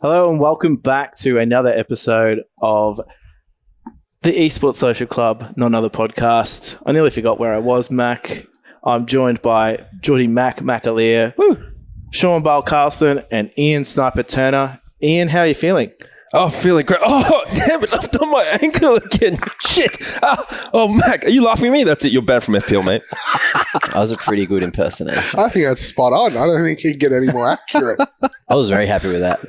Hello and welcome back to another episode of the Esports Social Club, not another podcast. I nearly forgot where I was, Mac. I'm joined by Geordie McAleer, Sean Bale Carlson, and Iain Snyper Turner. Iain, how are you feeling? Oh, feeling great. Oh, damn it. I've done my ankle again. Shit. Oh, Mac, are you laughing at me? That's it. You're banned from FPL, mate. That was a pretty good impersonation. I think that's spot on. I don't think he'd get any more accurate. I was very happy with that.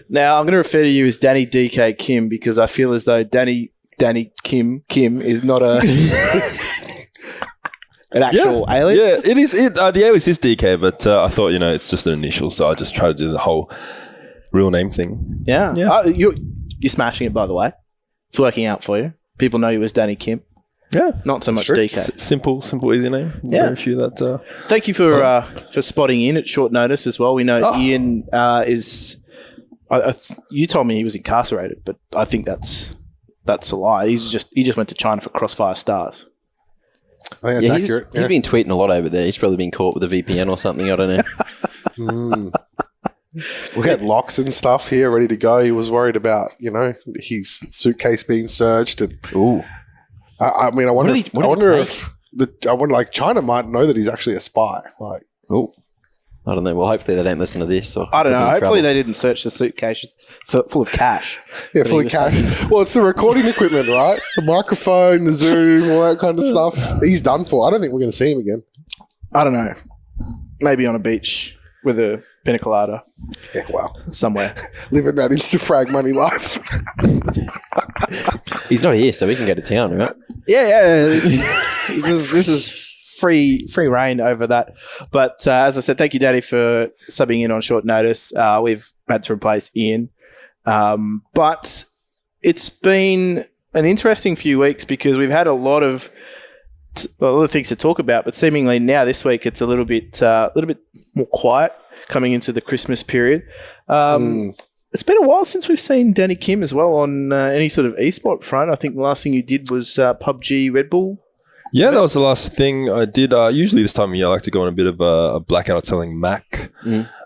Now, I'm going to refer to you as Danny DK Kim because I feel as though Danny Kim is not an actual alias. Yeah, it is. The alias is DK, but I thought, it's just an initial, so I just try to do the whole real name thing. Yeah. You're smashing it, by the way. It's working out for you. People know you as Danny Kim. Yeah. Not so much Sure. DK. Simple, easy name. Yeah. Very few that... Thank you for spotting in at short notice as well. We know Iain is... you told me he was incarcerated, but I think that's a lie. He just went to China for Crossfire Stars. I think that's accurate. He's been tweeting a lot over there. He's probably been caught with a VPN or something. I don't know. We had locks and stuff here ready to go. He was worried about, his suitcase being searched. And Ooh. I wonder if China might know that he's actually a spy. Oh. I don't know. Well, hopefully they don't listen to this. Or I don't know. we'll be in Hopefully trouble. they didn't search the suitcase full of cash. Yeah, But full he of was cash. taking- Well, it's the recording equipment, right? The microphone, the Zoom, all that kind of stuff. He's done for. I don't think we're going to see him again. I don't know. Maybe on a beach with a pina colada Yeah, wow. somewhere. Living that Instafrag money life. He's not here, so we can go to town, right? Yeah. This is free reign over that. But as I said, thank you, Daddy, for subbing in on short notice. We've had to replace Iain. But it's been an interesting few weeks because we've had a lot of things to talk about, but seemingly now this week it's a little bit more quiet coming into the Christmas period. It's been a while since we've seen Danny Kim as well on any sort of eSport front. I think the last thing you did was PUBG Red Bull. Yeah, that was the last thing I did. Usually this time of year, I like to go on a bit of a blackout telling Mac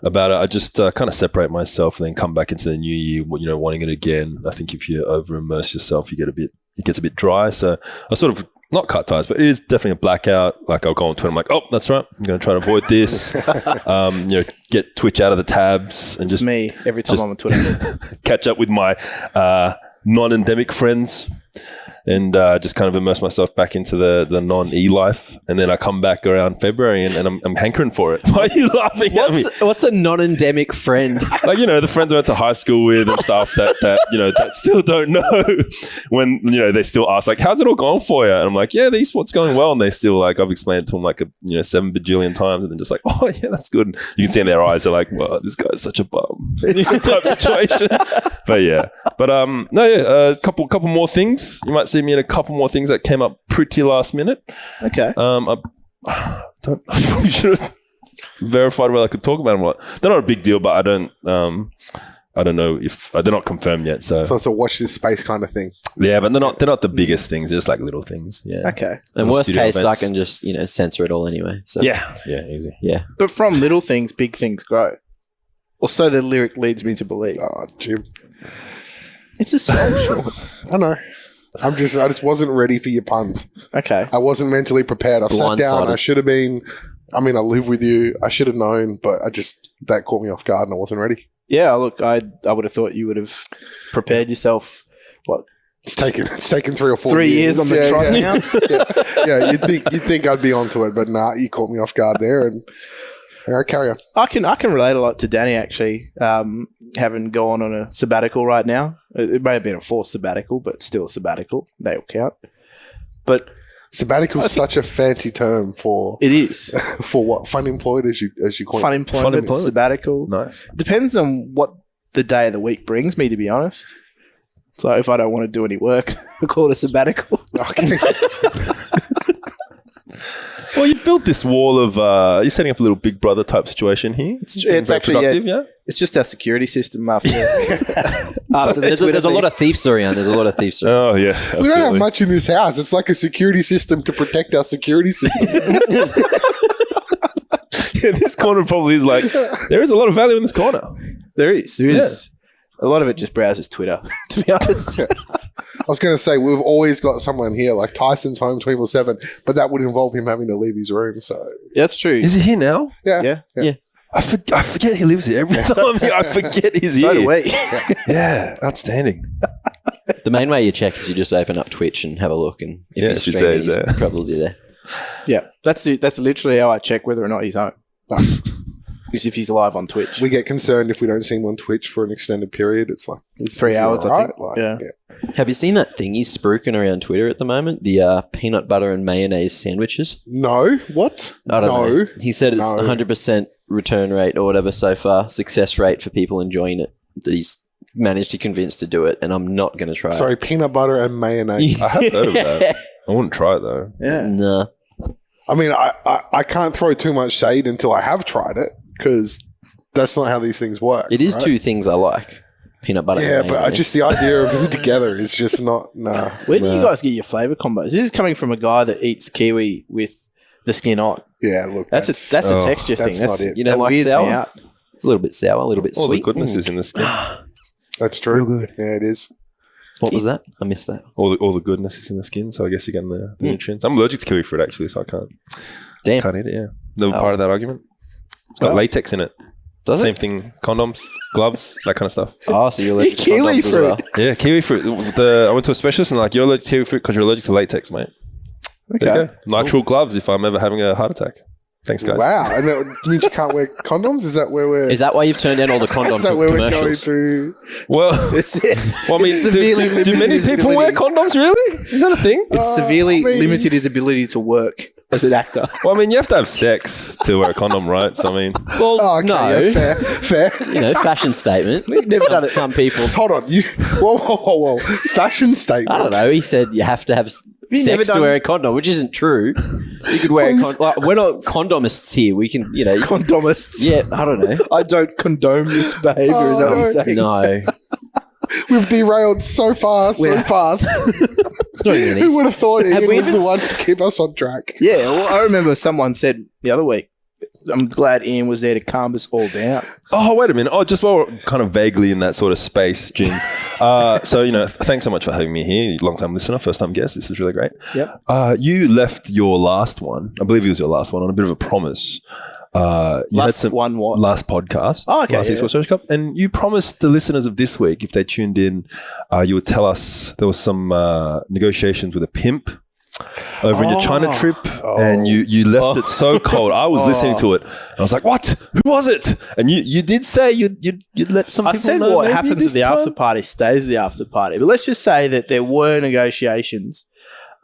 about it. I just kind of separate myself and then come back into the new year, wanting it again. I think if you over-immerse yourself, it gets a bit dry. So I sort of, not cut ties, but it is definitely a blackout. Like I'll go on Twitter, I'm like, oh, that's right. I'm going to try to avoid this. Get Twitch out of the tabs. And It's me every time I'm on Twitter. catch up with my non-endemic friends. And just kind of immerse myself back into the non-E life. And then I come back around February and I'm hankering for it. Why are you laughing at me? What's a non-endemic friend? Like, the friends I went to high school with and stuff that still don't know when, they still ask, like, how's it all going for you? And I'm like, yeah, the esports going well. And they still, like, I've explained it to them 7 bajillion times. And then just like, oh, yeah, that's good. And you can see in their eyes, they're like, well, this guy's such a bum type situation. But yeah. A couple more things. You might see me in a couple more things that came up pretty last minute. Okay. I probably should have verified whether I could talk about them or not. They're not a big deal, but I don't know if they're not confirmed yet. So So it's a watch this space kind of thing. yeah, but they're not the biggest things. They're just like little things. Yeah. Okay. And Little worst studio case, I events. can just, censor it all anyway. So Yeah, easy. Yeah. But from little things, big things grow. Or so the lyric leads me to believe. Oh, Jim. It's a social. I know. I just wasn't ready for your puns. Okay. I wasn't mentally prepared. I sat down. I should have been. I live with you. I should have known, but that caught me off guard and I wasn't ready. Yeah, look, I would have thought you would have prepared yourself. What? It's taken 3 or 4 3 years on the trot now? Yeah, you'd think I'd be onto it, but nah, you caught me off guard there and carry on. I can relate a lot to Danny actually, having gone on a sabbatical right now. It may have been a forced sabbatical, but still a sabbatical. They all count. But Sabbatical is such a fancy term for it is for what? Fun employed as you call it. fun employment, sabbatical. Nice. Depends on what the day of the week brings me, to be honest. So if I don't want to do any work, I call it a sabbatical. Okay. Well, you built this wall of you're setting up a little Big Brother type situation here. It's Very actually productive, yeah. It's just our security system after after the There's Twitter a lot of thief story on. There's a lot of thief story. Oh yeah, We don't have absolutely. much in this house. It's like a security system to protect our security system. Yeah, this corner probably is like there is a lot of value in this corner. There is. A lot of it just browses Twitter, to be honest. I was going to say, we've always got someone here, like Tyson's home 24/7, but that would involve him having to leave his room. So Yeah, that's true. Is he here now? yeah. I forget he lives here. Every time I forget he's So here. do we. Yeah, outstanding. The main way you check is you just open up Twitch and have a look, and if Yeah, he's it's just streaming, there, he's probably there. Yeah, that's literally how I check whether or not he's home. Is if he's live on Twitch. We get concerned if we don't see him on Twitch for an extended period. It's like 3 hours, I think. Like, Yeah. Have you seen that thing he's spruiking around Twitter at the moment? The peanut butter and mayonnaise sandwiches? No. What? I don't know. No. He said it's No. 100% return rate or whatever so far, success rate for people enjoying it. That he's managed to convince to do it, and I'm not going to try Sorry, peanut butter and mayonnaise. I have heard of that. I wouldn't try it though. it. Yeah. Nah. I mean, I can't throw too much shade until I have tried it because that's not how these things work. It is right? two things I like. Peanut butter Yeah, and but mayonnaise. just the idea of them together is just not, nah. Where do you guys get your flavour combos? This is coming from a guy that eats kiwi with the skin on. Yeah, look. That's a texture thing. that's not it. You don't that like weirds sour? me out. It's a little bit sour, a little bit All sweet. the goodness is in the skin. That's true. Real good. Yeah, it is. What was that? I missed that. All the goodness is in the skin, so I guess you're getting the nutrients. I'm allergic to kiwi fruit actually, so I can't Damn. eat it. Yeah, the part of that argument. It's got latex in it. Does Same it? thing. Condoms, gloves, that kind of stuff. Oh, so you're allergic to Kiwi condoms as fruit. well. Yeah, kiwi fruit. I went to a specialist and like, you're allergic to kiwi fruit because you're allergic to latex, mate. There you go. Nitrile gloves if I'm ever having a heart attack. Thanks, guys. Wow. And that means you can't wear condoms? Is that where we're... Is that why you've turned down all the condom is that where we're going commercials? to... Well, That's it. I mean, Severely do limited many his people wear ability. condoms? Really? Is that a thing? It's severely I mean- limited his ability to work as an actor. Well, I mean, you have to have sex to wear a condom, right? So I mean, Well, Oh, okay, no. yeah, fair. You know, fashion statement. We've never done it. Some people. Hold on. Whoa. Fashion statement. I don't know. He said you have to have you never sex to done- wear a condom, which isn't true. You could wear a Please. condom. Like, we're not condomists here. We can, you know. Condomists. Yeah, I don't know. I don't condone this behaviour, is that what you're saying? No. We've derailed so far, so Yeah. fast. It's not even Who easy. would have thought Ian we was even the one to keep us on track? Yeah, well, I remember someone said the other week, I'm glad Ian was there to calm us all down. oh, wait a minute. Oh, just while we're kind of vaguely in that sort of space, Jim. So, you know, thanks so much for having me here. Long time listener, first time guest. This is really great. Yep. You left your last one, I believe it was your last one, on a bit of a promise. You Last one what? last podcast. Oh, okay, Last yeah, Esports Social Cup. And you promised the listeners of this week, if they tuned in, you would tell us there was some negotiations with a pimp over in your China trip, and you left it so cold. I was listening to it, and I was like, "What? Who was it?" And you did say you'd let some I people said know. what maybe happens this at the time? after party stays at the after party. But let's just say that there were negotiations,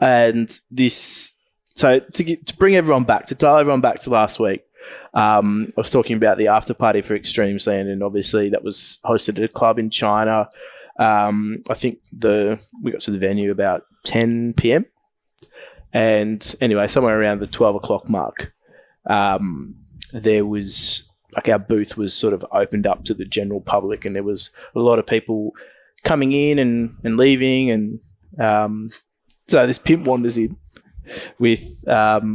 and this. So to bring everyone back, to dial everyone back to last week, I was talking about the after party for Extremes Land, and obviously that was hosted at a club in China. I think we got to the venue about 10 p.m. And anyway, somewhere around the 12 o'clock mark, there was like our booth was sort of opened up to the general public, and there was a lot of people coming in and leaving, and so this pimp wanders in with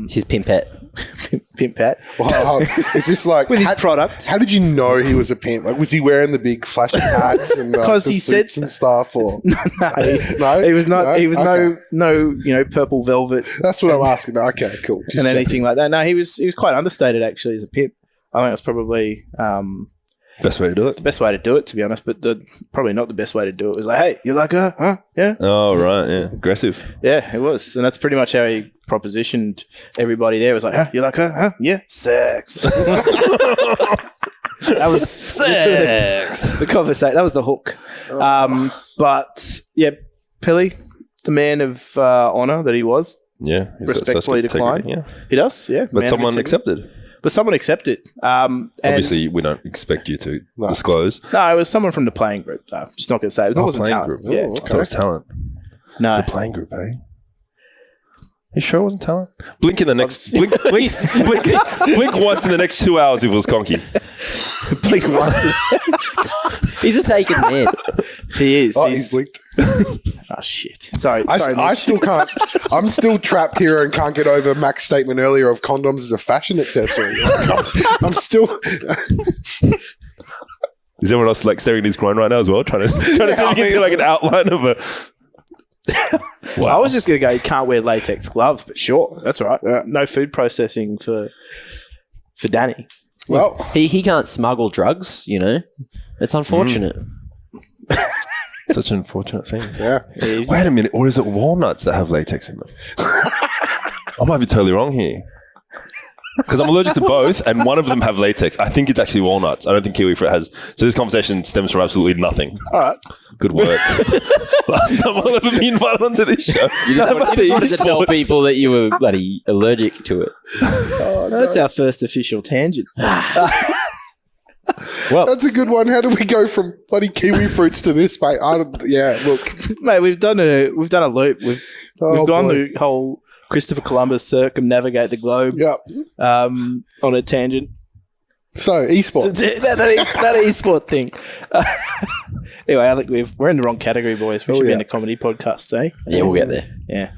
His pimpette. Pimp Pat Wow. Is this like... with his how, product. how did you know he was a pimp? Like, was he wearing the big flashy hats and Because the he suits said- and stuff? Or No, no, he was not. He was Okay. no purple velvet That's what I'm asking. Okay, cool. Just and checking. anything like that. No, he was quite understated actually as a pimp. I think that's probably Best way to do it. the best way to do it, to be honest. But probably not the best way to do it. It was like, hey, you like her? Huh? Yeah. Oh, right. Yeah. Aggressive. Yeah, it was. And that's pretty much how he propositioned everybody there. It was like, huh? You like her? Huh? Yeah. Sex. That was sex. The conversation. That was the hook. But yeah, Pilly, the man of honour that he was, Yeah. He's got such respectfully integrity, declined. Yeah. He does, yeah. But Man of someone integrity. accepted. But someone accepted. And Obviously, we don't expect you to No. disclose. no, it was someone from the playing group, though. Just not going to say. It wasn't playing talent. group. Yeah. Oh, I thought it was talent. No. The playing group, eh? You sure it wasn't talent? Blink in the next blink once in the next 2 hours if it was conky. Blink once. He's a taken man. He is. Oh, he's leaked. Oh, shit. Sorry. I Mitch. still can't. I'm still trapped here and can't get over Mac's statement earlier of condoms as a fashion accessory. I'm still. Is everyone else like staring at his groin right now as well? Trying to see if you can see like an outline of a. Wow. I was just going to go, you can't wear latex gloves, but sure, that's all right. Yeah. No food processing for Danny. Well, He can't smuggle drugs, you know. It's unfortunate. Such an unfortunate thing. yeah. Wait a minute, or is it walnuts that have latex in them? I might be totally wrong here. Because I'm allergic to both, and one of them have latex. I think it's actually walnuts. I don't think kiwi fruit has. So this conversation stems from absolutely nothing. All right. Good work. Last time I'll ever be invited onto this show. You just wanted to tell people that you were bloody allergic to it. Oh, no. That's our first official tangent. Well, That's a good one. How do we go from bloody kiwi fruits to this, mate? Look. Mate, we've done a loop. We've gone boy. the whole Christopher Columbus circumnavigate the globe Yep. on a tangent. So, esports. that e-sport thing. Anyway, I think we're in the wrong category, boys. We should be in the comedy podcast, eh? Yeah, we'll get there. Yeah,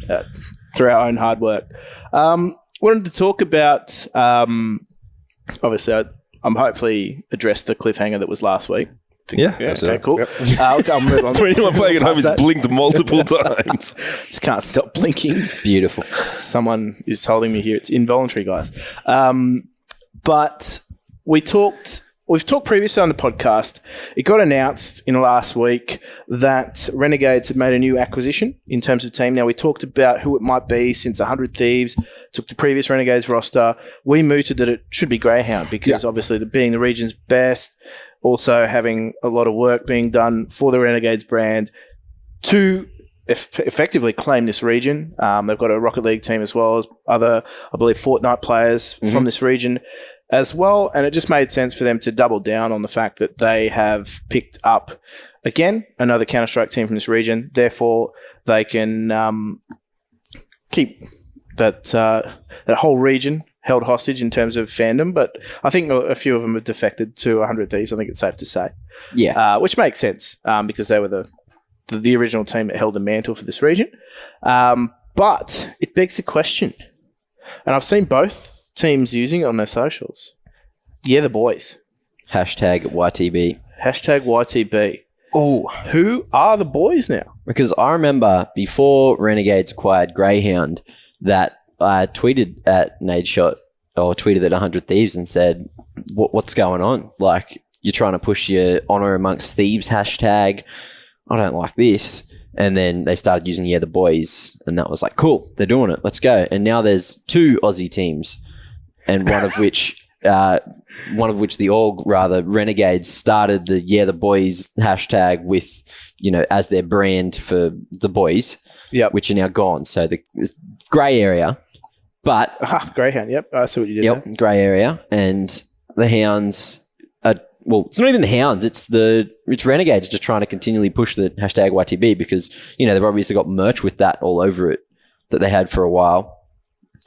through our own hard work. Wanted to talk about, obviously, I'm hopefully addressed the cliffhanger that was last week. yeah. Okay, cool. Yep. I'll move on. For anyone playing at home, he's That. blinked multiple times. Just can't stop blinking. Beautiful. Someone is holding me here. It's involuntary, guys. But we've talked previously on the podcast. It got announced in the last week that Renegades had made a new acquisition in terms of team. Now, we talked about who it might be since 100 Thieves took the previous Renegades roster. We mooted that it should be Greyhound because obviously being the region's best, also having a lot of work being done for the Renegades brand to effectively claim this region. They've got a Rocket League team as well as other, I believe, Fortnite players from this region as well. And it just made sense for them to double down on the fact that they have picked up, again, another Counter-Strike team from this region. Therefore, they can keep that whole region held hostage in terms of fandom. But I think a few of them have defected to 100 Thieves, I think it's safe to say. Yeah. Which makes sense because they were the original team that held the mantle for this region. But it begs the question, and I've seen both teams using it on their socials. Yeah, the boys. Hashtag YTB. Hashtag YTB. Oh, who are the boys now? Because I remember before Renegades acquired Greyhound that I tweeted at Nadeshot or tweeted at 100 Thieves and said, what's going on? Like, you're trying to push your honor amongst thieves hashtag. I don't like this. And then they started using the boys, and that was like, cool, they're doing it. Let's go. And now there's 2 Aussie teams, and one of which the org, rather, Renegades, started the boys hashtag with, as their brand for the boys, which are now gone. So the grey area, but Greyhound. Yep, I see what you did. Yep, grey area, and the Hounds. Well, it's not even the Hounds. It's Renegades just trying to continually push the hashtag YTB because, they've obviously got merch with that all over it that they had for a while.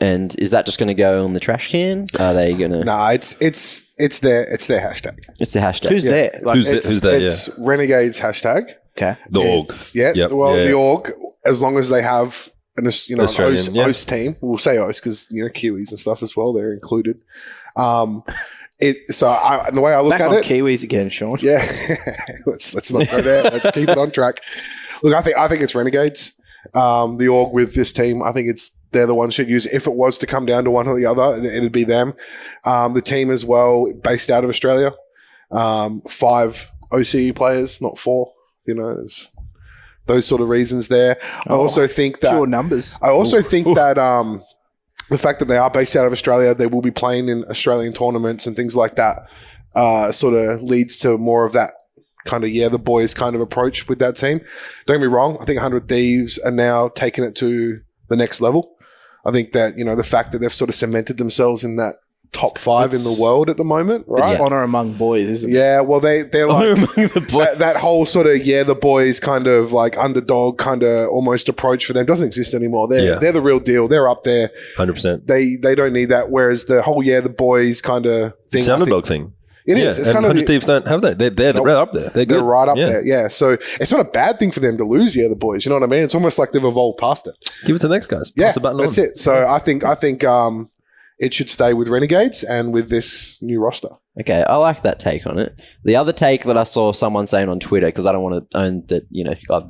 And is that just going to go on the trash can? Are they going to? No, it's their hashtag. It's the hashtag. Who's there? Like, who's there? It's Renegades hashtag. Okay. The org. The org, as long as they have an Australian, an OS team. We'll say OS because, Kiwis and stuff as well, they're included. The way I look Back at on it, Kiwis again, Sean. yeah, let's not go there. Let's keep it on track. Look, I think it's Renegades. The org with this team, I think they're the ones should use it. If it was to come down to one or the other, it'd be them. The team as well, based out of Australia, 5 OCE players, not 4. There's those sort of reasons there. I also think that pure numbers. I also think that the fact that they are based out of Australia, they will be playing in Australian tournaments and things like that, sort of leads to more of that kind of, the boys kind of approach with that team. Don't get me wrong. I think 100 Thieves are now taking it to the next level. I think that, the fact that they've sort of cemented themselves in that top 5 in the world at the moment, right? It's honor among boys, isn't it? Yeah, well, they're like the boys. that whole sort of the boys kind of like underdog kind of almost approach for them doesn't exist anymore. They're the real deal. They're up there. 100%. They don't need that. Whereas the whole the boys kind of thing, It's the underdog thing. It is. It's and kind of 100 Thieves don't have that. They're right up there. They're right up there. Yeah. So it's not a bad thing for them to lose. The boys. You know what I mean? It's almost like they've evolved past it. Give it to the next guys. Yeah, Pass the button that's on. it. So I think it should stay with Renegades and with this new roster. Okay, I like that take on it. The other take that I saw someone saying on Twitter, because I don't want to own that, I've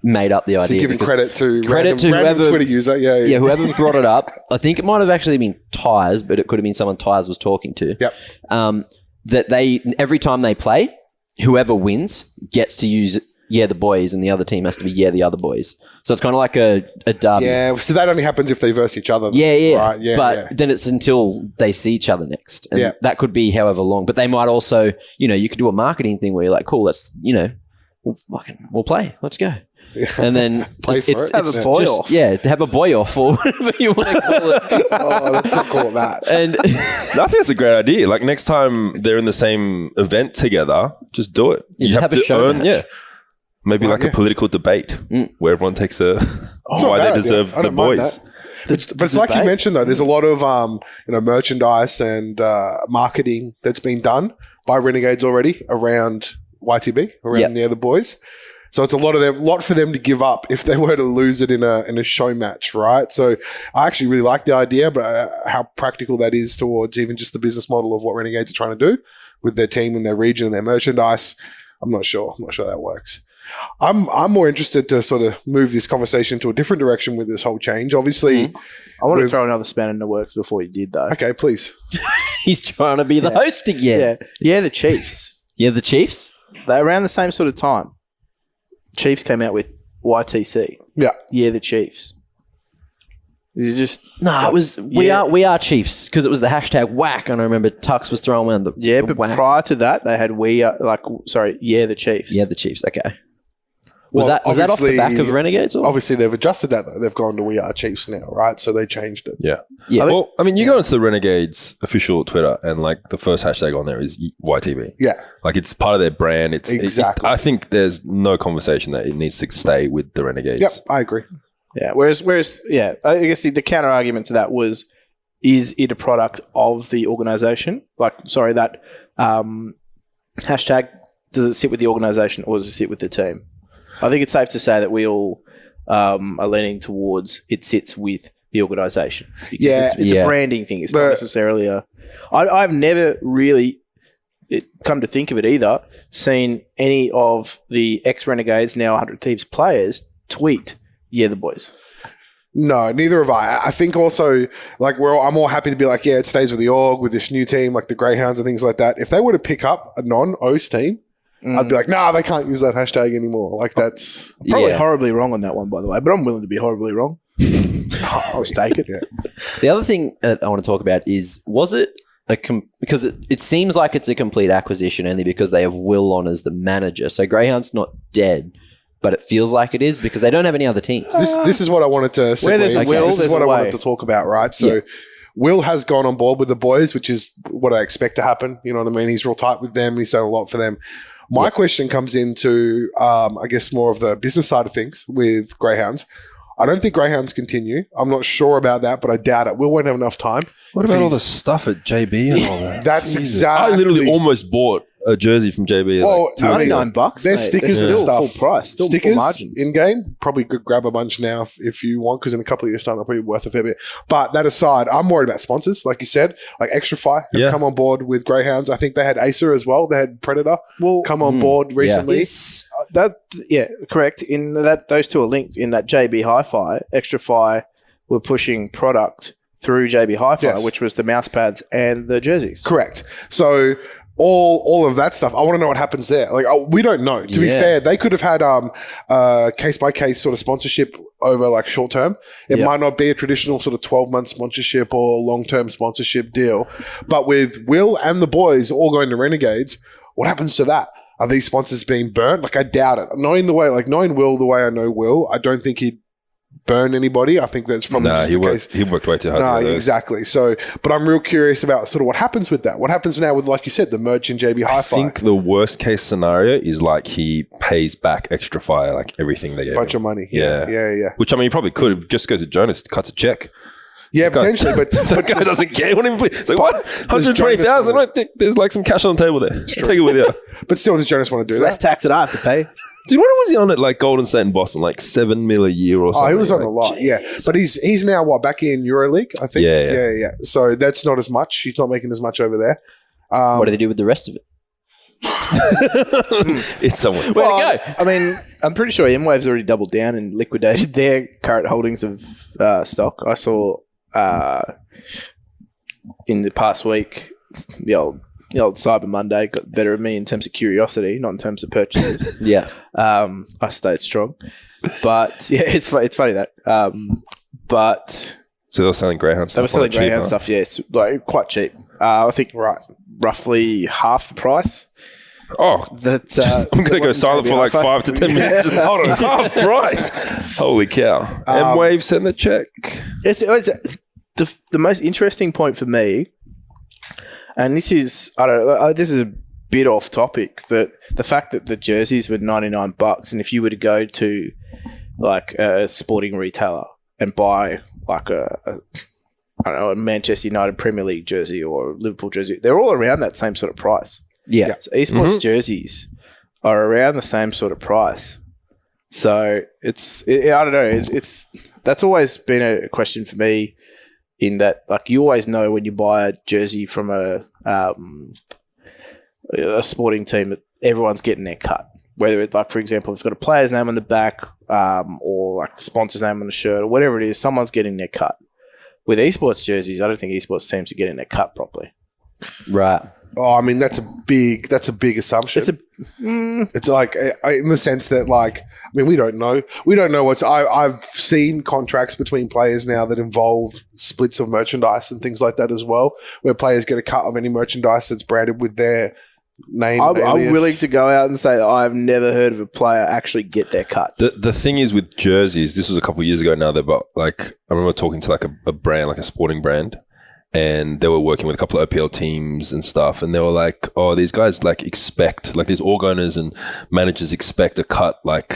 made up the idea. So you're giving credit to random whoever Twitter user. Yeah. Whoever brought it up. I think it might have actually been Tyres, but it could have been someone Tyres was talking to. Yep. That every time they play, whoever wins gets to use the boys, and the other team has to be the other boys. So it's kind of like a derby. Yeah, so that only happens if they verse each other. Yeah. Right, yeah, but then it's until they see each other next. And Yeah. that could be however long. But they might also, you could do a marketing thing where you're like, cool, let's, we'll play. Let's go. And then Play for it. Have a boy off. Yeah, have a boy off or whatever you want to call it. Oh, let's not call it that. And I think it's a great idea. Like next time they're in the same event together, just do it. You have a show match. Maybe Well, like a political debate where everyone takes not why bad, they deserve yeah. I the don't mind boys. that. But it's like you mentioned though, there's a lot of merchandise and marketing that's been done by Renegades already around YTB, around the other boys. So it's a lot for them to give up if they were to lose it in a show match, right? So I actually really like the idea, but how practical that is towards even just the business model of what Renegades are trying to do with their team and their region and their merchandise, I'm not sure. I'm not sure that works. I'm more interested to sort of move this conversation to a different direction with this whole change. Obviously, I want to throw another span in the works before you did, though. okay, please. he's trying to be the host again. Yeah, the Chiefs. Yeah, the Chiefs? They're around the same sort of time. Chiefs came out with YTC. Yeah, the Chiefs. This is just No, it was we are Chiefs because it was the hashtag whack, and I remember Tux was throwing around the but whack. prior to that, they had the Chiefs. Yeah, the Chiefs. Okay. Well, Was that off the back of obviously- Renegades? Or? Obviously, they've adjusted that though. They've gone to We Are Chiefs now, right? So they changed it. Yeah. Yeah. Well, I mean, you go into the Renegades official Twitter and like the first hashtag on there is YTV. Yeah, Like it's part of their brand. Exactly. I think there's no conversation that it needs to stay with the Renegades. yep, I agree. Yeah. Whereas, I guess the counter argument to that was, is it a product of the organization? That hashtag, does it sit with the organization or does it sit with the team? I think it's safe to say that we all are leaning towards it sits with the organisation. Yeah. It's a branding thing. It's not necessarily I've never really, come to think of it either, seen any of the ex-Renegades, now 100 Thieves players tweet, the boys. No, neither have I. I think also, I'm all happy to be like, it stays with the org, with this new team, like the Greyhounds and things like that. If they were to pick up a non-OS team, I'd be like, they can't use that hashtag anymore. Like that's Probably horribly wrong on that one, by the way, but I'm willing to be horribly wrong. I'll take it. Yeah. The other thing that I want to talk about is, was it because it seems like it's a complete acquisition only because they have Will on as the manager. So Greyhound's not dead, but it feels like it is because they don't have any other teams. This is what I wanted to Where there's a will, this is there's what a I way. wanted to talk about, right? So Will has gone on board with the boys, which is what I expect to happen. You know what I mean? He's real tight with them. He's done a lot for them. My question comes into, I guess, more of the business side of things with Greyhounds. I don't think Greyhounds continue. I'm not sure about that, but I doubt it. Will won't have enough time. What about all the stuff at JB and all that? That's Jesus. exactly. I literally almost bought a jersey from JB. Well, like 2 I weeks mean, ago. $99. There's mate. stickers They're and still stuff. full price, still Stickers full margin. in game. Probably could grab a bunch now if you want, because in a couple of years' time, they'll probably be worth a fair bit. But that aside, I'm worried about sponsors, like you said, like Extrafy have come on board with Greyhounds. I think they had Acer as well. They had Predator come on board recently. Correct. In that, those two are linked. In that JB Hi-Fi, Extrafy were pushing product through JB Hi-Fi, which was the mouse pads and the jerseys. Correct. So all of that stuff, I want to know what happens there. Like, we don't know. To be fair, they could have had case by case sort of sponsorship over like short term. It might not be a traditional sort of 12-month sponsorship or long-term sponsorship deal. But with Will and the boys all going to Renegades, what happens to that? Are these sponsors being burnt? Like, I doubt it. Knowing Will the way I know Will, I don't think he'd burn anybody. I think that's probably just the case. He worked way too hard. No, exactly. So, but I'm real curious about sort of what happens with that. What happens now with, like you said, the merch in JB Hi-Fi? I think the worst case scenario is like he pays back Extrafy, like everything they gave bunch him. of money. Yeah. Which, I mean, he probably could just goes to Jonas, cuts a check. Yeah, potentially, but that guy doesn't care what him. It's like, what? 120,000? There's like some cash on the table there. Take it with you. but still, does Jonas want to do Less that? tax that I have to pay. Dude, what was he on at like Golden State and Boston? Like $7 million a year or something? Oh, he was on like, a lot, But he's now, back in EuroLeague, I think? Yeah. So that's not as much. He's not making as much over there. What do they do with the rest of it? It's somewhere. Where'd it go? I mean, I'm pretty sure M-Wave's already doubled down and liquidated their current holdings of stock. I saw in the past week, the old Cyber Monday got the better of me in terms of curiosity, not in terms of purchases. Yeah. I stayed strong. But, yeah, it's funny that. But So they were selling Greyhound stuff. they were selling cheap, Greyhound huh? stuff, yes, like quite cheap. I think roughly half the price. Oh, That I'm going to go silent for like 5 to 10 minutes. Just hold on. Half price. Holy cow. M-Wave sent the check. It's the most interesting point for me, and this is this is a bit off topic, but the fact that the jerseys were $99, and if you were to go to like a sporting retailer and buy like a Manchester United Premier League jersey or a Liverpool jersey, they're all around that same sort of price. Yeah. So esports jerseys are around the same sort of price. So I don't know. It's that's always been a question for me, in that like you always know when you buy a jersey from a sporting team that everyone's getting their cut. Whether it's like, for example, it's got a player's name on the back or like the sponsor's name on the shirt or whatever it is, someone's getting their cut. With esports jerseys, I don't think esports teams are getting their cut properly. Right. Oh, I mean, that's a big assumption. It's like in the sense that, like, I mean, we don't know what's. I've seen contracts between players now that involve splits of merchandise and things like that as well, where players get a cut of any merchandise that's branded with their name. I'm willing to go out and say that I've never heard of a player actually get their cut. The thing is with jerseys, this was a couple of years ago now, that like I remember talking to like a brand, like a sporting brand, and they were working with a couple of OPL teams and stuff, and they were like, oh, these guys like expect, like these org owners and managers expect a cut like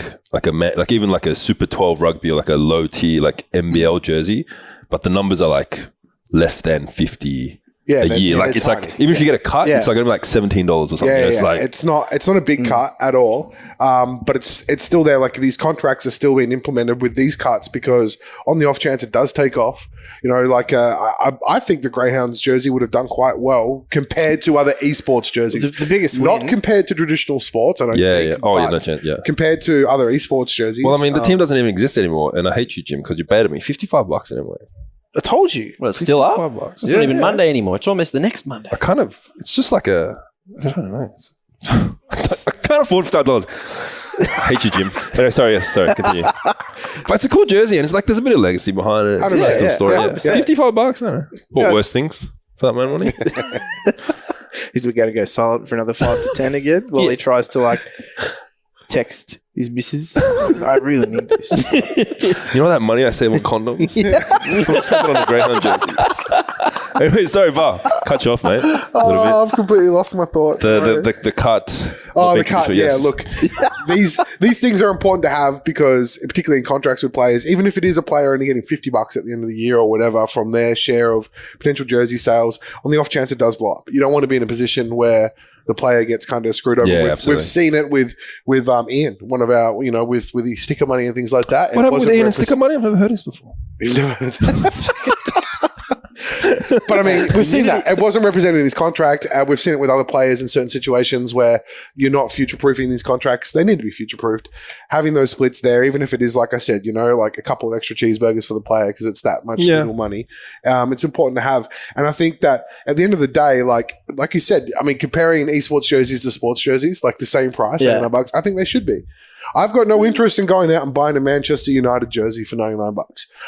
even like a Super 12 rugby or like a low tier like NBL jersey, but the numbers are like less than 50 a year. Like it's tiny. like, even if you get a cut, it's like only like $17 or something. It's like, it's not a big cut at all. But it's still there. Like these contracts are still being implemented with these cuts, because on the off chance it does take off, you know, like I think the Greyhounds jersey would have done quite well compared to other esports jerseys. The biggest not win. compared to traditional sports, I don't think. yeah. Oh, but yeah, no chance, yeah. compared to other esports jerseys. Well, I mean, the team doesn't even exist anymore, and I hate you, Jim, because you baited me. $55 anyway. I told you. Well, it's still up. $55. It's not even Monday anymore. It's almost the next Monday. It's just like I don't know. I can't afford $55. I hate you, Jim. Anyway, sorry, continue. But it's a cool jersey, and it's like there's a bit of legacy behind it. It's a nice little story. Yeah. $55, I don't know. What worse things for that amount of money? Is we going to go silent for another 5 to 10 again while he tries to like text his missus? I really need this. You know that money I save on condoms? Let's put it on a Greyhound jersey. Anyway, sorry, Bar. Cut you off, mate. I've completely lost my thought. The cut. Oh, the cut. Yeah, look, these things are important to have, because particularly in contracts with players, even if it is a player only getting $50 at the end of the year or whatever from their share of potential jersey sales, on the off chance it does blow up, you don't want to be in a position where the player gets kind of screwed over. Yeah, We've seen it with Iain, one of our, you know, with his sticker money and things like that. What happened with Iain and sticker money? I've never heard this before. But I mean, we've seen that. It wasn't represented in his contract. We've seen it with other players in certain situations where you're not future-proofing these contracts. They need to be future-proofed. Having those splits there, even if it is, like I said, you know, like a couple of extra cheeseburgers for the player because it's that much little money, it's important to have. And I think that at the end of the day, like you said, I mean, comparing esports jerseys to sports jerseys, like the same price, $99, I think they should be. I've got no interest in going out and buying a Manchester United jersey for $99.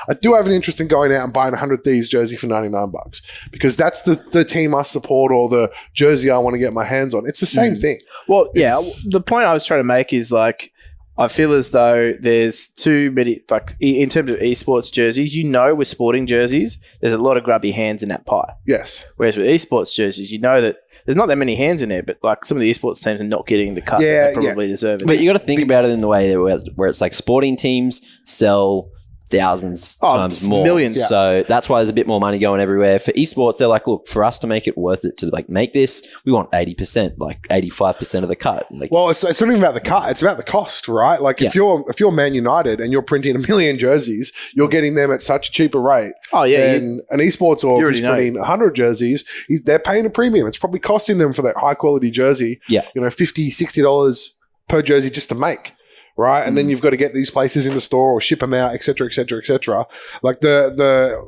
I do have an interest in going out and buying a 100 Thieves jersey for $99, because that's the team I support or the jersey I want to get my hands on. It's the same thing. Well, the point I was trying to make is like, I feel as though there's too many, like in terms of esports jerseys, you know, with sporting jerseys, there's a lot of grubby hands in that pie. Yes. Whereas with esports jerseys, you know that there's not that many hands in there, but like some of the esports teams are not getting the cut that they probably deserve. But you got to think about it in the way that where it's like sporting teams sell thousands Oh, times it's more. millions. Yeah. So that's why there's a bit more money going everywhere. For esports, they're like, look, for us to make it worth it to like make this, we want 80%, like 85% of the cut. Like, Well, it's not even about the cut; it's about the cost, right? Like if you're Man United and you're printing 1 million jerseys, you're getting them at such a cheaper rate. Oh, yeah. than an esports org you who's already know. printing 100 jerseys. They're paying a premium. It's probably costing them for that high quality jersey. Yeah. $50, $60 per jersey just to make. Right. And then you've got to get these places in the store or ship them out, et cetera, et cetera, et cetera. Like the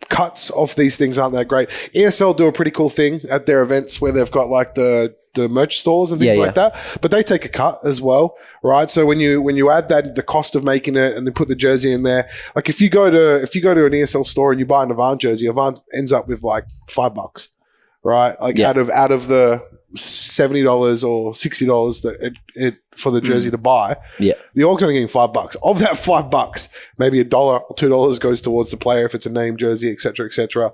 cuts of these things aren't that great. ESL do a pretty cool thing at their events where they've got like the merch stores and things like that, but they take a cut as well, right? So when you add that, the cost of making it and then put the jersey in there, like if you go to an ESL store and you buy an Avant jersey, Avant ends up with like $5, right? Like out of the $70 or $60 that it for the jersey to buy, the org's only getting $5. Of that $5, maybe $1 or $2 goes towards the player if it's a name jersey, et cetera,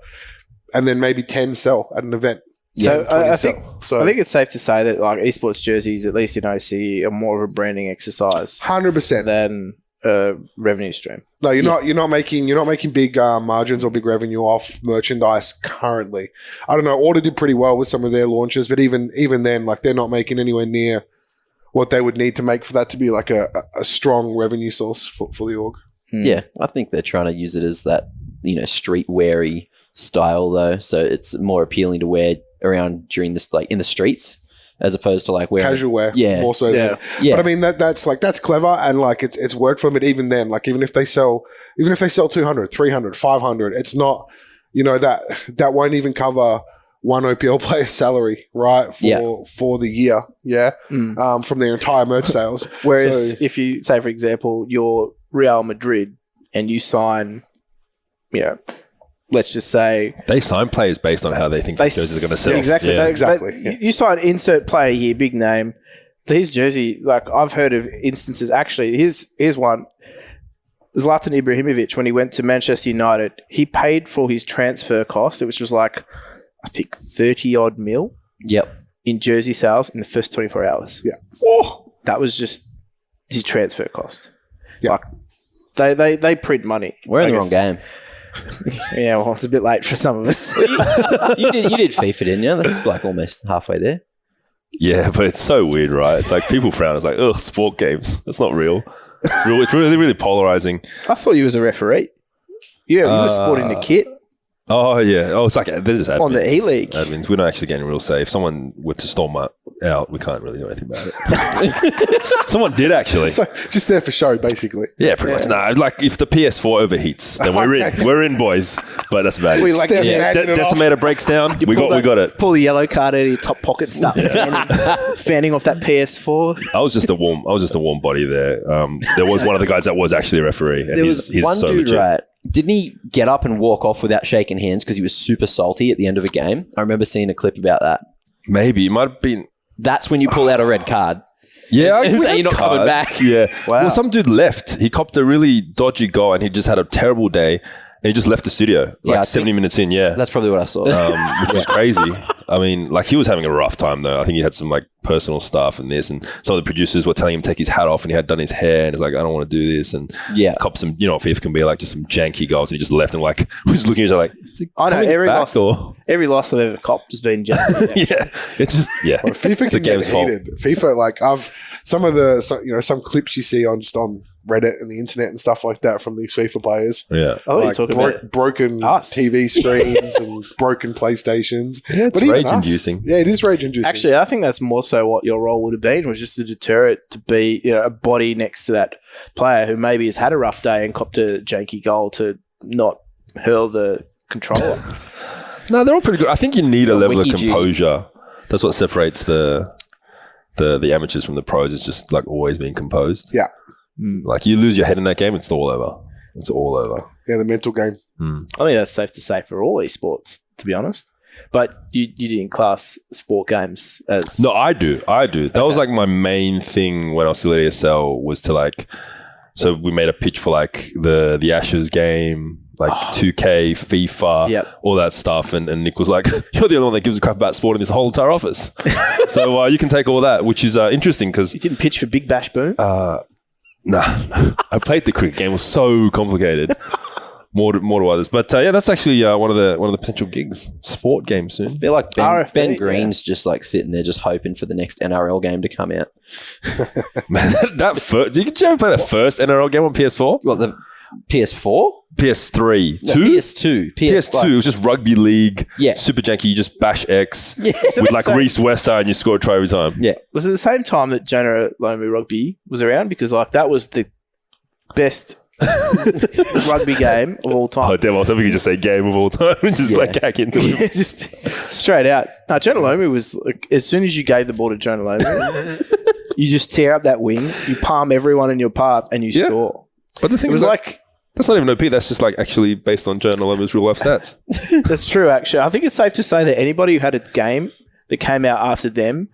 and then maybe 10 sell at an event. So I think it's safe to say that like esports jerseys, at least in OC, are more of a branding exercise 100% than a revenue stream. No, you're not making big margins or big revenue off merchandise currently. I don't know. Order did pretty well with some of their launches, but even then, like they're not making anywhere near what they would need to make for that to be like a strong revenue source for the org. Yeah, I think they're trying to use it as that, street weary style though. So it's more appealing to wear around during this, like in the streets, as opposed to like wearing casual wear. Yeah. More so. Yeah. But I mean, that's clever. And like, it's worked for them. But even then, like, even if they sell 200, 300, 500, it's not, that won't even cover one OPL player's salary, right? For the year. Yeah. From their entire merch sales. Whereas if you say, for example, you're Real Madrid and you sign, let's just say they sign players based on how they think the jerseys are going to sell. Exactly. Yeah. Exactly. You sign insert player here, big name. His jersey, like I've heard of instances. Actually, here's one. Zlatan Ibrahimovic, when he went to Manchester United, he paid for his transfer cost, which was like, I think 30 odd mil. Yep. In jersey sales in the first 24 hours. Yeah. Oh, that was just his transfer cost. Yeah. Like, they print money. We're in the wrong game. Yeah, well, it's a bit late for some of us. You did FIFA, didn't you? That's like almost halfway there. Yeah, but it's so weird, right? It's like people frown. It's like, ugh, sport games. That's not real. It's really, really polarizing. I saw you as a referee. Yeah, you were sporting the kit. Oh, yeah. Oh, it's like they're just admins. On the E-League. Admins. We're not actually getting real safe. If someone were to storm out, we can't really do anything about it. Someone did, actually. So just there for show, basically. Yeah, pretty much. Nah, like if the PS4 overheats, then we're in. We're in, boys. But that's about We it. like Decimator breaks down. We got it. Pull the yellow card out of your top pocket and start fanning off that PS4. I was just a warm body there. There was one of the guys that was actually a referee. And There was he's one so dude, legit. right? Didn't he get up and walk off without shaking hands because he was super salty at the end of a game? I remember seeing a clip about that. Maybe it might have been. That's when you pull out a red card. Yeah, And say you're not coming back. Yeah. Wow. Well, some dude left. He copped a really dodgy goal, and he just had a terrible day. And he just left the studio Yeah, I 70 minutes in. Yeah, That's probably what I saw. which was crazy. I mean, like he was having a rough time though. I think he had some like personal stuff and this, and some of the producers were telling him to take his hat off, and he had done his hair, and he's like, I don't want to do this, and Yeah. cop some, FIFA can be like just some janky goals, and he just left, and like we was looking at each other like, is he I know, coming back, or? every loss I've ever copped has been janky. Yeah, it's just FIFA it's the can get game's fault. heated. FIFA, like some clips you see on Reddit and the internet and stuff like that from these FIFA players. Yeah, Oh, Like you're talking about broken us. TV screens and broken PlayStations. Yeah, it's But even rage-inducing. Yeah, it is rage-inducing. Actually, I think that's more so what your role would have been, was just to deter it to be a body next to that player who maybe has had a rough day and copped a janky goal to not hurl the controller. No, they're all pretty good. I think you need a level of Wiki G. composure. That's what separates the amateurs from the pros. It's just like always being composed. Yeah. Like you lose your head in that game, it's all over. It's all over. Yeah, the mental game. I think that's safe to say for all esports, to be honest. But you didn't class sport games as... No, I do. That was like my main thing when I was still at ESL was to like, so we made a pitch for like the Ashes game, like 2K, FIFA, all that stuff. And Nick was like, you're the only one that gives a crap about sport in this whole entire office. So you can take all that, which is interesting because... You didn't pitch for Big Bash Boom? Nah. I played the cricket game. It was so complicated. More to others. But yeah, that's actually one of the potential gigs. Sport game soon. I feel like RFP, Ben Green's just like sitting there just hoping for the next NRL game to come out. Man, that first, did you ever play the first NRL game on PS4? What, the PS4? PS3. No, Two? PS2. PS2, it was just rugby league. Yeah. Super janky. You just bash X Yeah. with like Reece Westside and you score a try every time. Yeah. Was it the same time that Jonah Lomu Rugby was around? Because like that was the best rugby game of all time. Oh, damn. I was hoping you could just say game of all time and just like hack into it. Yeah, just straight out. No, Jonah Lomu was like, as soon as you gave the ball to Jonah Lomu, you just tear up that wing, you palm everyone in your path, and you score. But the thing It was like that's not even OP. That's just like actually based on Jonah Lomu's real life stats. that's true. Actually, I think it's safe to say that anybody who had a game that came out after them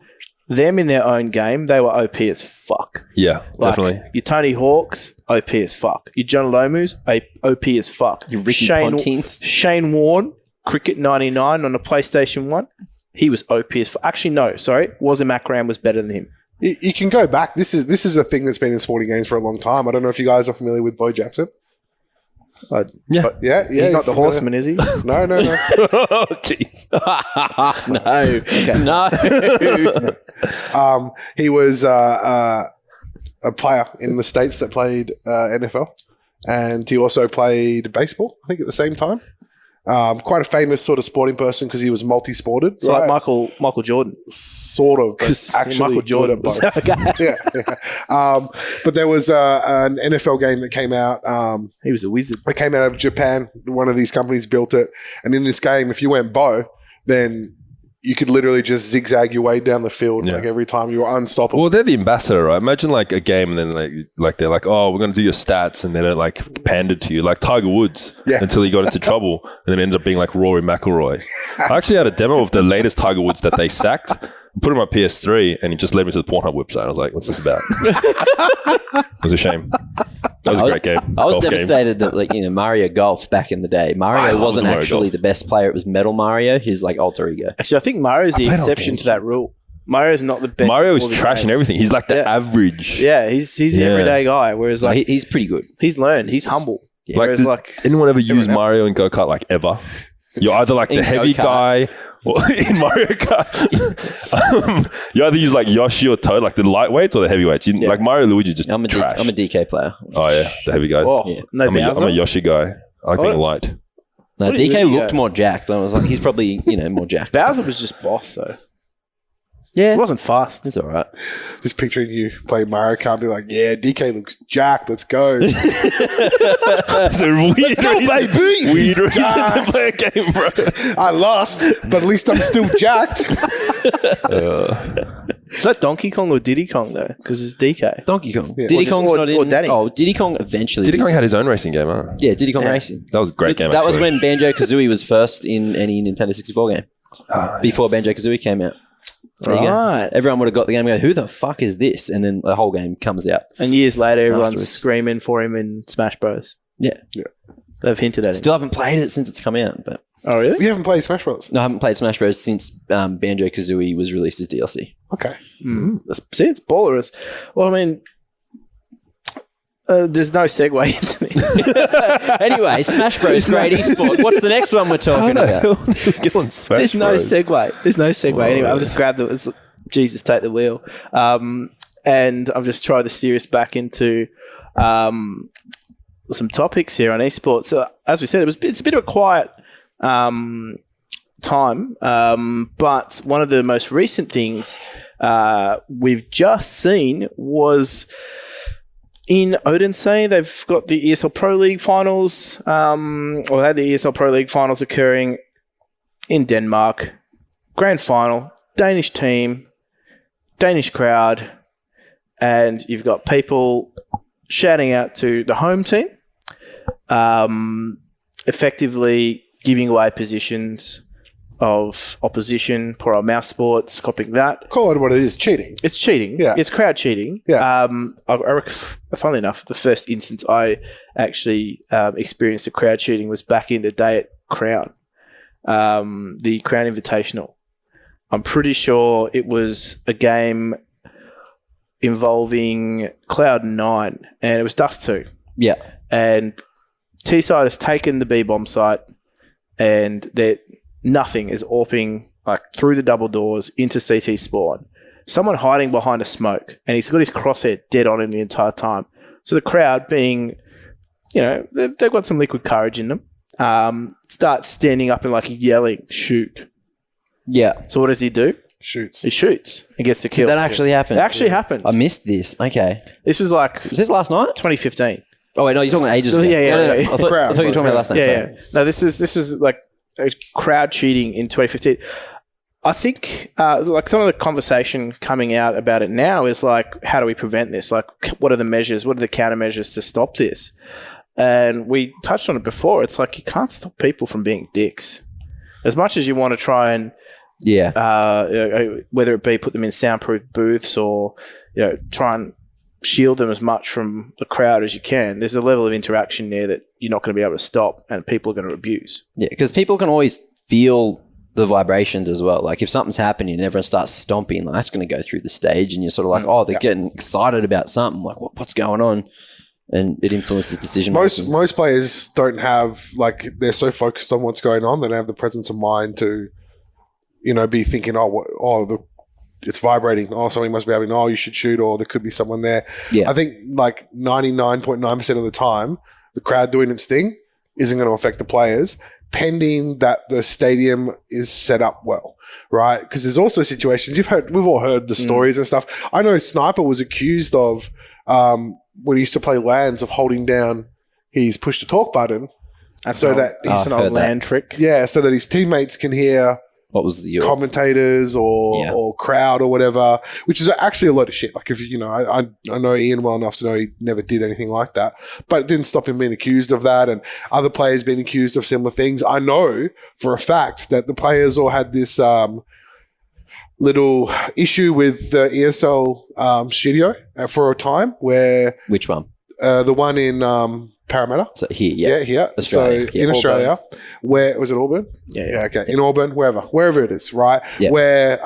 in their own game, they were OP as fuck. Yeah, Like, definitely. Your Tony Hawks, OP as fuck. Your John Lomu's, OP as fuck. Your Ricky Pontins. Shane Warne, Cricket 99 on the PlayStation 1. He was OP as fuck. Actually, no, sorry. Wazimak Ram was better than him. You can go back. This is a thing that's been in sporting games for a long time. I don't know if you guys are familiar with Bo Jackson. Yeah. But yeah. He's not the familiar. horseman, is he? No. Oh, jeez. No. He was a player in the States that played NFL, and he also played baseball, I think, at the same time. Quite a famous sort of sporting person because he was multi-sported. It's like Michael Jordan. Sort of, Because actually Michael Jordan good was at both. Yeah. But there was an NFL game that came out. He was a wizard. It came out of Japan. One of these companies built it. And in this game, if you went bow, then you could literally just zigzag your way down the field like every time. You were unstoppable. Well, they're the ambassador, right? Imagine like a game and then like they're like, oh, we're going to do your stats, and they don't like pander to you like Tiger Woods until he got into trouble and then ended up being like Rory McIlroy. I actually had a demo of the latest Tiger Woods that they sacked. Put him on PS3 and he just led me to the Pornhub website. I was like, what's this about? It was a shame. That was a great game. I was Golf devastated that Mario Golf back in the day. I Mario love wasn't Mario actually Golf. the best player. It was Metal Mario, his like alter ego. Actually, I think Mario's the played on exception to that rule. Mario's not the best. Mario is of all the trash and games. everything. He's like the Yeah. average. Yeah, he's the everyday guy. Whereas like He's pretty good. he's learned, he's humble. Yeah. Like, Whereas does like anyone ever use everyone else. Mario in go-kart like ever? You're either like the In heavy go-kart. guy or in Mario Kart. You either use like Yoshi or Toad, like the lightweights or the heavyweights. Like Mario and Luigi just I'm a trash. DK player. Oh yeah, the heavy guys. oh, Yeah. no I'm a Bowser. Yoshi guy. I like being light. No, What did DK he looked go? more jacked. I was like, he's probably more jacked. Bowser was just boss though. Yeah, He wasn't fast. it's all right. Just picturing you play Mario Kart, be like, yeah, DK looks jacked. Let's go. It's a weird reason, weird reason to play a game, bro. I lost, but at least I'm still jacked. Is that Donkey Kong or Diddy Kong though? Because it's DK. Donkey Kong. Yeah. Diddy Or just- Kong's or- not in. or Danny. Oh, Diddy Kong eventually. Diddy was- Kong had his own racing game, huh? Yeah, Diddy Kong Yeah. Racing. That was a great game. That was actually. when Banjo Kazooie was first in any Nintendo 64 game. Before Banjo Kazooie came out. There you go. Right. Everyone would have got the game and go, who the fuck is this? And then the whole game comes out. And years later, everyone's Afterwards. screaming for him in Smash Bros. Yeah. They've hinted at him. Still haven't played it since it's come out. But Oh really? You haven't played Smash Bros. no, I haven't played Smash Bros. Since Banjo Kazooie was released as DLC. Okay. See, it's ballerous. Well, I mean, there's no segue into this. Anyway, Smash Bros. Great esport. What's the next one we're talking about? There's no segue. There's no segue. Anyway, I've just grabbed it. Jesus, take the wheel. And I've just tried to steer us back into some topics here on esports. So, as we said, it's a bit of a quiet time, but one of the most recent things we've just seen was in Odense. They've got the ESL Pro League finals, or they had the ESL Pro League finals occurring in Denmark. Grand final, Danish team, Danish crowd, and you've got people shouting out to the home team, effectively giving away positions of opposition. Poor old Mouse Sports copying that. Call it what it is, cheating. It's cheating. Yeah. It's crowd cheating. Yeah. I reckon, funnily enough, the first instance I actually experienced of crowd cheating was back in the day at Crown, the Crown Invitational. I'm pretty sure it was a game involving Cloud9, and it was Dust 2. Yeah. And T-side has taken the B-bomb site, and nothing is AWPing like through the double doors into CT spawn. Someone hiding behind a smoke, and he's got his crosshair dead on him the entire time. So the crowd being, they've got some liquid courage in them, start standing up and like yelling, shoot. Yeah. So what does he do? Shoots. He shoots and gets the kill. Did that actually happen? It actually happened. I missed this. Okay. This was like Was this last night? 2015. Oh, wait, no, you're talking ages ago. Yeah. No. I thought you were talking about last night. Yeah. No, this was like a crowd cheating in 2015. I think like some of the conversation coming out about it now is like, how do we prevent this? Like, what are the measures? What are the countermeasures to stop this? And we touched on it before. It's like you can't stop people from being dicks. As much as you want to try and whether it be put them in soundproof booths or try and shield them as much from the crowd as you can, there's a level of interaction there that you're not going to be able to stop, and people are going to abuse. Yeah, because people can always feel the vibrations as well. Like if something's happening and everyone starts stomping, like that's going to go through the stage, and you're sort of like, oh, they're getting excited about something. Like what's going on? And it influences decision making. Most players don't have, like, they're so focused on what's going on, they don't have the presence of mind to, be thinking, it's vibrating. Oh, something must be happening. Oh, you should shoot, or there could be someone there. Yeah. I think like 99.9% of the time, the crowd doing its thing isn't going to affect the players, pending that the stadium is set up well, right? Because there's also situations we've all heard the stories and stuff. I know Snyper was accused of when he used to play LANs of holding down his push to talk button, that's so that it's an old LAN trick. Yeah, so that his teammates can hear what was the commentators or crowd or whatever, which is actually a lot of shit. Like if I know Iain well enough to know he never did anything like that, but it didn't stop him being accused of that, and other players being accused of similar things. I know for a fact that the players all had this little issue with the ESL studio for a time where which one? The one in Parramatta. So here, here. Australia, so in Australia, where was it? Auburn? Yeah. Okay, in Auburn, wherever it is, right? Yeah. Where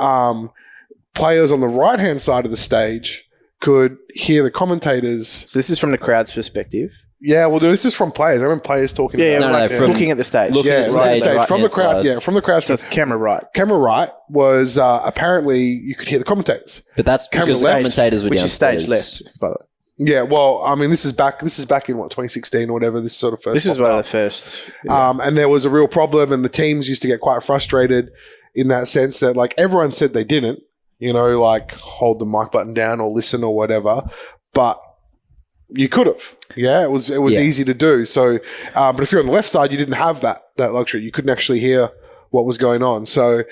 players on the right hand side of the stage could hear the commentators. So this is from the crowd's perspective. Yeah, well, this is from players. I remember players talking. From looking at the stage. Looking at the stage, from the crowd. Yeah, from the crowd. So it's camera right. Camera right was apparently you could hear the commentators. But that's because the commentators were which downstairs. is stage left, by the way. Yeah, well, I mean, this is back in 2016 or whatever. This sort of first. This is one of the first. And there was a real problem, and the teams used to get quite frustrated in that sense that like everyone said they didn't, like hold the mic button down or listen or whatever, but you could have. Yeah, it was easy to do. So, but if you're on the left side, you didn't have that luxury. You couldn't actually hear what was going on. So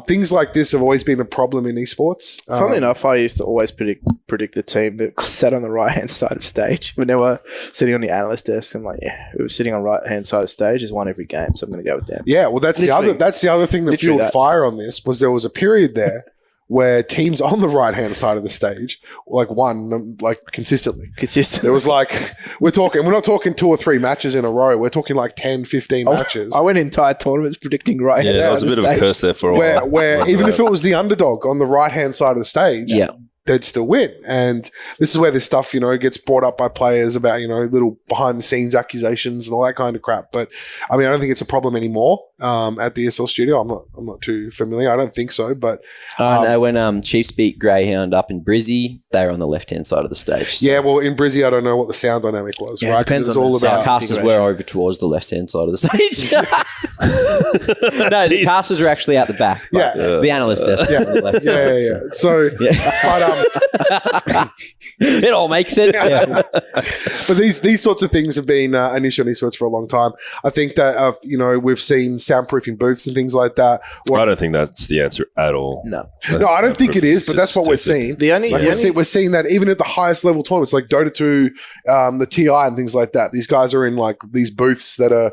things like this have always been a problem in esports. Funnily enough, I used to always predict the team that sat on the right-hand side of stage. When they were sitting on the analyst desk, I'm like, we were sitting on right-hand side of stage, has won every game, so I'm going to go with them. Yeah, well, that's the other thing that fueled fire on this was there was a period there where teams on the right-hand side of the stage won consistently. There was we're not talking 2 or 3 matches in a row. We're talking 10, 15 matches. I went entire tournaments predicting right-hand side of the stage. There was a bit of a curse there for a while. Where even if it was the underdog on the right-hand side of the stage, they'd still win. And this is where this stuff, gets brought up by players about, little behind the scenes accusations and all that kind of crap. But I mean, I don't think it's a problem anymore at the ESL studio. I'm not too familiar. I don't think so, but no, when Chiefs beat Greyhound up in Brizzy, they were on the left-hand side of the stage. So. Yeah, well, in Brizzy, I don't know what the sound dynamic was, right? It depends on all about our casters were over towards the left-hand side of the stage. No, the casters were actually out the back. The analyst desk. Yeah. On the left side, So, but it all makes sense. Yeah. But these sorts of things have been an issue on esports for a long time. I think that we've seen soundproofing booths and things like that. I don't think that's the answer at all. No, I don't think it is, but that's what we're seeing. We're seeing that even at the highest level tournaments like Dota 2, the TI and things like that. These guys are in these booths that are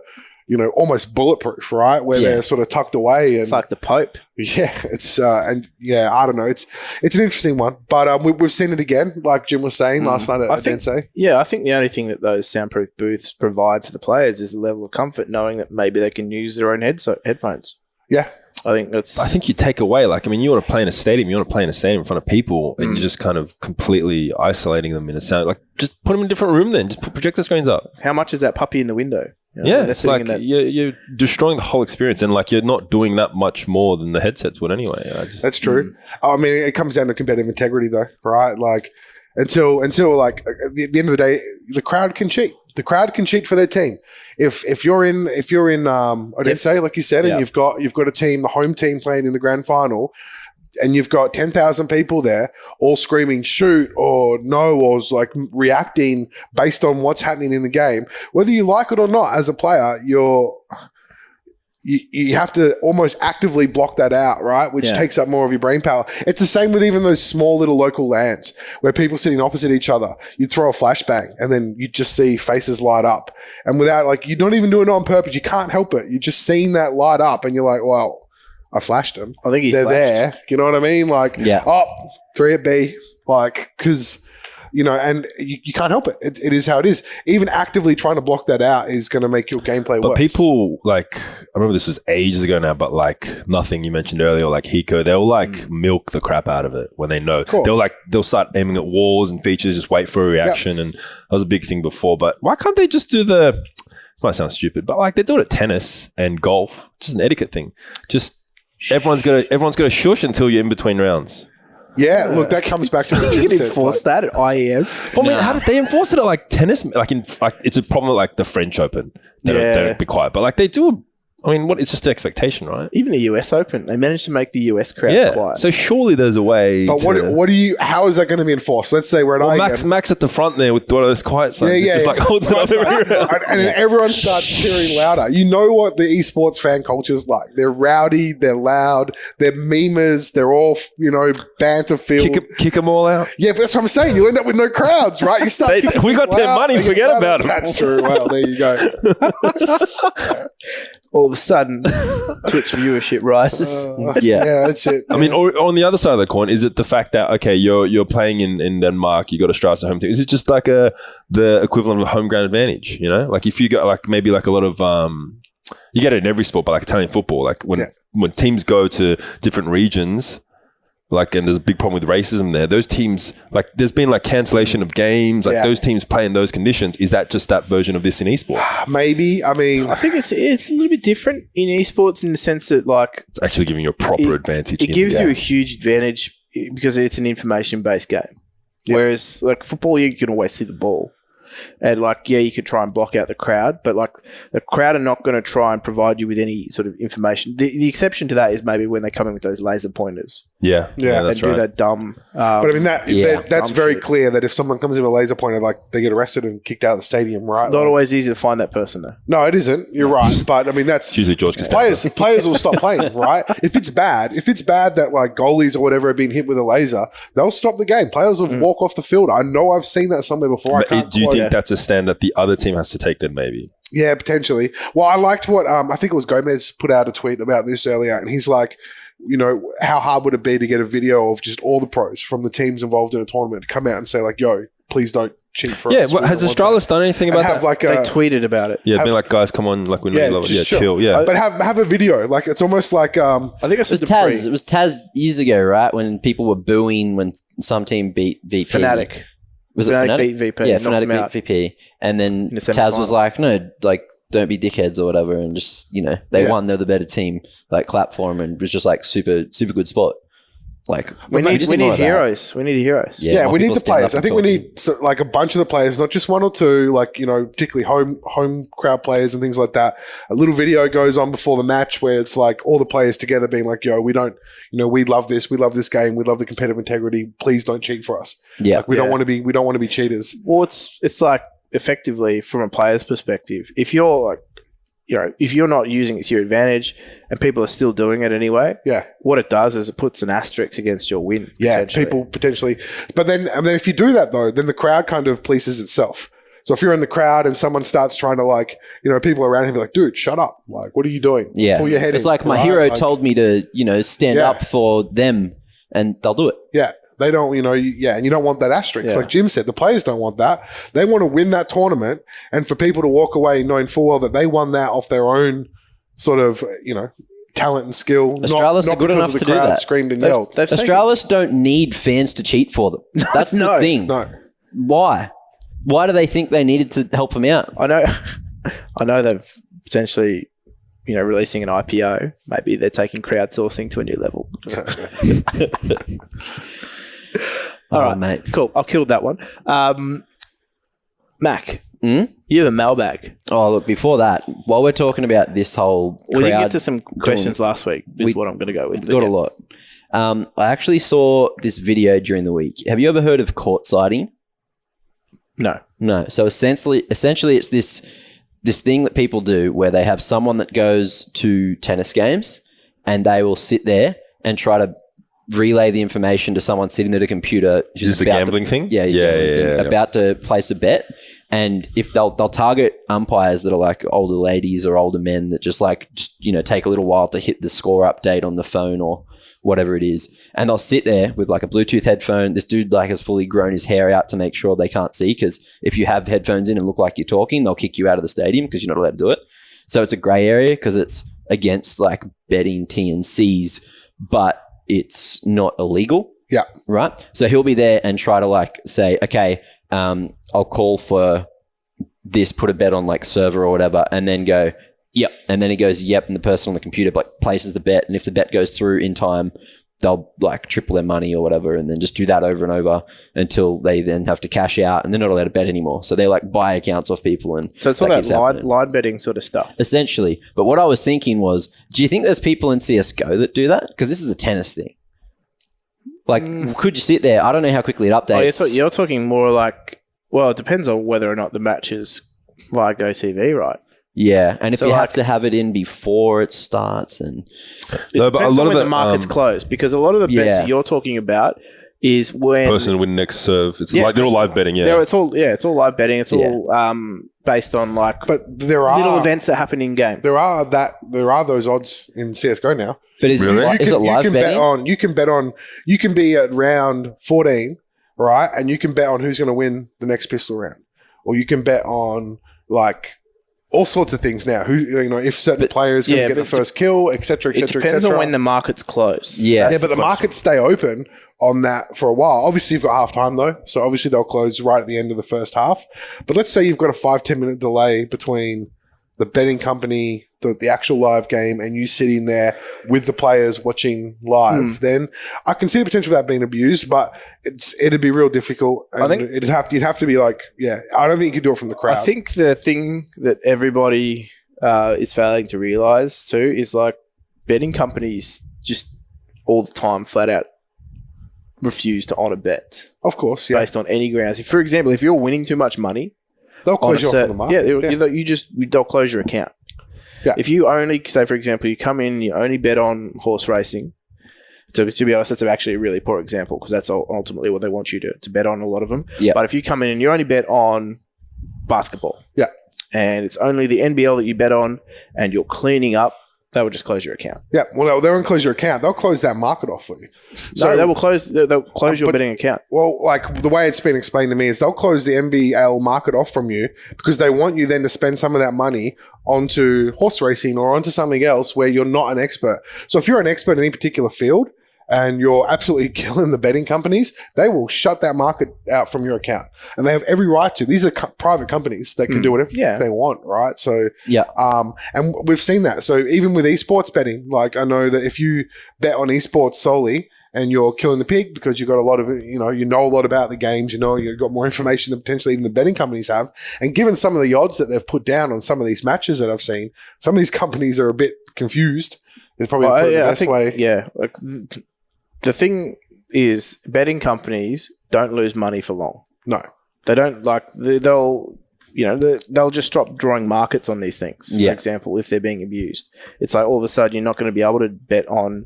almost bulletproof, right? Where they're sort of tucked away. And, it's like the Pope. Yeah, it's I don't know. It's an interesting one, but we've seen it again, like Jim was saying last night at Densei. Yeah, I think the only thing that those soundproof booths provide for the players is the level of comfort, knowing that maybe they can use their own headphones. Yeah. I think you take away, like, I mean, you want to play in a stadium, in front of people, and you're just kind of completely isolating them in a sound. Like, just put them in a different room then. Just put projector screens up. How much is that puppy in the window? You know, yeah, it's like you're destroying the whole experience, and like you're not doing that much more than the headsets would anyway. That's true. I mean, it comes down to competitive integrity, though, right? Like, until like at the end of the day, the crowd can cheat. The crowd can cheat for their team. If you're in Odense, like you said, and you've got a team, the home team playing in the grand final, and you've got 10,000 people there all screaming shoot or no, or like reacting based on what's happening in the game, whether you like it or not as a player, you have to almost actively block that out, right? Which takes up more of your brain power. It's the same with even those small little local LANs where people sitting opposite each other, you throw a flashbang and then you just see faces light up. And without, like, you're not even doing it on purpose. You can't help it. You're just seeing that light up and you're like, well, I flashed them. I think they're flashed. There. You know what I mean? Like, 3 at B. Like, because... You know, and you can't help it. It is how it is. Even actively trying to block that out is going to make your gameplay worse. But people, like, I remember this was ages ago now, but like nothing you mentioned earlier, like Hiko, they'll like milk the crap out of it when they know. They'll start aiming at walls and features, just wait for a reaction. And that was a big thing before. But why can't they just do this might sound stupid, but like they do it at tennis and golf. Just an etiquette thing. Just everyone's got to shush until you're in between rounds. Yeah, look, that comes back to the you can enforce that at IEM. Well, I mean, how did they enforce it at like tennis? Like it's a problem at like the French Open. They don't be quiet, but like they do. I mean, it's just the expectation, right? Even the US Open, they managed to make the US crowd quiet. So surely there's a way. But how is that going to be enforced? Let's say we're at IEM. Max at the front there with one of those quiet signs. Just like holds it up and then everyone starts cheering louder. You know what the esports fan culture is like. They're rowdy, they're loud, they're memers, they're all, banter filled. Kick them all out. Yeah, but that's what I'm saying. You end up with no crowds, right? You start we got their money, forget about them. That's true. Well, there you go. All of a sudden, Twitch viewership rises. Yeah, that's it. I mean, or on the other side of the coin, is it the fact that, okay, you're playing in Denmark, you got Astralis at home team? Is it just like the equivalent of a home ground advantage, Like if you got like maybe like a lot of, you get it in every sport, but like Italian football, like when teams go to different regions, like, and there's a big problem with racism there. Those teams, like, there's been like cancellation of games. Like those teams play in those conditions. Is that just that version of this in esports? Maybe. I mean, I think it's a little bit different in esports in the sense that, like, it's actually giving you a proper advantage. It gives you a huge advantage because it's an information-based game. Yeah. Whereas, like, football, you can always see the ball. And, like, you could try and block out the crowd, but, like, the crowd are not going to try and provide you with any sort of information. The exception to that is maybe when they come in with those laser pointers. Yeah, that's and do that dumb. But I mean, that's very clear that if someone comes in with a laser pointer, like, they get arrested and kicked out of the stadium, right? Not always easy to find that person, though. No, it isn't. You're right. But I mean, that's usually George Costanza. Players will stop playing, right? If it's bad that like goalies or whatever have been hit with a laser, they'll stop the game. Players will walk off the field. I know I've seen that somewhere before. Do you think that's a stand that the other team has to take then maybe? Yeah, potentially. Well, I liked what I think it was Gomez put out a tweet about this earlier, and he's like, how hard would it be to get a video of just all the pros from the teams involved in a tournament to come out and say like, yo, please don't cheat for us. Yeah, has Astralis done anything about that? Like they tweeted about it. Yeah, being like, guys, come on, like we know you love it. Yeah, chill. Yeah, but have a video. Like it's almost like I think it was Taz. It was Taz years ago, right? When people were booing when some team beat VP. Fnatic. Was it Fnatic? Beat VP. Yeah, Fnatic beat VP, and then Taz was like, no, like, don't be dickheads or whatever, and just they won, they're the better team. Like, clap for them, and it was just like super good spot. Like, we need heroes. We need heroes. Yeah, we need the players. I think we need like a bunch of the players, not just one or two. Like particularly home crowd players and things like that. A little video goes on before the match where it's like all the players together being like, "Yo, we don't, we love this. We love this game. We love the competitive integrity. Please don't cheat for us. Yeah, like, we don't want to be cheaters." Well, it's like effectively from a player's perspective, if you're like, if you're not using it to your advantage and people are still doing it anyway, what it does is it puts an asterisk against your win. Yeah, people potentially. But then if you do that though, then the crowd kind of polices itself. So if you're in the crowd and someone starts trying to like, people around him be like, dude, shut up. Like, what are you doing? Yeah. Pull your head It's in, like my hero told me to, stand up for them and they'll do it. Yeah. They don't, and you don't want that asterisk. Like Jim said, the players don't want that. They want to win that tournament and for people to walk away knowing full well that they won that off their own sort of, talent and skill. Astralis not are good because enough of the to do crowd that. screamed and yelled. Astralis don't need fans to cheat for them. That's the thing. No. Why? Why do they think they needed to help them out? I know they've potentially, releasing an IPO. Maybe they're taking crowdsourcing to a new level. All right, mate. Cool. I've killed that one. Mac, Hmm? you have a mailbag. Oh, look, before that, while we're talking about this whole We didn't crowd get to some questions last week, is what I'm going to go with. got a lot. I actually saw this video during the week. Have you ever heard of court siding? No. No. So essentially it's this thing that people do where they have someone that goes to tennis games and they will sit there and try to relay the information to someone sitting at a computer. Is this a gambling thing? Yeah, about to place a bet. And if they'll target umpires that are like older ladies or older men that just take a little while to hit the score update on the phone or whatever it is. And they'll sit there with like a Bluetooth headphone. This dude has fully grown his hair out to make sure they can't see, because if you have headphones in and look like you're talking, they'll kick you out of the stadium because you're not allowed to do it. So it's a grey area because it's against like betting T&Cs, but it's not illegal. Yeah. Right? So he'll be there and try to say, okay, I'll call for this, put a bet on server or whatever, and then go, yep. And then he goes, yep. And the person on the computer places the bet. And if the bet goes through in time, they'll triple their money or whatever, and then just do that over and over until they then have to cash out and they're not allowed to bet anymore. So they buy accounts off people. And so it's all that line betting sort of stuff. Essentially. But what I was thinking was, do you think there's people in CSGO that do that? Because this is a tennis thing. Could you sit there? I don't know how quickly it updates. Oh, you're talking more it depends on whether or not the match is via GoTV, right? Yeah, and if you have to have it in before it starts, and it depends on when the market's closed, because a lot of the bets that you're talking about is when person win next serve. It's they're all live betting. Yeah, it's all live betting. It's all based on but there are little events that happen in game. There are those odds in CS:GO now. But is it live betting? You can be at round 14, right? And you can bet on who's going to win the next pistol round, or you can bet on all sorts of things now. If certain players can get the first kill, etc., etc., etc. It depends on when the market's closed. Yeah, but the markets stay open on that for a while. Obviously, you've got half time though, so obviously they'll close right at the end of the first half. But let's say you've got a 5-10 minute delay between the betting company, the actual live game, and you sitting there with the players watching live, then I can see the potential of that being abused, but it'd be real difficult. And I think you'd have to be I don't think you could do it from the crowd. I think the thing that everybody is failing to realize too is betting companies just all the time flat out refuse to honour bets. Of course, based on any grounds. For example, if you're winning too much money, they'll close you off from the market. They'll close your account. Yeah. If you only, say for example, you come in, you only bet on horse racing. To be honest, that's actually a really poor example because that's ultimately what they want you to bet on, a lot of them. Yeah. But if you come in and you only bet on basketball, and it's only the NBL that you bet on, and you're cleaning up, they will just close your account. Yeah, well, they won't close your account. They'll close that market off for you. So they will close. They'll close your betting account. Well, the way it's been explained to me is they'll close the NBL market off from you because they want you then to spend some of that money onto horse racing or onto something else where you're not an expert. So if you're an expert in any particular field and you're absolutely killing the betting companies, they will shut that market out from your account, and they have every right to. These are private companies that can do whatever they want, right? So and we've seen that. So even with esports betting, I know that if you bet on esports solely and you're killing the pig because you've got a lot of you know a lot about the games, you've got more information than potentially even the betting companies have. And given some of the odds that they've put down on some of these matches that I've seen, some of these companies are a bit confused. It's probably the best way. Yeah. The thing is, betting companies don't lose money for long. No, they don't. They'll just stop drawing markets on these things. For example, if they're being abused, it's all of a sudden you're not going to be able to bet on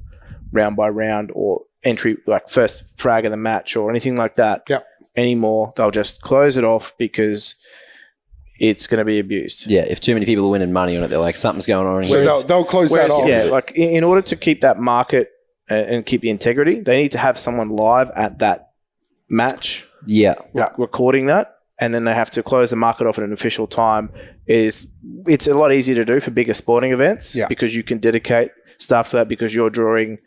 round by round or entry, first frag of the match or anything like that anymore. They'll just close it off because it's going to be abused. Yeah, if too many people are winning money on it, they're something's going on. So they'll close that off. Yeah, in order to keep that market and keep the integrity, they need to have someone live at that match. Yeah. Recording that. and then they have to close the market off at an official time, it's a lot easier to do for bigger sporting events because you can dedicate staff to that because you're drawing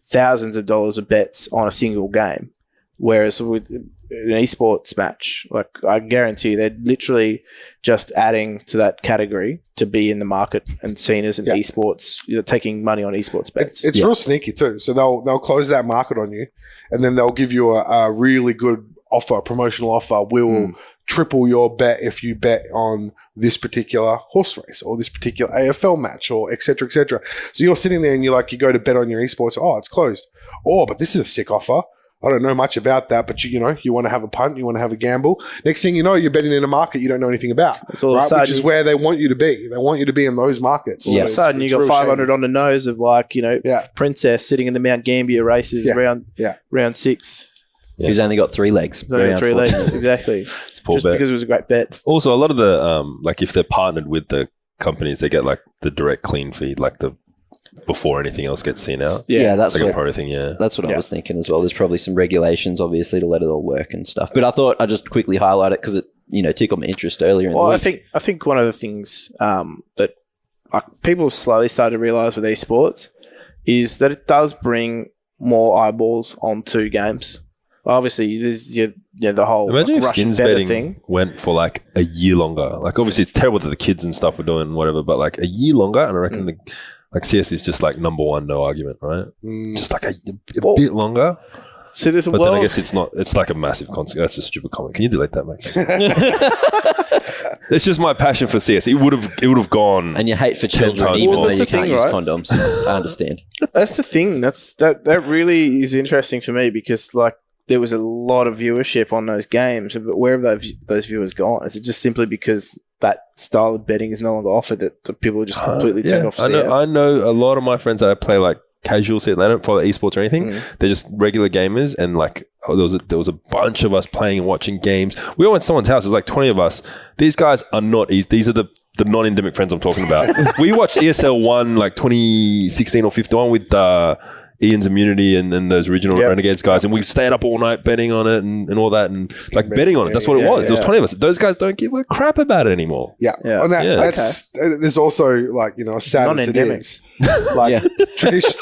thousands of dollars of bets on a single game. Whereas with an esports match, like I guarantee you, they're literally just adding to that category to be in the market and seen as an esports, taking money on esports bets. It's real sneaky too. So they'll close that market on you, and then they'll give you a really good offer, promotional offer. We'll triple your bet if you bet on this particular horse race or this particular AFL match or et cetera, et cetera. So you're sitting there and you go to bet on your esports. Oh, it's closed. Oh, but this is a sick offer. I don't know much about that, but you want to have a punt, you want to have a gamble. Next thing you know, you're betting in a market you don't know anything about, right? Which is where they want you to be. They want you to be in those markets. All of a sudden, you got 500 on the nose of Princess sitting in the Mount Gambier races round 6. Yeah. Who's only got 3 legs. He's only got 3 legs, exactly. It's poor just bet. because it was a great bet. Also, a lot of the if they're partnered with the companies, they get the direct clean feed, before anything else gets seen out. Yeah, that's like a pro thing. Yeah, that's what I was thinking as well. There's probably some regulations, obviously, to let it all work and stuff. But I thought I'd just quickly highlight it because it, tickled my interest earlier in the week. I think one of the things that people slowly started to realize with esports is that it does bring more eyeballs onto games. Obviously, there's the whole imagine if Russian skins betting thing went for a year longer. Obviously, it's terrible that the kids and stuff were doing whatever, but a year longer, and I reckon CS is just number one, no argument, right? Just a bit longer. So there's but then I guess it's not. It's a massive consequence. That's a stupid comment. Can you delete that, mate? It's just my passion for CS. It would have gone. And your hate for children, even though you can't use condoms. I understand. That's the thing. That really is interesting for me because there was a lot of viewership on those games, but where have those viewers gone? Is it just simply because that style of betting is no longer offered that the people just completely turned off CS? I know a lot of my friends that I play casual CS. They don't follow esports or anything. They're just regular gamers, and there was a bunch of us playing and watching games. We all went to someone's house. There's 20 of us. These guys are not easy. These are the non-endemic friends I'm talking about. We watched ESL 1 2016 or 15 with Ian's Immunity and then those original Renegades guys, and we stayed up all night betting on it and all that, and betting on it. That's what it was. There was 20 of us. Those guys don't give a crap about it anymore. There's also as sad as it is.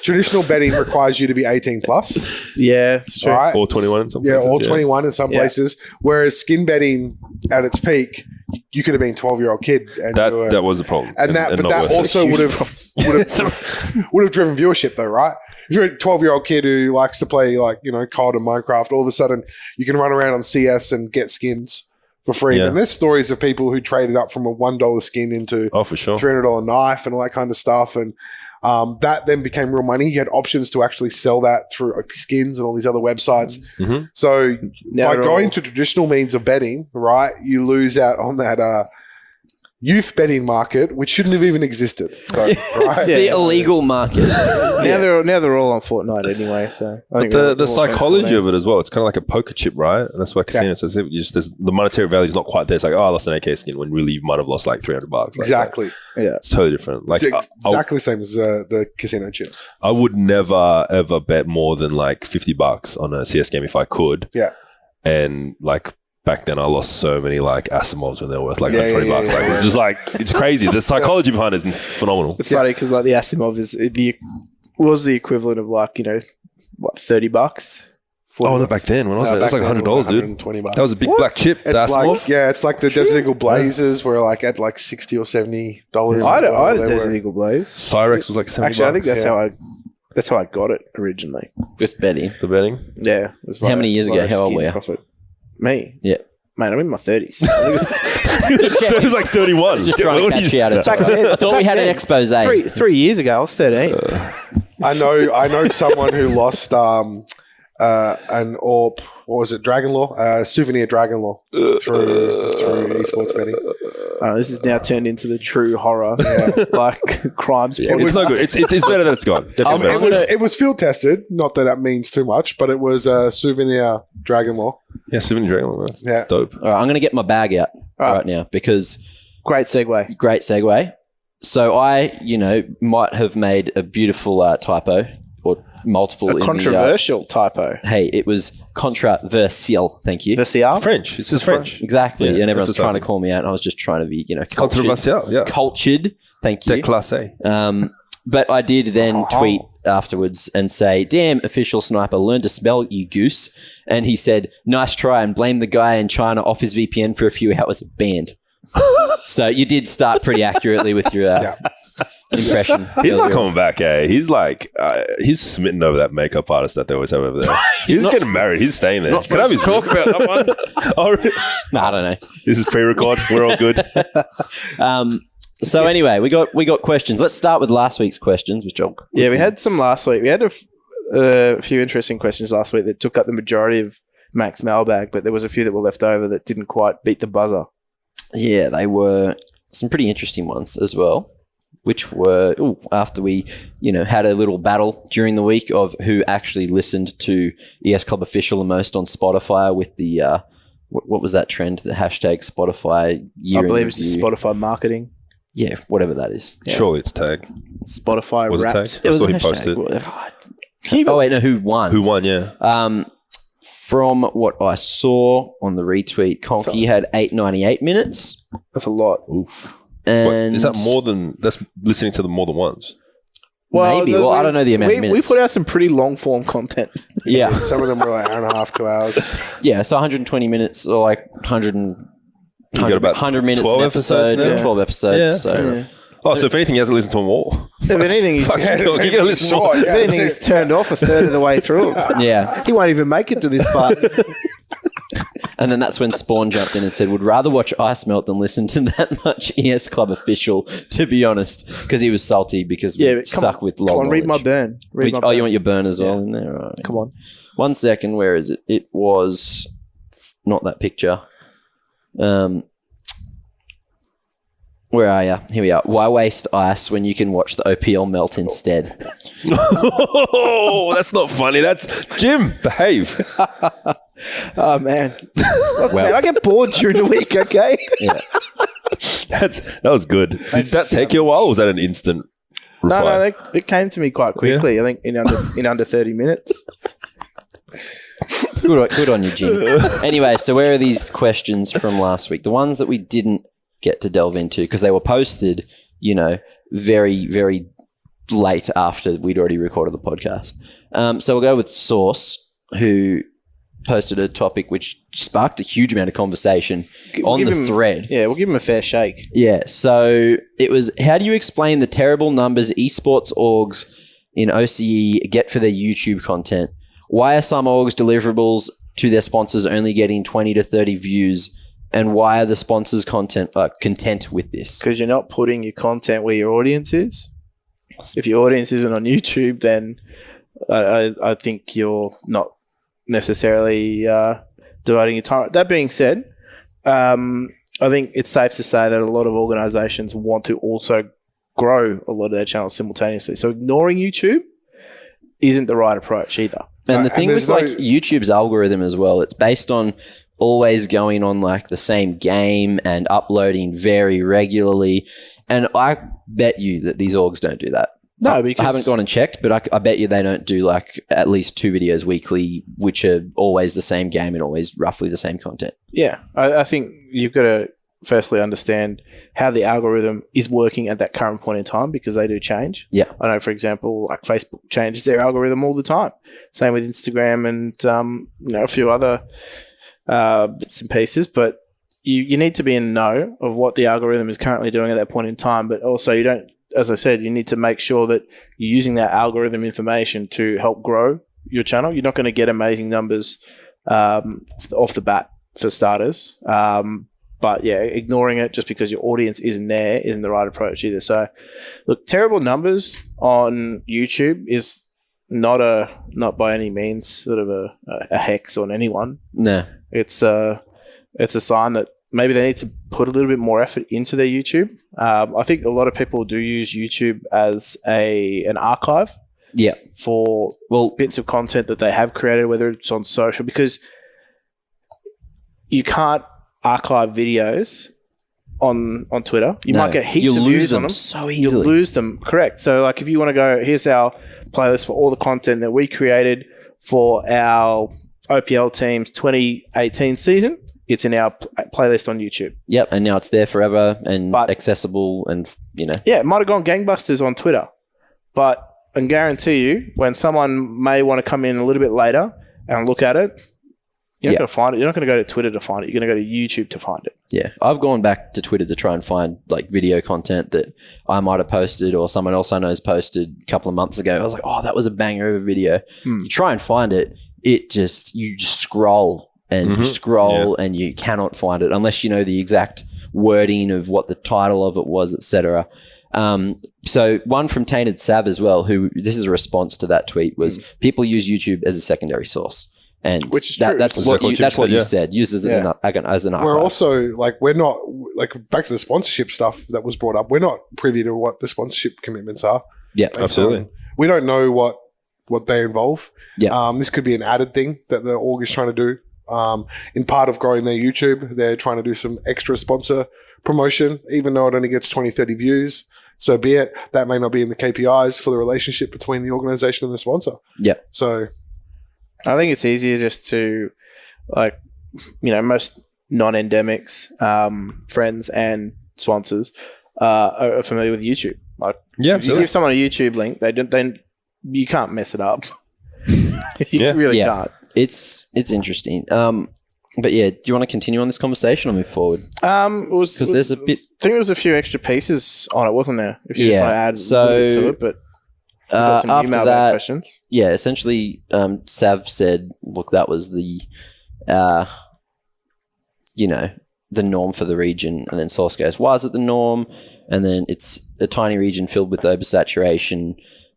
Traditional betting requires you to be 18 plus. Yeah, it's true. Right? Or 21 in some places. Yeah, or 21 in some places. Whereas skin betting at its peak, you could have been a 12-year-old kid. And that was a problem. But that also would have driven viewership though, right? If you're a 12-year-old kid who likes to play COD and Minecraft, all of a sudden you can run around on CS and get skins for free. And there's stories of people who traded up from a $1 skin into for sure. $300 knife and all that kind of stuff. And that then became real money. You had options to actually sell that through skins and all these other websites. Mm-hmm. So by going to traditional means of betting, right, you lose out on that youth betting market, which shouldn't have even existed. Though, right? The illegal market. Now they're all on Fortnite anyway. So I think the psychology of it as well. It's kind of like a poker chip, right? And that's why casino says the monetary value is not quite there. It's I lost an AK skin when really you might have lost $300. Exactly. Yeah, it's totally different. It's exactly the same as the casino chips. I would never ever bet more than $50 on a CS game if I could. Yeah, and back then, I lost so many Asimovs when they were worth $20. It's just it's crazy. The psychology behind it is phenomenal. It's funny because the Asimov was the equivalent of $30. Oh, no, back then when I was it was $100, dude. $120. That was a big black chip. It's Asimov. It's like the Desert Eagle Blazers were at $60 or $70. I had a Desert Eagle Blaze. Cyrex was $70. Actually, I think that's how I got it originally. Just betting. The betting. Yeah. How many years ago? How old were you? Profit. Me? Yeah. Man, I'm in my 30s. So it was 31. Just trying to catch you out of time. I thought we had an expose. 3 years ago, I was 13. I know someone who lost an AWP, what was it, Dragon Law? Souvenir Dragon Law through esports betting. This is now turned into the true horror, crimes. It's no good. It's better that it's gone. It was field tested. Not that means too much, but it was Souvenir Dragon Law. Yeah, Souvenir Dragon Law. That's dope. All right, I'm going to get my bag out right now because great segue. So I, might have made a beautiful typo or multiple. A controversial typo. Hey, it was controversial. Thank you. Versial? French. This is French. Exactly. Yeah, and everyone's trying to emphasizing. call me out. And I was just trying to be, cultured. Controversial, yeah. Cultured. Thank you. Déclassé. But I did then tweet afterwards and say, damn, official Snyper, learn to spell, you goose. And he said, nice try, and blamed the guy in China off his VPN for a few hours banned. So you did start pretty accurately with your impression. He's not earlier. coming back, eh? He's like, he's smitten over that makeup artist that they always have over there. He's getting married. He's staying there. Can I have his talk about that one? Oh, really? No, I don't know. This is pre-record. We're all good. So anyway, we got questions. Let's start with last week's questions, which I'll Yeah, we had some last week. We had a few interesting questions last week that took up the majority of Mac's mailbag, but there was a few that were left over that didn't quite beat the buzzer. Yeah, they were some pretty interesting ones as well, which were after we, had a little battle during the week of who actually listened to ES Club Official the most on Spotify with the what was that trend? The hashtag Spotify year. I believe it's just Spotify marketing. Yeah, whatever that is. Yeah. Surely it's tag. Spotify Was it Wrapped. tag? I saw he posted. Oh wait, no, who won? Who won? Yeah. From what I saw on the retweet, Conky had 898 minutes. That's a lot. Oof. And Is that more than that's listening to them more than once? Maybe. Well, I don't know the amount of minutes. We put out some pretty long form content. Yeah. Some of them were like hour and a half, 2 hours. Yeah, so 120 minutes or like 100 got about 100 minutes 12 an episode. episodes now? 12 episodes. Yeah. So Yeah. Oh, so if anything, he hasn't listened to them all. If anything, he's, Fuck, you gotta listen Short, more. if anything, he's turned off a third of the way through. yeah. He won't even make it to this part. And then that's when Spawn jumped in and said, would rather watch Ice Melt than listen to that much ES Club Official, to be honest, because he was salty because we But come suck on, with come long on, read my knowledge. burn. Read my Oh, burn. you want your burn as well in there? All right. Come on. 1 second. Where is it? It was it's not that picture. Where are you? Here we are. Why waste ice when you can watch the OPL melt instead? Oh, that's not funny. That's Jim. Behave. Oh, man. Look, man, I get bored during the week, okay? Yeah. That was good. Did that take you a while? Or was that an instant reply? No, it came to me quite quickly. I think in under 30 minutes. Good on you, Jim. Anyway, so where are these questions from last week? The ones that we didn't get to delve into because they were posted, very, very late after we'd already recorded the podcast. So we'll go with Source, who posted a topic which sparked a huge amount of conversation on the thread. Yeah, we'll give him a fair shake. Yeah, so it was, how do you explain the terrible numbers esports orgs in OCE get for their YouTube content? Why are some orgs deliverables to their sponsors only getting 20 to 30 views? And why are the sponsors' content content with this? Because you're not putting your content where your audience is. If your audience isn't on YouTube, then I think you're not necessarily devoting your time. That being said, I think it's safe to say that a lot of organizations want to also grow a lot of their channels simultaneously. So ignoring YouTube isn't the right approach either. And the thing with YouTube's algorithm as well, it's based on always going on like the same game and uploading very regularly. And I bet you that these orgs don't do that. No, because I haven't gone and checked, but I bet you they don't do like at least 2 videos weekly, which are always the same game and always roughly the same content. Yeah, I think you've got to firstly understand how the algorithm is working at that current point in time because they do change. Yeah. I know, for example, like Facebook changes their algorithm all the time. Same with Instagram and a few other bits and pieces, but you need to be in know of what the algorithm is currently doing at that point in time, but also you don't, as I said, you need to make sure that you're using that algorithm information to help grow your channel. You're not going to get amazing numbers off the bat for starters. But yeah, ignoring it just because your audience isn't there isn't the right approach either. So look, terrible numbers on YouTube is not by any means sort of a hex on anyone. No. It's a sign that maybe they need to put a little bit more effort into their YouTube. I think a lot of people do use YouTube as an archive Yeah. for bits of content that they have created, whether it's on social, because you can't archive videos on Twitter. You No, might get heaps you'll of lose views them on them. so You'll easily. lose them. Correct. So like if you want to go, here's our playlist for all the content that we created for our OPL team's 2018 season. It's in our playlist on YouTube. Yep, and now it's there forever and But- accessible, and Yeah, it might have gone gangbusters on Twitter, but I can guarantee you when someone may want to come in a little bit later and look at it, you're not going to find it. You're not going to go to Twitter to find it. You're going to go to YouTube to find it. yeah. I've gone back to Twitter to try and find like video content that I might have posted or someone else I know has posted a couple of months ago. I was like, oh, that was a banger of a video. You try and find it, you just scroll and you scroll and you cannot find it unless you know the exact wording of what the title of it was, etc. So one from Tainted Sav as well, who this is a response to that tweet, was people use YouTube as a secondary source. And Which is true. that's what you said. Use as an archive. We're also like, we're not like back to the sponsorship stuff that was brought up. We're not privy to what the sponsorship commitments are. Yeah, Absolutely. We don't know what they involve. Yeah. This could be an added thing that the org is trying to do. In part of growing their YouTube, they're trying to do some extra sponsor promotion, even though it only gets 20, 30 views. So be it. That may not be in the KPIs for the relationship between the organization and the sponsor. Yeah. So I think it's easier just to, like, most non-endemics, friends and sponsors are familiar with YouTube. Like, Yeah, if you give someone a YouTube link, you can't mess it up. You really can't. It's interesting. But yeah, do you want to continue on this conversation or move forward? Because there's a bit. I think there was a few extra pieces on it, wasn't there? If you just want to add a little bit to it, but we've got some new after Mailbag that, questions. yeah, essentially, Sav said, "Look, that was the, the norm for the region." And then Source goes, "Why is it the norm?" And then it's a tiny region filled with oversaturation.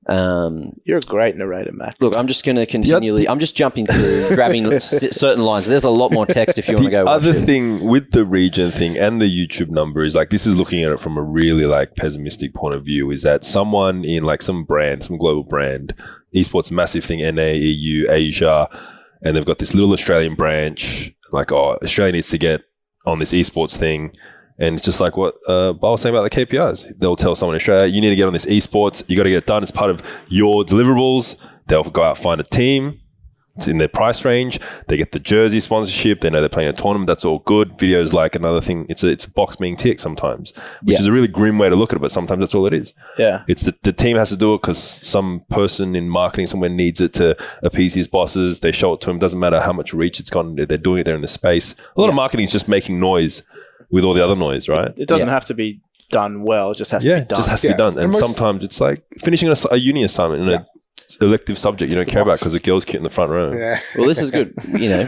You're a great narrator, Matt. Look, I'm just going to continually. I'm just jumping through, grabbing certain lines. There's a lot more text if you want to go. The other watch it. thing with the region thing and the YouTube number is like, this is looking at it from a really like pessimistic point of view, is that someone in like some global brand, esports massive thing, NA, EU, Asia, and they've got this little Australian branch, like, oh, Australia needs to get on this esports thing. And it's just like what I was saying about the KPIs. They'll tell someone in Australia, you need to get on this esports. You got to get it done as part of your deliverables. They'll go out, find a team. It's in their price range. They get the jersey sponsorship. They know they're playing a tournament. That's all good. Videos like another thing. It's a box being ticked sometimes, which is a really grim way to look at it, but sometimes that's all it is. Yeah. It's the team has to do it because some person in marketing somewhere needs it to appease his bosses. They show it to him. Doesn't matter how much reach it's gone. They're doing it there in the space. A lot of marketing is just making noise with all the other noise, right? It doesn't have to be done well. It just has to be done. It just has to be done. And sometimes it's like finishing a uni assignment in an elective subject you don't care about because a girl's cute in the front row. yeah. Well, this is good.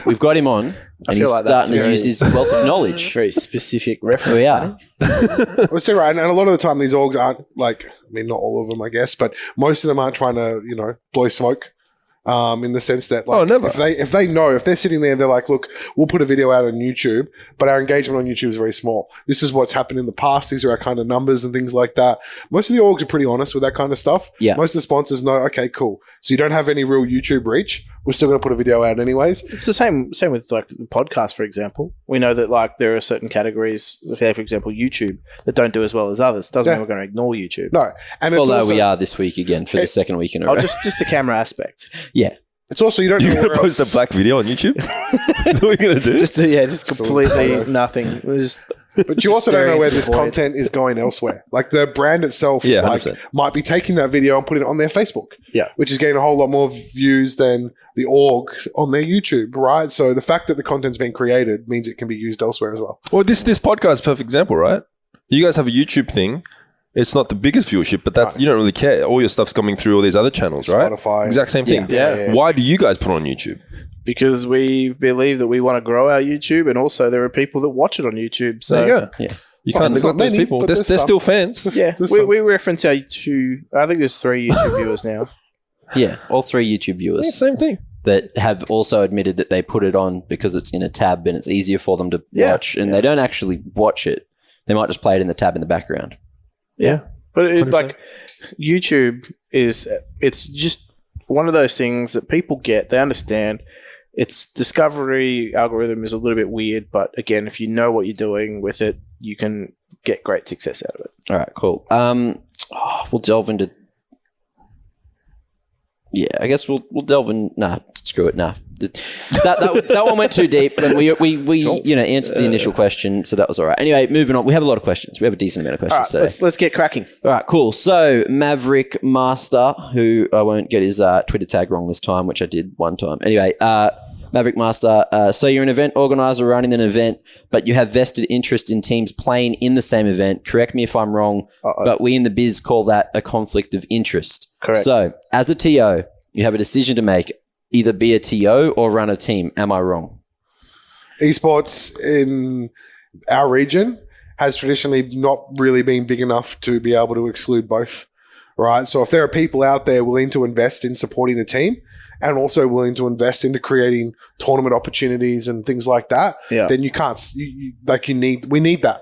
We've got him on, and he's like that's starting to very- use his wealth of knowledge. Very specific reference. We are. Well, so right, and a lot of the time these orgs aren't like, I mean, not all of them, I guess, but most of them aren't trying to, blow smoke. In the sense that, like, never. if they're sitting there and they're like, look, we'll put a video out on YouTube, but our engagement on YouTube is very small. This is what's happened in the past. These are our kind of numbers and things like that. Most of the orgs are pretty honest with that kind of stuff. Yeah. Most of the sponsors know, okay, cool. So you don't have any real YouTube reach. We're still going to put a video out anyways. It's the same with like the podcast, for example. We know that like there are certain categories, say for example YouTube, that don't do as well as others. Doesn't mean we're going to ignore YouTube. No, and it's Although also, we are this week again for the second week in a row. just the camera aspect. Yeah. it's also you don't You're know going where to post else. a black video on YouTube? That's what you're going to do? Just completely nothing. It was But you also don't know where this staring into the void. content is going elsewhere. Like the brand itself, Yeah, like, 100%. might be taking that video and putting it on their Facebook. Yeah. Which is getting a whole lot more views than the org on their YouTube, right? So the fact that the content's been created means it can be used elsewhere as well. Well, this podcast is a perfect example, right? You guys have a YouTube thing. It's not the biggest viewership, but that's you don't really care. All your stuff's coming through all these other channels, right? Spotify. Exact same thing. Yeah. Why do you guys put on YouTube? because we believe that we want to grow our YouTube, and also there are people that watch it on YouTube. So There you go. Yeah. You Well, can't there's neglect not those many, people. but They're there's some. still fans. yeah, There's some. we reference our two. I think there's 3 YouTube viewers now. Yeah. All 3 YouTube viewers. Yeah, same thing. That have also admitted that they put it on because it's in a tab and it's easier for them to Yeah. watch, and they don't actually watch it. They might just play it in the tab in the background. Yeah, but it, 100%. like YouTube it's just one of those things that people get. They understand. Its discovery algorithm is a little bit weird, but again, if you know what you're doing with it, you can get great success out of it. All right, cool. We'll delve into. Yeah, I guess we'll delve in. Nah, screw it. Nah, that one went too deep. And we answered the initial question, so that was all right. Anyway, moving on. We have a lot of questions. We have a decent amount of questions today. Let's get cracking. All right, cool. So Maverick Master, who I won't get his Twitter tag wrong this time, which I did one time. Anyway, Maverick Master. So you're an event organizer running an event, but you have vested interest in teams playing in the same event. Correct me if I'm wrong, but we in the biz call that a conflict of interest. Correct. So as a TO, you have a decision to make: either be a TO or run a team. Am I wrong? Esports in our region has traditionally not really been big enough to be able to exclude both, right? So if there are people out there willing to invest in supporting a team and also willing to invest into creating tournament opportunities and things like that, then you can't, we need that.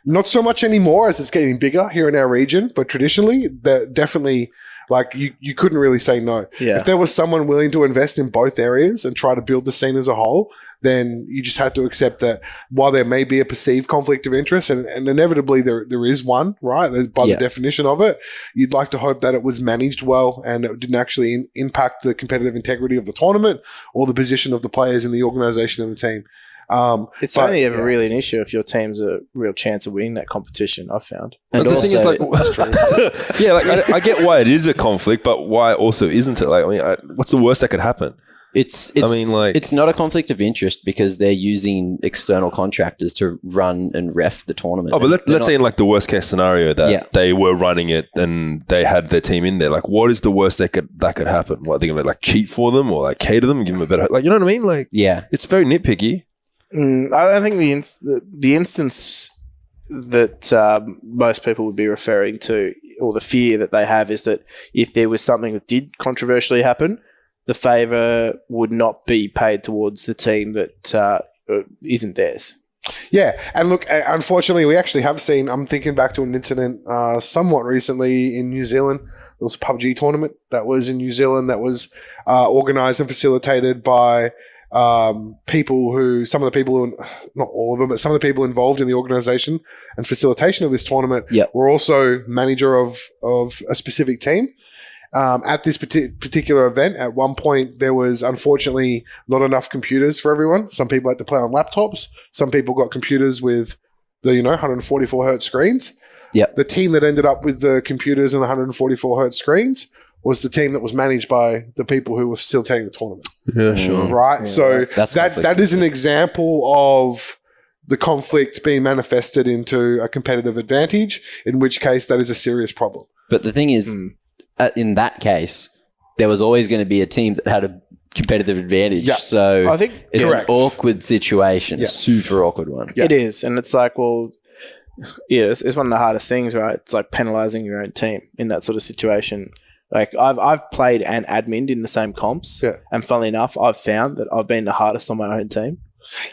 Not so much anymore as it's getting bigger here in our region, but traditionally, definitely, like you couldn't really say no. Yeah. If there was someone willing to invest in both areas and try to build the scene as a whole, then you just had to accept that while there may be a perceived conflict of interest, and inevitably there is one, right, by the definition of it, you'd like to hope that it was managed well and it didn't actually impact the competitive integrity of the tournament or the position of the players in the organization and the team. It's only ever really an issue if your team's a real chance of winning that competition, I've found. And the thing is, I get why it is a conflict, but why also isn't it? Like, I mean, what's the worst that could happen? It's not a conflict of interest because they're using external contractors to run and ref the tournament. Oh, but let's say in like the worst case scenario that they were running it and they had their team in there. Like, what is the worst that could happen? What, are they going to like cheat for them or like cater them, give them a better, like, you know what I mean? Like, it's very nitpicky. I think the instance that most people would be referring to, or the fear that they have, is that if there was something that did controversially happen, the favour would not be paid towards the team that isn't theirs. Yeah, and look, unfortunately, we actually have seen, I'm thinking back to an incident somewhat recently in New Zealand. There was a PUBG tournament that was in New Zealand that was organised and facilitated by people who, some of the people who, not all of them, but some of the people involved in the organisation and facilitation of this tournament were also manager of a specific team. At this particular event, at one point, there was unfortunately not enough computers for everyone. Some people had to play on laptops. Some people got computers with the 144 hertz screens. Yep. The team that ended up with the computers and the 144 hertz screens was the team that was managed by the people who were facilitating the tournament. Yeah, sure. Right? Yeah, so that's that is an example of the conflict being manifested into a competitive advantage, in which case that is a serious problem. But the thing is, in that case, there was always going to be a team that had a competitive advantage. Yeah. So I think it's an awkward situation, Yeah. super awkward one. Yeah. It is, and it's like, well, it's one of the hardest things, right? It's like penalising your own team in that sort of situation. Like I've played and admined in the same comps, and funnily enough, I've found that I've been the hardest on my own team.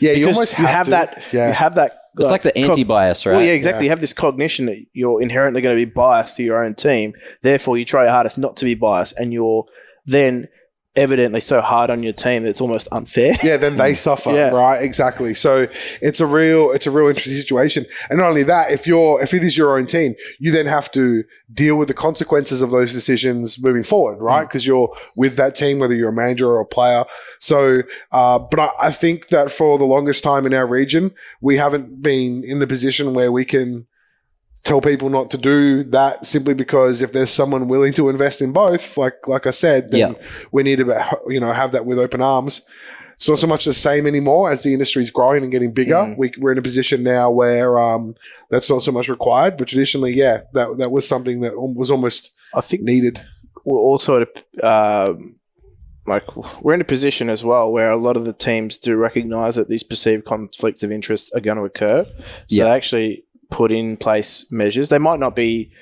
Yeah, because you almost have to. that. Yeah. You have that. It's like the anti-bias, right? Well, yeah, exactly. You have this cognition that you're inherently going to be biased to your own team. Therefore, you try your hardest not to be biased, and you're then evidently so hard on your team that it's almost unfair. Yeah, then they suffer, right? Exactly. So it's a real interesting situation. And not only that, if it is your own team, you then have to deal with the consequences of those decisions moving forward, right? Because you're with that team, whether you're a manager or a player. So, but I think that for the longest time in our region, we haven't been in the position where we can tell people not to do that, simply because if there's someone willing to invest in both, like I said, then we need to have that with open arms. It's not so much the same anymore as the industry's growing and getting bigger. We're in a position now where that's not so much required, but traditionally, that was something that was almost, I think, needed. We're also we're in a position as well where a lot of the teams do recognise that these perceived conflicts of interest are going to occur. So they actually put in place measures. They might not be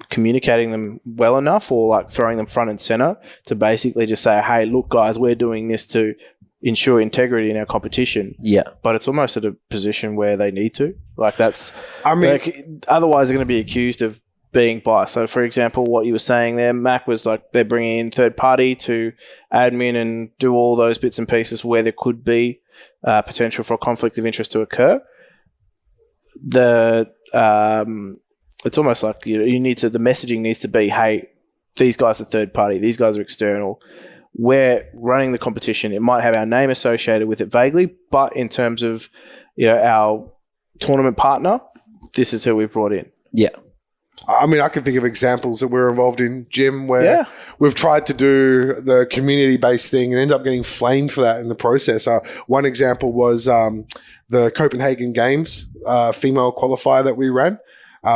communicating them well enough or like throwing them front and center to basically just say, hey, look, guys, we're doing this to ensure integrity in our competition. Yeah. But it's almost at a position where they need to. Like that's, otherwise they're going to be accused of being biased. So for example, what you were saying there, Mac, was like they're bringing in third party to admin and do all those bits and pieces where there could be potential for a conflict of interest to occur. it's almost like you need to. The messaging needs to be, hey, these guys are third party. These guys are external. We're running the competition. It might have our name associated with it vaguely, but in terms of our tournament partner, this is who we brought in. Yeah. I mean, I can think of examples that we're involved in, Jim, where we've tried to do the community-based thing and end up getting flamed for that in the process. One example was the Copenhagen Games female qualifier that we ran.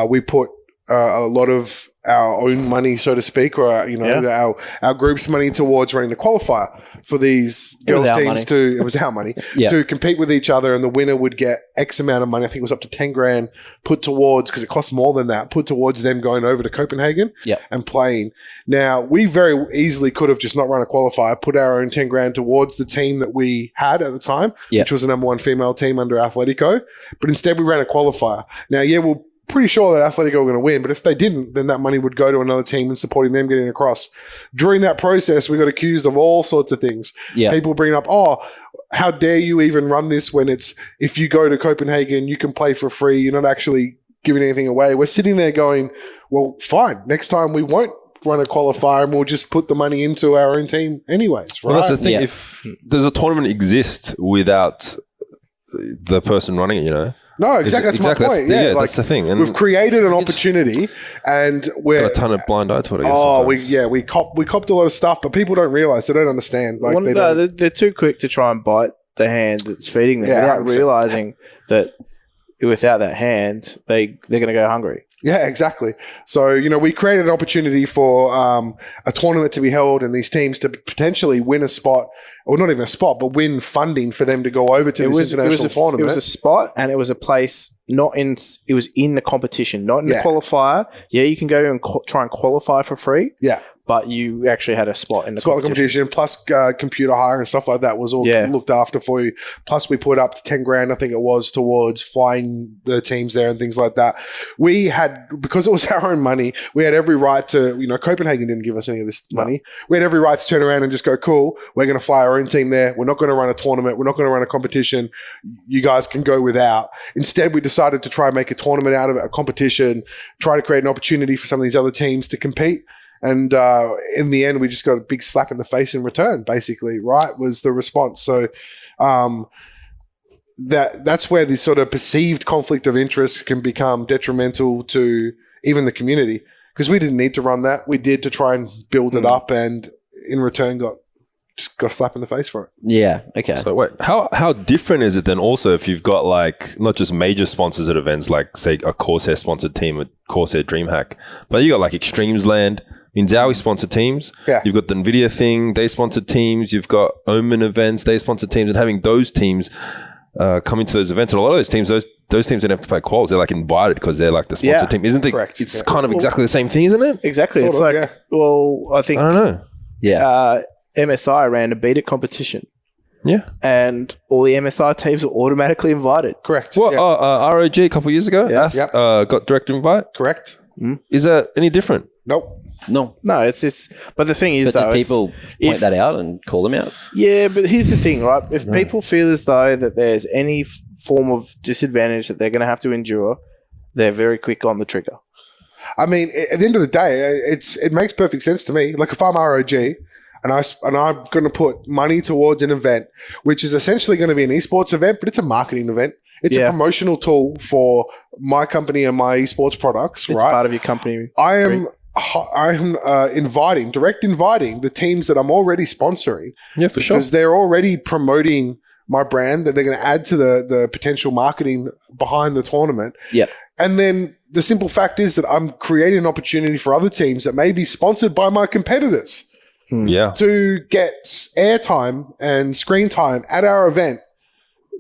We put a lot of our own money, so to speak, or our group's money towards running the qualifier for these girls teams it was our money to compete with each other, and the winner would get X amount of money. I think it was up to 10 grand put towards, because it costs more than that, put towards them going over to Copenhagen and playing. Now, we very easily could have just not run a qualifier, put our own 10 grand towards the team that we had at the time, which was the number one female team under Atletico, but instead we ran a qualifier. Now, we're pretty sure that Atletico were going to win, but if they didn't, then that money would go to another team and supporting them getting across. During that process, we got accused of all sorts of things. People bringing up, how dare you even run this when it's, if you go to Copenhagen, you can play for free. You're not actually giving anything away. We're sitting there going, well, fine. Next time we won't run a qualifier and we'll just put the money into our own team anyways. Right? Well, that's the thing. If does a tournament exist without the person running it, No, exactly. That's my point. That's the thing. And we've created an opportunity, and we're got a ton of blind eye to it. I guess we copped a lot of stuff, but people don't realize, they don't understand. They're too quick to try and bite the hand that's feeding them without 100%. Realizing that without that hand, they're going to go hungry. Yeah, exactly. So, we created an opportunity for a tournament to be held and these teams to potentially win a spot, or not even a spot, but win funding for them to go over to this international tournament. It was a spot, and it was a place it was in the competition, not in the qualifier. Yeah, you can go and try and qualify for free. Yeah. But you actually had a spot in the competition. Plus computer hire and stuff like that was all looked after for you. Plus we put up to 10 grand, I think it was, towards flying the teams there and things like that. We had, because it was our own money, we had every right to, Copenhagen didn't give us any of this money. We had every right to turn around and just go, cool, we're going to fly our own team there. We're not going to run a tournament. We're not going to run a competition. You guys can go without. Instead, we decided to try and make a tournament out of it, a competition, try to create an opportunity for some of these other teams to compete. And in the end, we just got a big slap in the face in return, basically, right, was the response. So that's where this sort of perceived conflict of interest can become detrimental to even the community, because we didn't need to run that. We did to try and build it up, and in return got a slap in the face for it. Yeah, okay. So wait, how different is it then also if you've got not just major sponsors at events like, say, a Corsair sponsored team with Corsair DreamHack, but you got Extremes Land, Inzawi sponsor teams. Yeah. You've got the NVIDIA thing, they sponsor teams. You've got Omen events, they sponsor teams, and having those teams come into those events. And a lot of those teams don't have to play quals. They're invited because they're the sponsor team. Isn't it? Correct. It's kind of exactly the same thing, isn't it? Exactly. Sort it's of, I think. I don't know. Yeah. MSI ran a beat it competition. Yeah. And all the MSI teams were automatically invited. Correct. What? ROG a couple of years ago? Yeah. Got direct invite? Correct. Is that any different? Nope. No, it's just. But the thing is, but do people point that out and call them out? Yeah, but here's the thing, right? If people feel as though that there's any form of disadvantage that they're going to have to endure, they're very quick on the trigger. I mean, at the end of the day, it makes perfect sense to me. If I'm ROG and I'm going to put money towards an event, which is essentially going to be an esports event, but it's a marketing event. It's a promotional tool for my company and my esports products, it's part of your company. I'm inviting the teams that I'm already sponsoring. Yeah, for sure. Because they're already promoting my brand, that they're going to add to the potential marketing behind the tournament. Yeah. And then the simple fact is that I'm creating an opportunity for other teams that may be sponsored by my competitors to get airtime and screen time at our event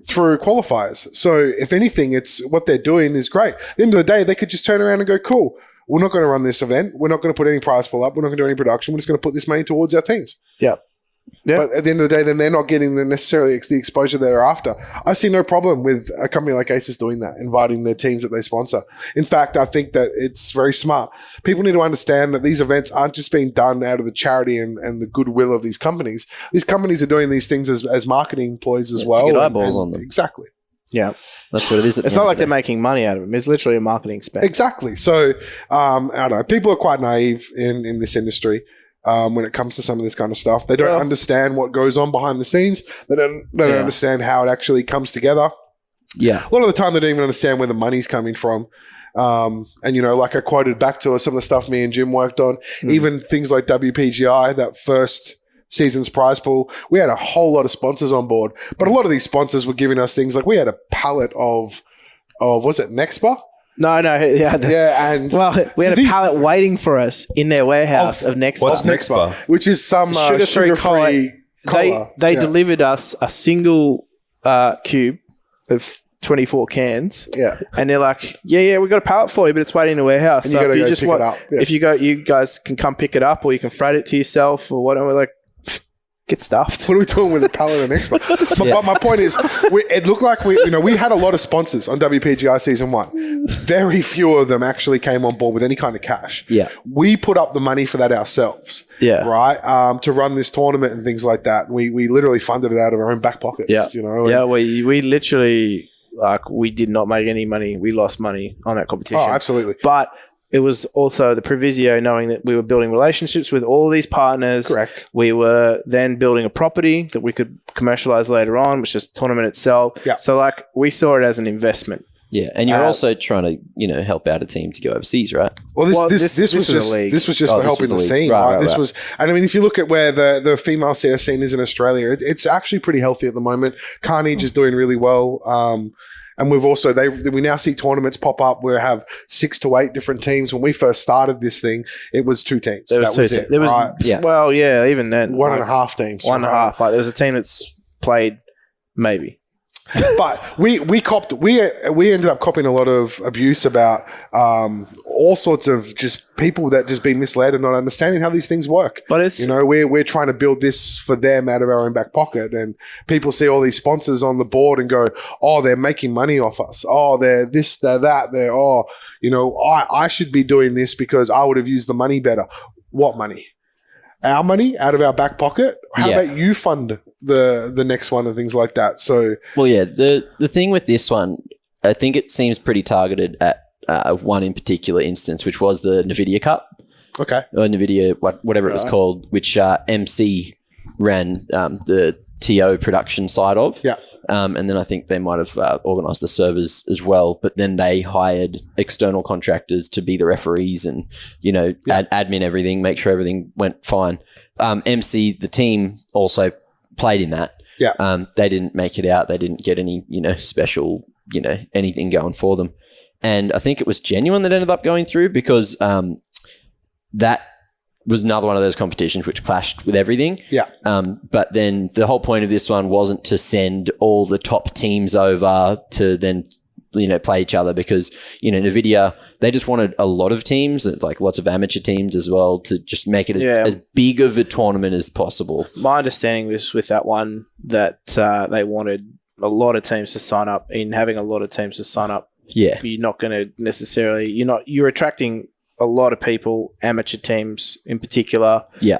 through qualifiers. So if anything, it's what they're doing is great. At the end of the day, they could just turn around and go, cool, we're not going to run this event. We're not going to put any prize pool up. We're not going to do any production. We're just going to put this money towards our teams. Yeah. But at the end of the day, then they're not getting necessarily the exposure they're after. I see no problem with a company like Asus doing that, inviting their teams that they sponsor. In fact, I think that it's very smart. People need to understand that these events aren't just being done out of the charity and the goodwill of these companies. These companies are doing these things as marketing ploys as well. To get eyeballs on them. Exactly. Yeah. That's what it is. It's not like they're making money out of them. It's literally a marketing spend. Exactly. So, I don't know. People are quite naive in this industry when it comes to some of this kind of stuff. They don't understand what goes on behind the scenes. They don't understand how it actually comes together. Yeah. A lot of the time, they don't even understand where the money's coming from. And, like I quoted back to some of the stuff me and Jim worked on, even things like WPGI, that first season's prize pool, we had a whole lot of sponsors on board. But a lot of these sponsors were giving us things like we had a pallet of was it Nexpa? No, yeah. And we had a pallet waiting for us in their warehouse of Nexpa. What's Nexpa? Which is some sugar-free cola. They delivered us a single cube of 24 cans. Yeah. And they're like, yeah, we got a pallet for you, but it's waiting in the warehouse. And so you gotta if you go just pick want, it up. Yeah. if you guys can come pick it up, or you can freight it to yourself or whatever. We're like, get stuffed. What are we doing with a pallet of Nexpa? But my point is, it looked like we had a lot of sponsors on WPGI season 1. Very few of them actually came on board with any kind of cash. Yeah. We put up the money for that ourselves. Yeah. Right. To run this tournament and things like that. We literally funded it out of our own back pockets. Yeah. And we literally, we did not make any money. We lost money on that competition. Oh, absolutely. But it was also the provisio, knowing that we were building relationships with all these partners. Correct. We were then building a property that we could commercialize later on, which is the tournament itself. Yeah. So we saw it as an investment. Yeah, and you're also trying to, help out a team to go overseas, right? Well, this was just for helping the scene, right? This was, and I mean, if you look at where the female CS scene is in Australia, it's actually pretty healthy at the moment. Carnage is doing really well. And we've also, we now see tournaments pop up where we have 6 to 8 different teams. When we first started this thing, it was 2 teams. That was it. There was, well, yeah, even then. 1.5 teams. 1.5. There was a team that's played maybe. But we ended up copying a lot of abuse about all sorts of just people that just being misled and not understanding how these things work. But it's we're trying to build this for them out of our own back pocket, and people see all these sponsors on the board and go, oh, they're making money off us. Oh, they're this, they're that, they're I should be doing this because I would have used the money better. What money? Our money out of our back pocket? How about you fund the next one and things like that? So, well, yeah, the thing with this one, I think it seems pretty targeted at one in particular instance, which was the NVIDIA Cup. Okay. Or NVIDIA, whatever it was called, which MC ran the TO production side of. Yeah. And then I think they might have organised the servers as well, but then they hired external contractors to be the referees and, admin everything, make sure everything went fine. MC, the team, also played in that. Yeah. They didn't make it out. They didn't get any, special, anything going for them. And I think it was Genuine that ended up going through because that was another one of those competitions which clashed with everything. Yeah. But then the whole point of this one wasn't to send all the top teams over to then, play each other because, NVIDIA, they just wanted a lot of teams, like lots of amateur teams as well, to just make it as big of a tournament as possible. My understanding was with that one that they wanted a lot of teams to sign up. In having a lot of teams to sign up, you're not going to necessarily, you're attracting a lot of people, amateur teams in particular. Yeah.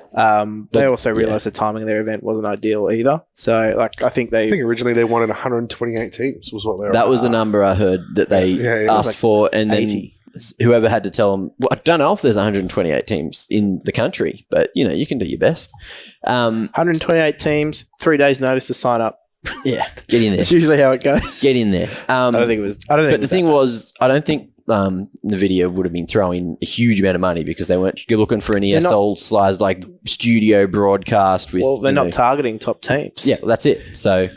They also realised the timing of their event wasn't ideal either. So, I think originally they wanted 128 teams was what they were. That was the number I heard that they asked for. And 80. Then whoever had to tell them, I don't know if there's 128 teams in the country, but, you can do your best. 128 teams, 3 days notice to sign up. Yeah, get in there. That's usually how it goes. Get in there. I don't think it was. But the thing was, I don't think NVIDIA would have been throwing a huge amount of money because they weren't. You're looking for an ESL size like studio broadcast with. Well, they're not targeting top teams. Yeah, well, that's it. So,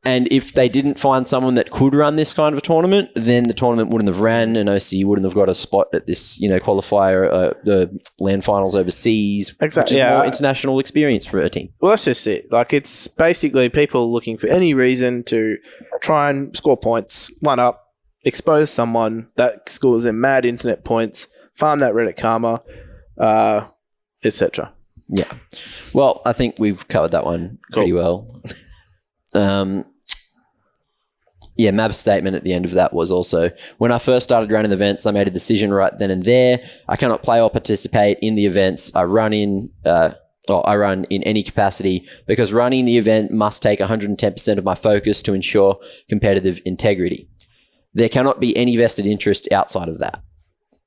and if they didn't find someone that could run this kind of a tournament, then the tournament wouldn't have ran, and OC wouldn't have got a spot at this, qualifier, the LAN finals overseas. Exactly. Which is more international experience for a team. Well, that's just it. It's basically people looking for any reason to try and score points, one up, expose someone that scores them mad internet points, farm that Reddit karma, etc. Yeah. Well, I think we've covered that one pretty well. Mab's statement at the end of that was also, when I first started running events, I made a decision right then and there. I cannot play or participate in the events I run in. I run in any capacity because running the event must take 110% of my focus to ensure competitive integrity. There cannot be any vested interest outside of that.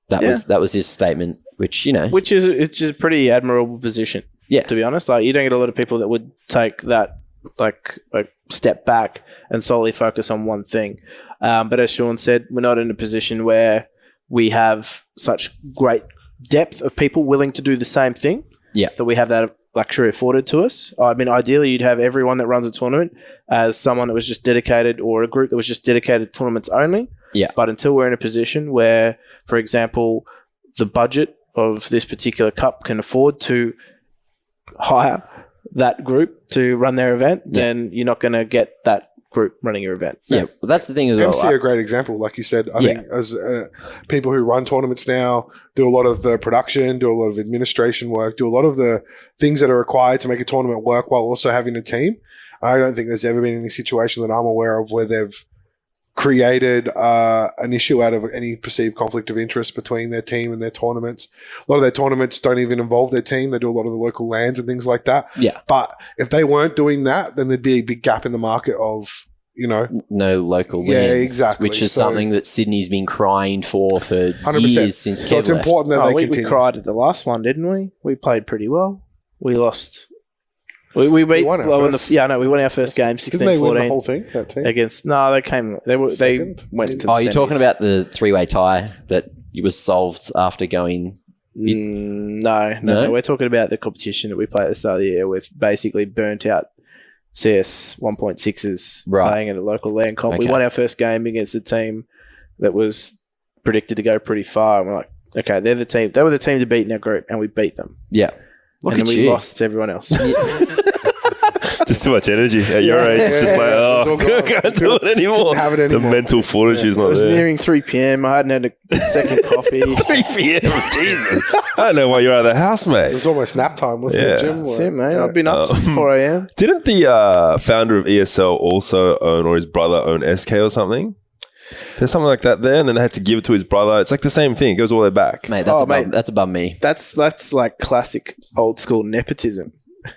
That was his statement, which it's just a pretty admirable position. Yeah, to be honest, like you don't get a lot of people that would take that like step back and solely focus on one thing. But as Sean said, we're not in a position where we have such great depth of people willing to do the same thing. Yeah, that we have that luxury afforded to us. I mean, ideally, you'd have everyone that runs a tournament as someone that was just dedicated, or a group that was just dedicated to tournaments only. Yeah. But until we're in a position where, for example, the budget of this particular cup can afford to hire that group to run their event, then you're not going to get that group running your event. Yeah, well, that's the thing as well. MC a great example, like you said. I think as people who run tournaments now do a lot of the production, do a lot of administration work, do a lot of the things that are required to make a tournament work while also having a team. I don't think there's ever been any situation that I'm aware of where they've created an issue out of any perceived conflict of interest between their team and their tournaments. A lot of their tournaments don't even involve their team. They do a lot of the local lands and things like that. Yeah. But if they weren't doing that, then there'd be a big gap in the market of, no local lands. Yeah, exactly. Which is something that Sydney's been crying for 100%. Years since Kev So it's left. important that they we continue. cried at the last one, didn't we? We played pretty well. We lost. We beat. won our Well, first- we won our first game, Didn't they win the 16-14 whole thing, that team? against. No, they came. They Second? went to. The Oh, you're talking semis. about the three-way tie that was solved after going... No. No? We're talking about the competition that we played at the start of the year with basically burnt out CS 1.6s playing at a local LAN comp. We Okay. won our first game against a team that was predicted to go pretty far. And we're like, okay, they're the team. They were the team to beat in our group, and we beat them. Yeah. Look and at then you. we lost to everyone else. Just too much energy at your age. It's just like, I can't do it anymore. Didn't have it The anymore. mental fortitude's It not was there. nearing 3 p.m. I hadn't had a second coffee. 3 p.m. Jesus. I don't know why you're out of the house, It mate. was almost nap time, wasn't Yeah. it, Jim? That's it, mate. I've been up since 4 a.m. Didn't the founder of ESL also own, or his brother own SK or something? There's something like that there, and then they had to give it to his brother. It's like the same thing. It goes all the way back. Mate, that's, Oh, above, mate. that's above me. That's like classic old school nepotism.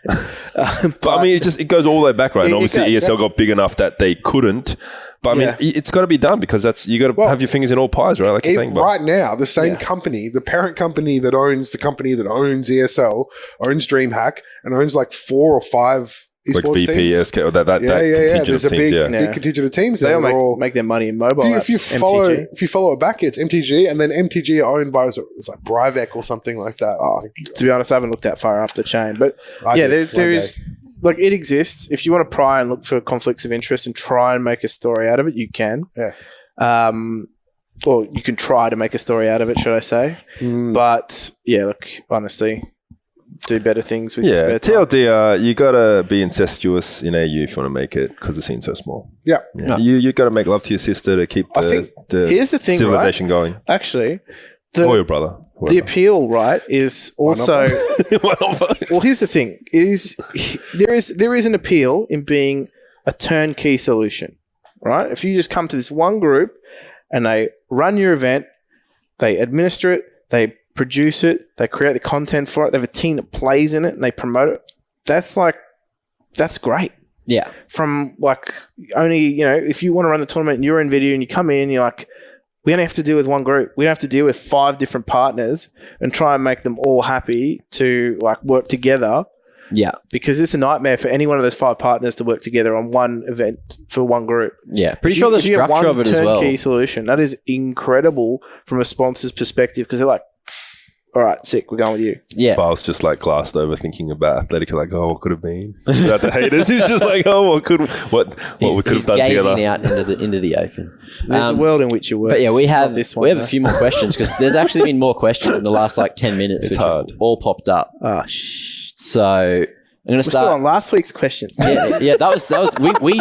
But I mean, it goes all the way back, right? And obviously ESL got big enough that they couldn't. But I mean, it's got to be done because you got to have your fingers in all pies, right? Like you're saying, right now, the same company, the parent company that owns the company that owns ESL, owns DreamHack, and owns like 4 or 5 like esports VP, teams. SK, or that contingent There's of a teams, big contingent of teams. They There all that are all make their money in mobile If you apps. if you follow it back, it's MTG, and then MTG are owned by it's like Brivec or something like that. To be honest, I haven't looked that far up the chain, but I did there one is like it exists. If you want to pry and look for conflicts of interest and try and make a story out of it, you can. Yeah. Or you can try to make a story out of it, should I say? But yeah, look, honestly, do better things with your spare time. TLDR, you got to be incestuous in AU if you want to make it because the scene's so small. Yeah. You got to make love to your sister to keep here's the thing, civilization going. Actually, Or your brother. the appeal, right, is also. Well, here's the thing: there is an appeal in being a turnkey solution, right? If you just come to this one group and they run your event, they administer it, they produce it, they create the content for it, they have a team that plays in it, and they promote it. That's great. Yeah. From like only, if you want to run the tournament and you're in video and you come in, you're like, we only have to deal with one group. We don't have to deal with 5 different partners and try and make them all happy to like work together. Yeah. Because it's a nightmare for any one of those 5 partners to work together on one event for one group. Yeah. Pretty sure the If you have structure of one it as well. turnkey solution, that is incredible from a sponsor's perspective because they're like, all right, sick, we're going with you. Yeah. Bale's just like glassed over thinking about Atletico, like, oh, what could have been? Without the haters, he's just like, oh, what we could have done gazing together. out into the open. There's a world in which you work. But yeah, we have this one. a few more questions because there's actually been more questions in the last like 10 minutes, It's which hard. have all popped up. Oh, So I'm going to We're still on start. last week's question. Yeah, that was we.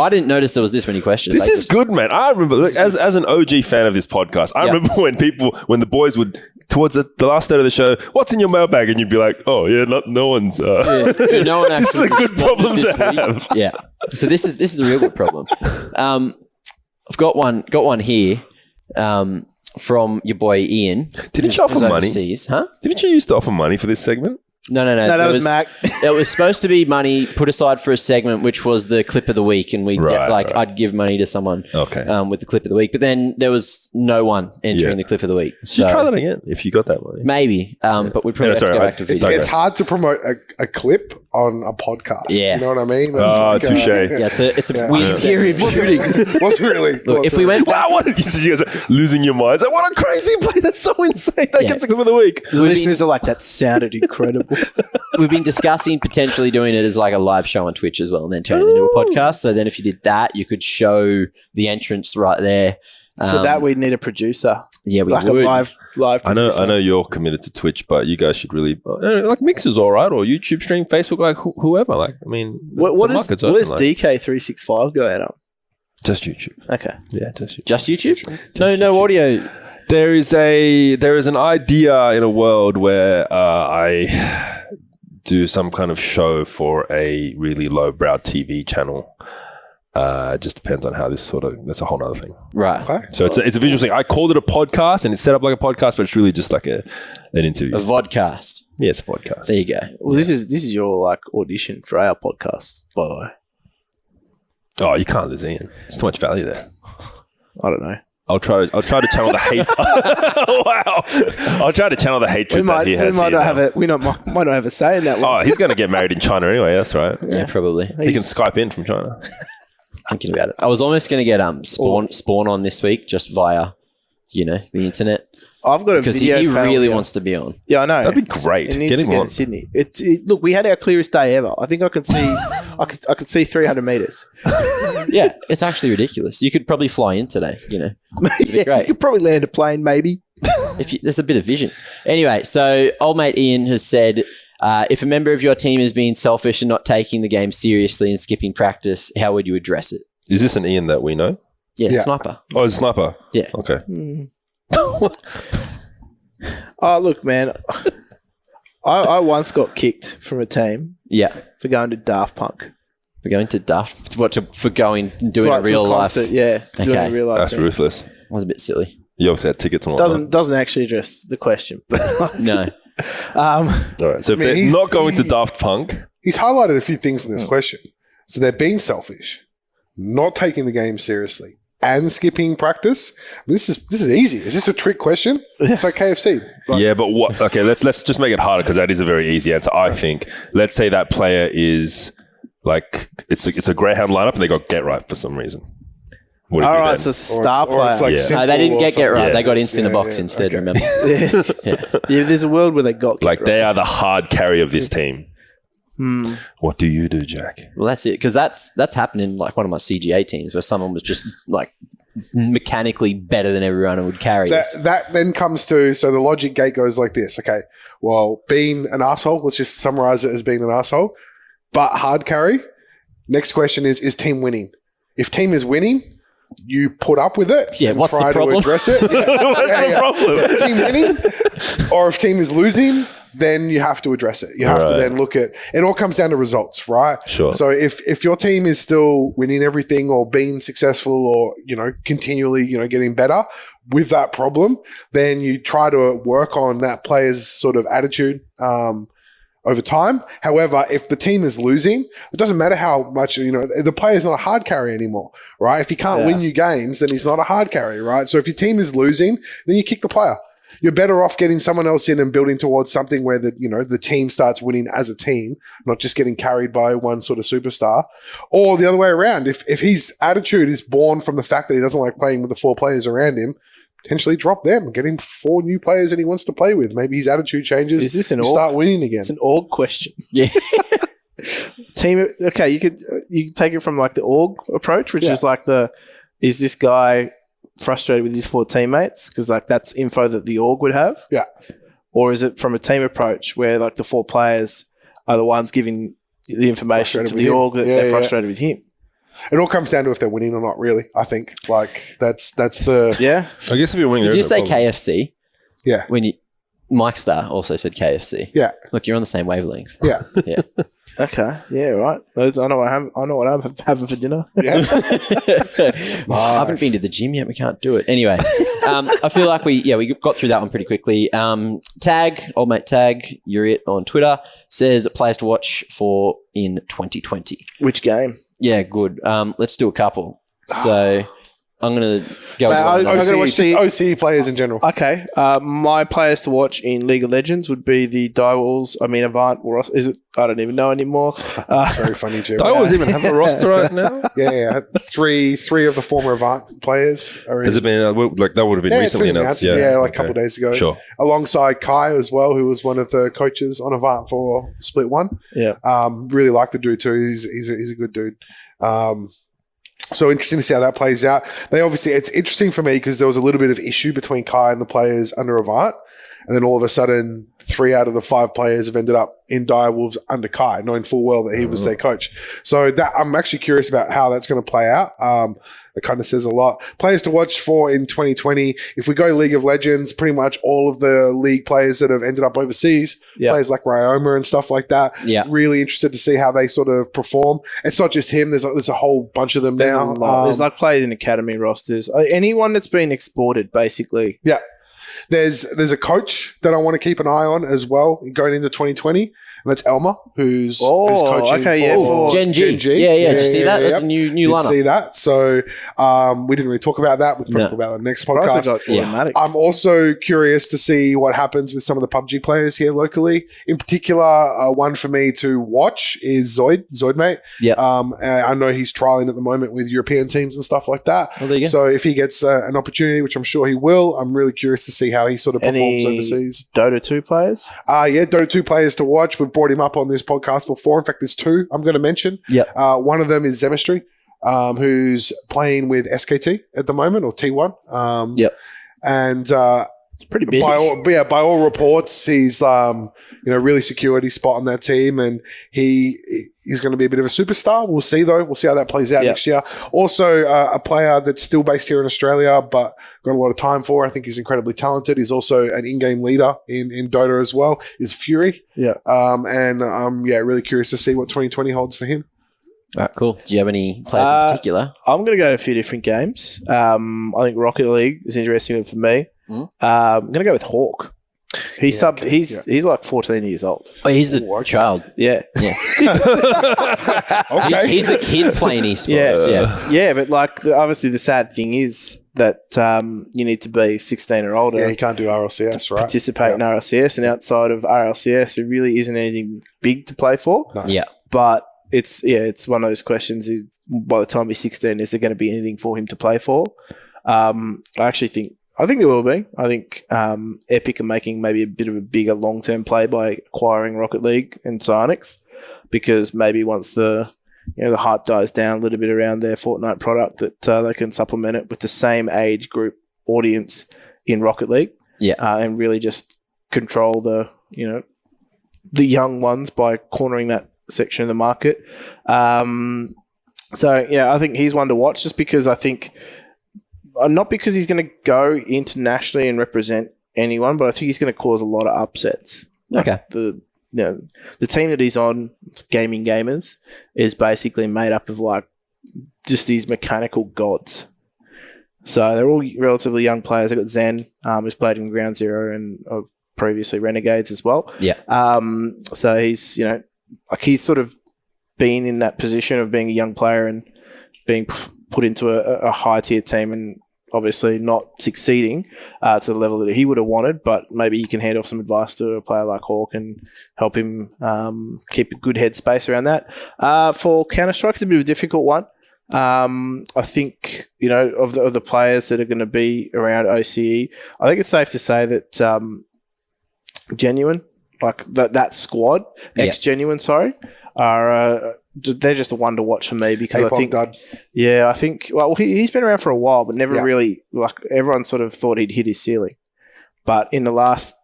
I didn't notice there was this many questions. This is good, man. I remember, look, as an OG fan of this podcast, I remember when the boys would, towards the last day of the show, what's in your mailbag? And you'd be like, oh, yeah, no one's... No one actually. This is a good problem to responded this have. week. Yeah. So this is a real good problem. I've got one here from your boy Iain. Didn't you offer who's money? overseas, huh? Didn't you used to offer money for this segment? No. No, that was Mac. It was supposed to be money put aside for a segment, which was the clip of the week, and I'd give money to someone with the clip of the week. But then there was no one entering the clip of the week. So you try that again if you got that money. Maybe, but we'd probably have to go back to video. It's hard to promote a clip on a podcast. Yeah. You know what I mean? Touche. Yeah, it's a weird period. What's really? Look, if we went back, Wow, you guys are losing your minds. Like, what a crazy play. That's so insane. That gets the clip of the week. The listeners are like, that sounded incredible. we've been discussing potentially doing it as like a live show on Twitch as well, and then turning it into a podcast. So then if you did that, you could show the entrance right there. For that, we'd need a producer. Yeah, we like would. a live producer. I know you're committed to Twitch, but you guys should really like Mixer's all right, or YouTube stream, Facebook, like whoever. Like, I mean, what does DK365 go out on? Just YouTube. Okay. Yeah, just YouTube. Just YouTube? No audio. There is an idea in a world where I do some kind of show for a really lowbrow TV channel. It just depends on how that's a whole other thing. Right. Okay. So it's a visual thing. I called it a podcast and it's set up like a podcast, but it's really just like an interview. A vodcast. Yeah, it's a podcast. There you go. Well, this is your like audition for our podcast, by the way. Oh, you can't lose Ian. There's too much value there. I don't know. I'll try to channel the hate. Wow. I'll try to channel the hatred that he has. We might not have a say in that one. Oh, he's going to get married in China anyway. That's right. Yeah, probably. He can Skype in from China. Thinking about it. I was almost going to get spawn on this week just via, the internet. I've got a because video he really here. wants to be on. Yeah, I know. That'd be great. It needs to get in Sydney. Look, we had our clearest day ever. I think I could see, I could see 300 meters. Yeah, it's actually ridiculous. You could probably fly in today. It'd be great. You could probably land a plane, maybe. There's a bit of vision. Anyway, so old mate Ian has said, if a member of your team is being selfish and not taking the game seriously and skipping practice, how would you address it? Is this an Ian that we know? Yeah. Sniper. Oh, it's a Sniper. Yeah. Okay. Oh, look, man. I once got kicked from a team. Yeah. For going to Daft Punk. For going to Daft? For going and doing a real life? Yeah. Doing a real life. That's ruthless. That was a bit silly. You obviously had tickets and all Doesn't actually address the question. But no. All right. So if they're not going to Daft Punk. He's highlighted a few things in this question. So they're being selfish, not taking the game seriously, and skipping practice. This is easy. Is this a trick question? It's like KFC. Yeah, but what? Okay, let's just make it harder because that is a very easy answer. I think. Let's say that player is like it's a Greyhound lineup and they got get right for some reason. All right, so it's a star player. No, they didn't get right. They got instant in the box instead. Okay. Remember? Yeah, there's a world where they got like they are the hard carry of this team. What do you do, Jack? Well, that's it, because that's happened in like one of my CGA teams where someone was just like mechanically better than everyone and would carry. That then comes to, so the logic gate goes like this. Okay, well, being an asshole. Let's just summarize it as being an asshole, but hard carry. Next question is team winning? If team is winning, you put up with it. Yeah, what's the problem? To address it. Yeah. What's the problem? If team winning, or if team is losing, then you have to address it. You have to then look at it. All comes down to results, right? Sure. So if your team is still winning everything or being successful or continually getting better with that problem, then you try to work on that player's sort of attitude over time. However, if the team is losing, it doesn't matter how much, the player's not a hard carry anymore, right? If he can't win you games, then he's not a hard carry, right? So if your team is losing, then you kick the player. You're better off getting someone else in and building towards something where the team starts winning as a team, not just getting carried by one sort of superstar. Or the other way around, if his attitude is born from the fact that he doesn't like playing with the 4 players around him, potentially drop them, get him 4 new players that he wants to play with. Maybe his attitude changes. Is this an org? Start winning again. It's an org question. Yeah. Team. Okay, you could take it from like the org approach, which is like is this guy frustrated with his 4 teammates? Because like that's info that the org would have. Yeah. Or is it from a team approach where like the 4 players are the ones giving the information to the org that they're frustrated with him? It all comes down to if they're winning or not, really. I think that's the I guess if you're winning, did you say KFC? Yeah. When Mike Starr also said KFC. Yeah. Look, you're on the same wavelength. Yeah. Yeah. Okay, yeah, right. I know what I'm having for dinner. Yeah. I haven't been to the gym yet. We can't do it. Anyway, I feel like we got through that one pretty quickly. Old mate Tag, you're it on Twitter, says players to watch for in 2020. Which game? Yeah, good. Let's do a couple. So I'm going to go with I'm one. gonna watch the- OC players in general. Okay, my players to watch in League of Legends would be the Direwolves. I mean, Avant. Is it? I don't even know anymore. Very funny, Jim. Do I always even have a roster right now? Yeah. Three of the former Avant players are in. Has it been like that would have been It's recently been announced? Yeah, like a couple of days ago. Sure. Alongside Kai as well, who was one of the coaches on Avant for Split 1. Yeah. Really like the dude too. He's a good dude. So interesting to see how that plays out. It's interesting for me because there was a little bit of issue between Kai and the players under Avant. And then all of a sudden, 3 out of the 5 players have ended up in Direwolves under Kai, knowing full well that he was their coach. So that I'm actually curious about how that's going to play out. It kind of says a lot. Players to watch for in 2020. If we go League of Legends, pretty much all of the league players that have ended up overseas, players like Ryoma and stuff like that. Yeah. Really interested to see how they sort of perform. It's not just him. There's a whole bunch of them There's now. a lot. There's like players in academy rosters. Anyone that's been exported, basically. Yeah. There's a coach that I want to keep an eye on as well going into 2020. And that's Elmer, who's coaching for Gen G. Yeah. Did you see that? That's a new lineup. See that? So we didn't really talk about that. We'll talk about that next podcast. Automatic. I'm also curious to see what happens with some of the PUBG players here locally. In particular, one for me to watch is Zoidmate. Yeah. I know he's trialing at the moment with European teams and stuff like that. Oh, there you go. So if he gets an opportunity, which I'm sure he will, I'm really curious to see how he sort of performs Any overseas. Dota 2 players? Dota 2 players to watch. We've brought him up on this podcast before. In fact, there's 2 I'm going to mention. Yeah. One of them is Zemistry, who's playing with SKT at the moment, or T1. Yep. And It's pretty big. by all reports, he's really secured his spot on that team, and he's going to be a bit of a superstar. We'll see though. We'll see how that plays out next year. Also, a player that's still based here in Australia, but got a lot of time for. I think he's incredibly talented. He's also an in-game leader in Dota as well. Is Fury. Yeah. And I'm really curious to see what 2020 holds for him. All right, cool. Do you have any players in particular? I'm going to go to a few different games. I think Rocket League is an interesting one for me. I'm going to go with Hawk. He's like 14 years old. Oh, he's the child. Yeah. Okay. He's the kid playing esports. Yeah, but like obviously the sad thing is that you need to be 16 or older. Yeah, he can't do RLCS, right? Participate in RLCS, and outside of RLCS, there really isn't anything big to play for. No. Yeah. But it's one of those questions. Is by the time he's 16, is there going to be anything for him to play for? I think there will be. I think Epic are making maybe a bit of a bigger long-term play by acquiring Rocket League and Psyonix, because maybe once the hype dies down a little bit around their Fortnite product, that they can supplement it with the same age group audience in Rocket League, and really just control the young ones by cornering that section of the market. I think he's one to watch, just because I think. Not because he's going to go internationally and represent anyone, but I think he's going to cause a lot of upsets. Okay. The team that he's on, Gaming Gamers, is basically made up of like just these mechanical gods. So they're all relatively young players. They've got Zen, who's played in Ground Zero and previously Renegades as well. Yeah. So he's he's sort of been in that position of being a young player and being put into a high tier team and obviously not succeeding to the level that he would have wanted, but maybe he can hand off some advice to a player like Hawk and help him keep a good headspace around that. For Counter-Strike, it's a bit of a difficult one. I think, of the players that are going to be around OCE, I think it's safe to say that Genuine, like that squad, ex-Genuine, are... they're just a one to watch for me, because I think he's been around for a while, but never really, like, everyone sort of thought he'd hit his ceiling. But in the last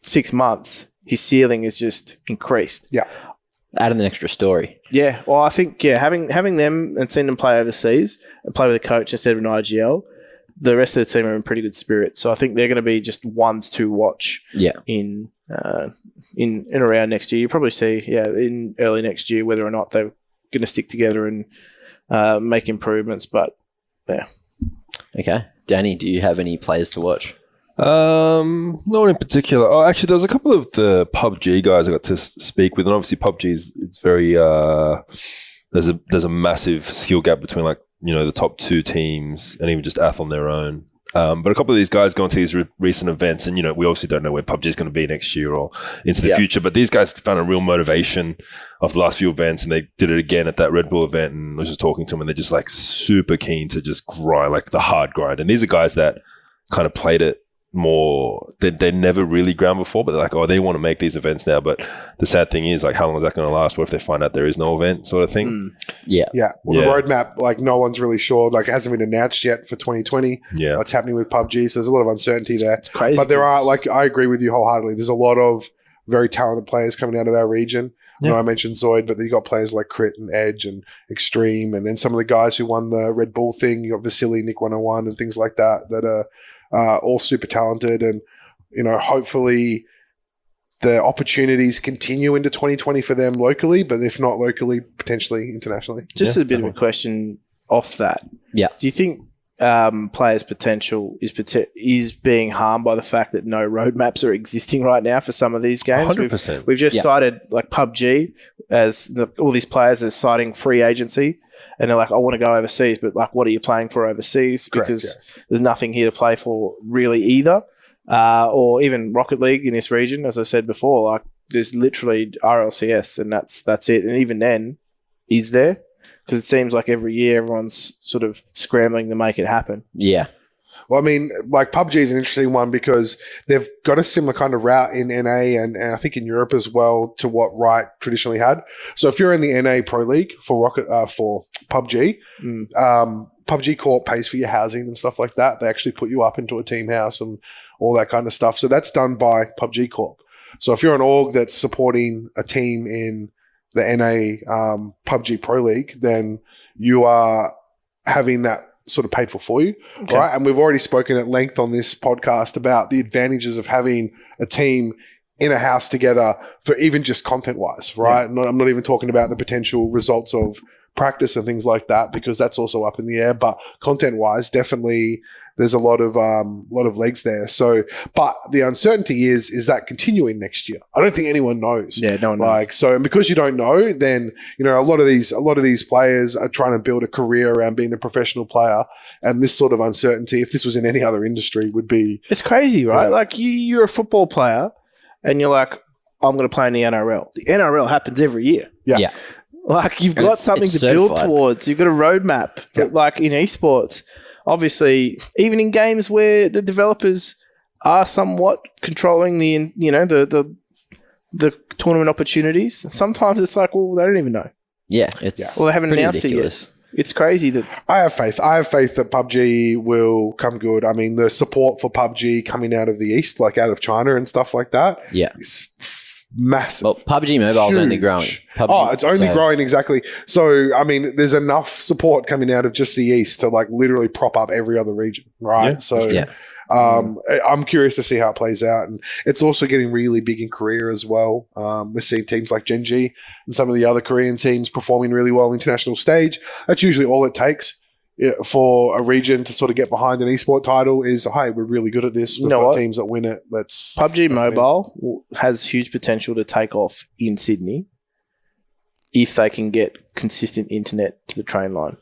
6 months, his ceiling has just increased. Yeah. Adding an extra story. Yeah. Well, I think, having them and seeing them play overseas and play with a coach instead of an IGL, the rest of the team are in pretty good spirit. So I think they're going to be just ones to watch. Yeah. In around next year, you probably see in early next year whether or not they're going to stick together and make improvements. But yeah. Okay, Danny, do you have any players to watch? No one in particular. Oh, actually, there was a couple of the PUBG guys I got to speak with, and obviously PUBG it's very there's a massive skill gap between the top 2 teams and even just Ath on their own. But a couple of these guys going to these recent events, and we obviously don't know where PUBG is going to be next year or into the future. But these guys found a real motivation of the last few events, and they did it again at that Red Bull event. And I was just talking to them, and they're just super keen to just grind, the hard grind. And these are guys that kind of played it more. They never really ground before, but they're like, they want to make these events now. But the sad thing is, how long is that going to last? What if they find out there is no event, sort of thing? Yeah. Well, the roadmap, no one's really sure. It hasn't been announced yet for 2020. Yeah, what's happening with PUBG? So there's a lot of uncertainty there. It's crazy, but there are I agree with you wholeheartedly. There's a lot of very talented players coming out of our region. Yeah. I mentioned Zoid, but you got players like Crit and Edge and Extreme, and then some of the guys who won the Red Bull thing. You got Vasily, Nick 101, and things like that are all super talented. And hopefully the opportunities continue into 2020 for them locally, but if not locally, potentially internationally. Just a bit of a question off that. Yeah. Do you think players' potential is being harmed by the fact that no roadmaps are existing right now for some of these games? 100%. We've just cited PUBG as all these players are citing free agency. And they're like, I want to go overseas, but what are you playing for overseas? Because there's nothing here to play for really either. Or even Rocket League in this region, as I said before, there's literally RLCS and that's it. And even then, is there? Because it seems like every year everyone's sort of scrambling to make it happen. Yeah. Well, I mean, PUBG is an interesting one because they've got a similar kind of route in NA and I think in Europe as well to what Riot traditionally had. So if you're in the NA Pro League for PUBG, PUBG Corp pays for your housing and stuff like that. They actually put you up into a team house and all that kind of stuff. So that's done by PUBG Corp. So if you're an org that's supporting a team in the NA PUBG Pro League, then you are having that sort of paid for you, right? And we've already spoken at length on this podcast about the advantages of having a team in a house together for even just content-wise, right? Yeah. I'm not even talking about the potential results of practice and things like that because that's also up in the air. But content-wise, definitely there's a lot of legs there. So, but the uncertainty is that continuing next year? I don't think anyone knows. Yeah, no one knows. So, and because you don't know, then a lot of these players are trying to build a career around being a professional player, and this sort of uncertainty, if this was in any other industry, would be it's crazy, right? You're a football player, and you're like, I'm going to play in the NRL. The NRL happens every year. Yeah. You've got something to build towards. You've got a roadmap. Yeah. But in esports, obviously, even in games where the developers are somewhat controlling the tournament opportunities, sometimes it's they don't even know. Yeah, they haven't announced ridiculous. It yet. It's crazy that I have faith. That PUBG will come good. I mean, the support for PUBG coming out of the East, out of China and stuff like that, is massive. Well, PUBG Mobile's only growing. It's only growing, exactly. So, I mean, there's enough support coming out of just the East to literally prop up every other region, right? Yeah. So, I'm curious to see how it plays out. And it's also getting really big in Korea as well. We're seeing teams like Genji and some of the other Korean teams performing really well on the international stage. That's usually all it takes for a region to sort of get behind an esport title is, hey, we're really good at this. We've got teams that win it. Let's PUBG Mobile has huge potential to take off in Sydney if they can get consistent internet to the train line.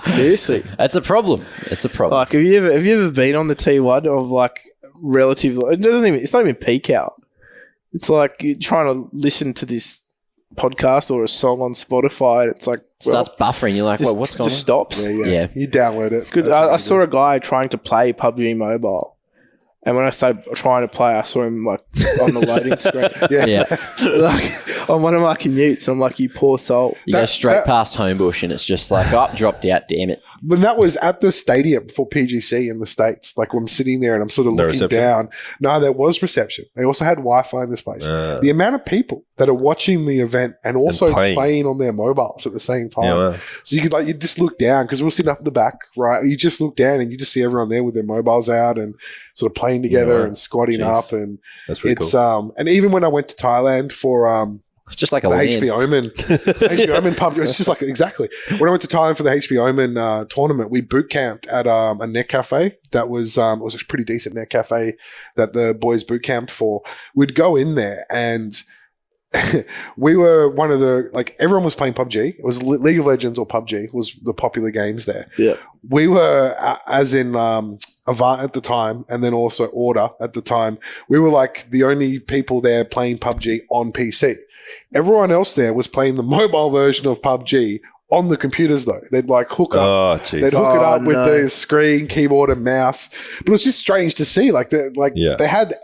Seriously, that's a problem. It's a problem. Have you ever been on the T1 of relative? It's not even peak hour. It's you're trying to listen to this podcast or a song on Spotify, and it's starts buffering. You're like, well, what's going on? Just stops. Yeah. You download it. Good. I saw a guy trying to play PUBG Mobile. And when I say trying to play, I saw him on the loading screen. Yeah. On one of my commutes, I'm like, you poor soul. You go straight past Homebush and it's just drop out, damn it. But that was at the stadium for PGC in the States. Like, when I'm sitting there and I'm sort of No looking reception? down. No, there was reception. They also had Wi-Fi in this place. The amount of people that are watching the event and also playing on their mobiles at the same time. Yeah, wow. So you just look down, because we're sitting up at the back, right? You just look down and you just see everyone there with their mobiles out and sort of playing together and squatting up. And That's pretty it's, cool. and even when I went to Thailand for, It's just like a the LAN. HP Omen, HP Omen pub. It's just like, exactly. When I went to Thailand for the HP Omen tournament, we boot camped at a net cafe that was it was a pretty decent net cafe that the boys boot camped for. We'd go in there and we were one of the, like, everyone was playing PUBG. It was League of Legends or PUBG was the popular games there. Yeah. We were, as in Avant at the time, and then also Order at the time, we were like the only people there playing PUBG on PC. Everyone else there was playing the mobile version of PUBG on the computers, though. They'd like hook up. Oh, jeez. They'd hook it up with no. the screen, keyboard, and mouse. But it was just strange to see. Like, they had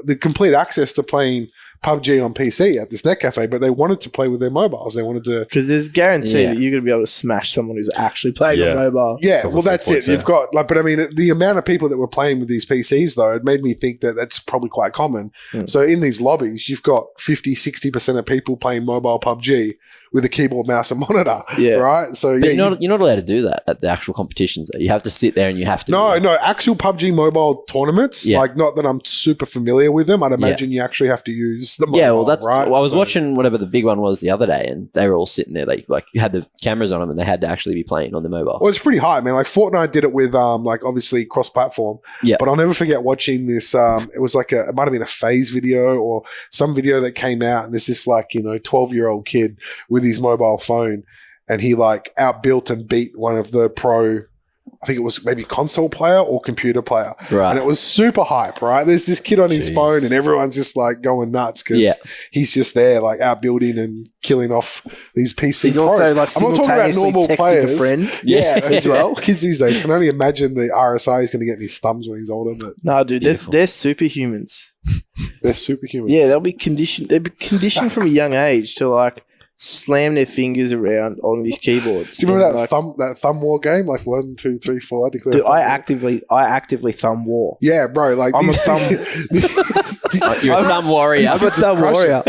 the complete access to playing PUBG on PC at this net cafe, but they wanted to play with their mobiles. They wanted to. Because there's guarantee that you're going to be able to smash someone who's actually playing on mobile. Yeah, well, that's it. You've got, like, but I mean, the amount of people that were playing with these PCs, though, it made me think that that's probably quite common. So in these lobbies, you've got 50-60% of people playing mobile PUBG with a keyboard, mouse, and monitor. Yeah. Right? So, But you're not allowed to do that at the actual competitions, though. You have to sit there and you have to. No, actual PUBG mobile tournaments, like, not that I'm super familiar with them. I'd imagine you actually have to use the mobile. Yeah, well, that's right. Well, I was watching whatever the big one was the other day, and they were all sitting there. They like had the cameras on them, and they had to actually be playing on the mobile. Well, it's pretty high, man. Like, Fortnite did it with, like, obviously cross-platform. Yeah. But I'll never forget watching this. It was like it might have been a phase video or some video that came out, and there's this, like, 12-year-old kid with his mobile phone, and he, like, outbuilt and beat one of the pro, I think it was maybe console player or computer player. Right. And it was super hype, right? There's this kid on his phone and everyone's just, like, going nuts because he's just there, like, outbuilding and killing off these PC He's pros. also, like, I'm not talking about normal texting players. a friend. Yeah, as well. Kids these days can only imagine the RSI he's going to get in his thumbs when he's older. But no, dude, they're superhumans. They're superhumans. Yeah, they'll be conditioned. They'll be conditioned from a young age to, like, slam their fingers around on these keyboards. Do you remember that thumb war game? Like 1, 2, 3, 4. Dude, I actively thumb war. Yeah, bro. Like, I'm a thumb. You're a thumb warrior. I'm a thumb warrior.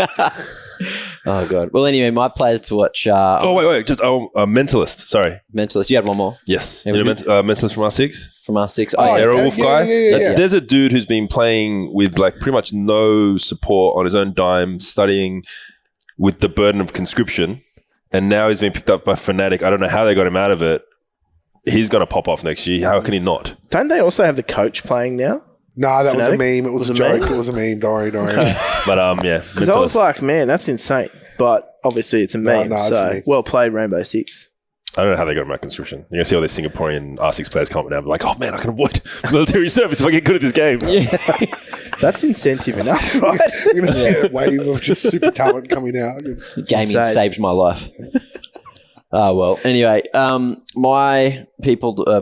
Oh god. Well, anyway, my players to watch. Wait. Just Mentalist. Sorry, Mentalist. You had one more. Yes, Mentalist from R6. From R6. Aerowolf guy. There's a dude who's been playing with, like, pretty much no support on his own dime, studying with the burden of conscription, and now he's been picked up by Fnatic. I don't know how they got him out of it. He's going to pop off next year. How can he not? Don't they also have the coach playing now? No, that was a meme. It was a joke. It was a meme. Don't worry. But yeah. Because I was like, man, that's insane. But obviously it's a meme. No, so, well played, Rainbow Six. I don't know how they got him out of conscription. You're going to see all these Singaporean R6 players come up now and be like, oh man, I can avoid military service if I get good at this game. Yeah. That's incentive enough, right? You're going to see a wave of just super talent coming out. Gaming saved my life. Oh, well. Anyway, my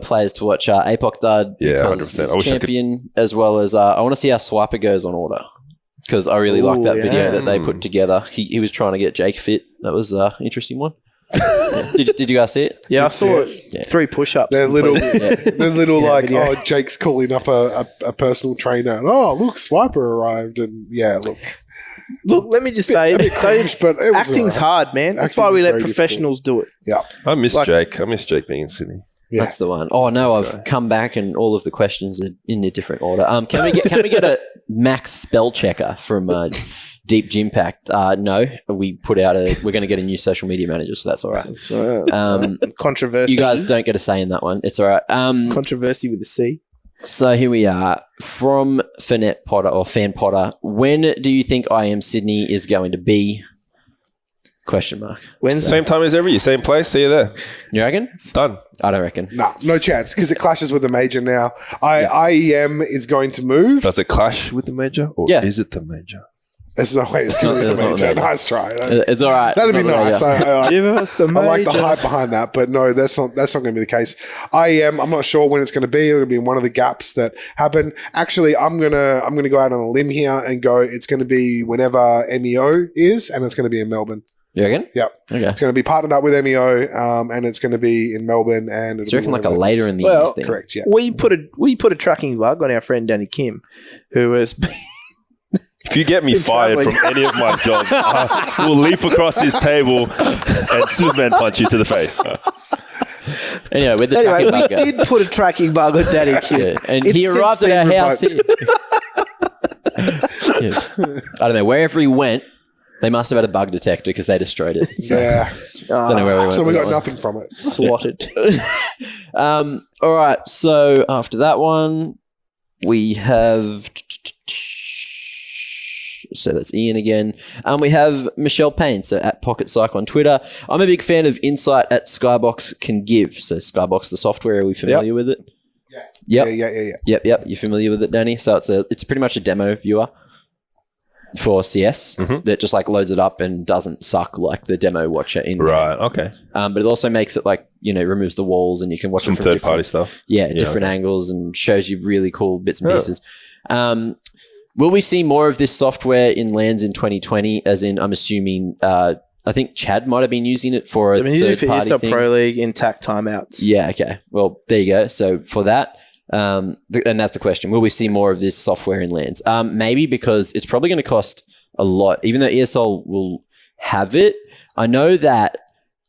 players to watch are APOC Dud. Yeah, because 100%. he's champion, as well as I want to see how Swiper goes on Order. Because I really like that video that they put together. He was trying to get Jake fit. That was an interesting one. Did you guys see it? Yeah, I saw it. Yeah. 3 push-ups. They're little, oh, Jake's calling up a personal trainer. And, oh, look, Swiper arrived. And Look, let me just say, acting's hard, man. That's why we let professionals do it. Yeah. I miss Jake. I miss Jake being in Sydney. Yeah. That's the one. Oh no, I've come back and all of the questions are in a different order. Can we get a max spell checker from Deep Gym Pact? No, we put out we're going to get a new social media manager, so that's all right. That's right. Controversy. You guys don't get a say in that one. It's all right. Controversy with a C. So here we are from Fan Potter. When do you think I Am Sydney is going to be? Question mark. Wednesday. Same time as every year, same place. See you there. You reckon? It's done. I don't reckon. No chance because it clashes with the major now. IEM is going to move. Does it clash with the major, or is it the major? There's no way it's going to be the major. Nice try. It's all right. That'd be nice. Give us a major. I like the hype behind that, but no, that's not going to be the case. IEM, I'm not sure when it's going to be. It'll be in one of the gaps that happen. Actually, I'm gonna go out on a limb here and go. It's going to be whenever MEO is, and it's going to be in Melbourne. You reckon? Yep. Okay. It's going to be partnered up with MEO, and it's going to be in Melbourne. And So you reckon like a later in the Well, years thing? Correct. Yeah. We put a tracking bug on our friend Danny Kim, who has been If you get me fired from any of my jobs, I will leap across his table and Superman punch you to the face. Anyway, with the tracking we bug guy. did put a tracking bug on Danny Kim. Yeah, and It's he since arrived at been our house revoked. here. Yes. I don't know. Wherever he went, they must have had a bug detector because they destroyed it. So, Yeah. don't know where we went. So we with got that nothing from it. Swatted. one. All right. So after that one, we have. So that's Ian again. We have Michelle Payne, so at Pocket Psych on Twitter. I'm a big fan of insight at Skybox can give. So Skybox, the software, are we familiar with it? Yeah. Yep. Yep. You're familiar with it, Danny? So it's pretty much a demo viewer for CS that just like loads it up and doesn't suck like the demo watcher in Right. Okay. but it also makes it like, removes the walls and you can watch Some it from third different- party stuff. Yeah, different angles and shows you really cool bits and pieces. Will we see more of this software in LANs in 2020? As in, I'm assuming, I think Chad might have been using it for a I've been using it third for party ESL thing. Pro League in TAC timeouts. Yeah, okay. Well, there you go. So for that, and that's the question. Will we see more of this software in LANs? Maybe, because it's probably going to cost a lot, even though ESL will have it. I know that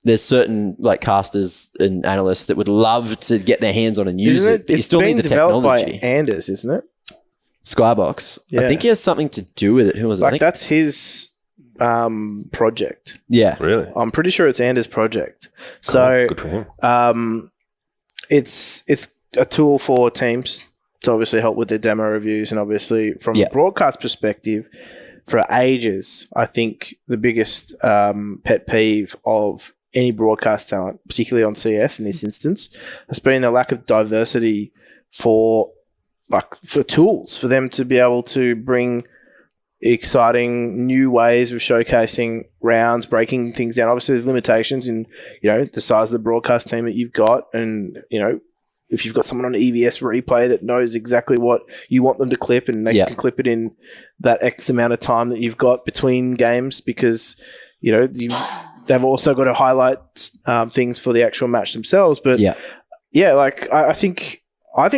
there's certain like casters and analysts that would love to get their hands on and use Isn't it, it? but you It's still been need the developed technology. by Anders, isn't it? Skybox. I Yeah. think he has something to do with it. Who was it? I Like think, that's his project. yeah. Really? I'm pretty sure it's Anders' project. So Good for him. it's a tool for teams to obviously help with their demo reviews, and obviously from Yeah. a broadcast perspective, for ages, I think the biggest pet peeve of any broadcast talent, particularly on CS in this instance, has been the lack of diversity for tools for them to be able to bring exciting new ways of showcasing rounds, breaking things down. Obviously, there's limitations in the size of the broadcast team that you've got, and if you've got someone on EVS replay that knows exactly what you want them to clip, and they can clip it in that X amount of time that you've got between games, because they've also got to highlight things for the actual match themselves. But I think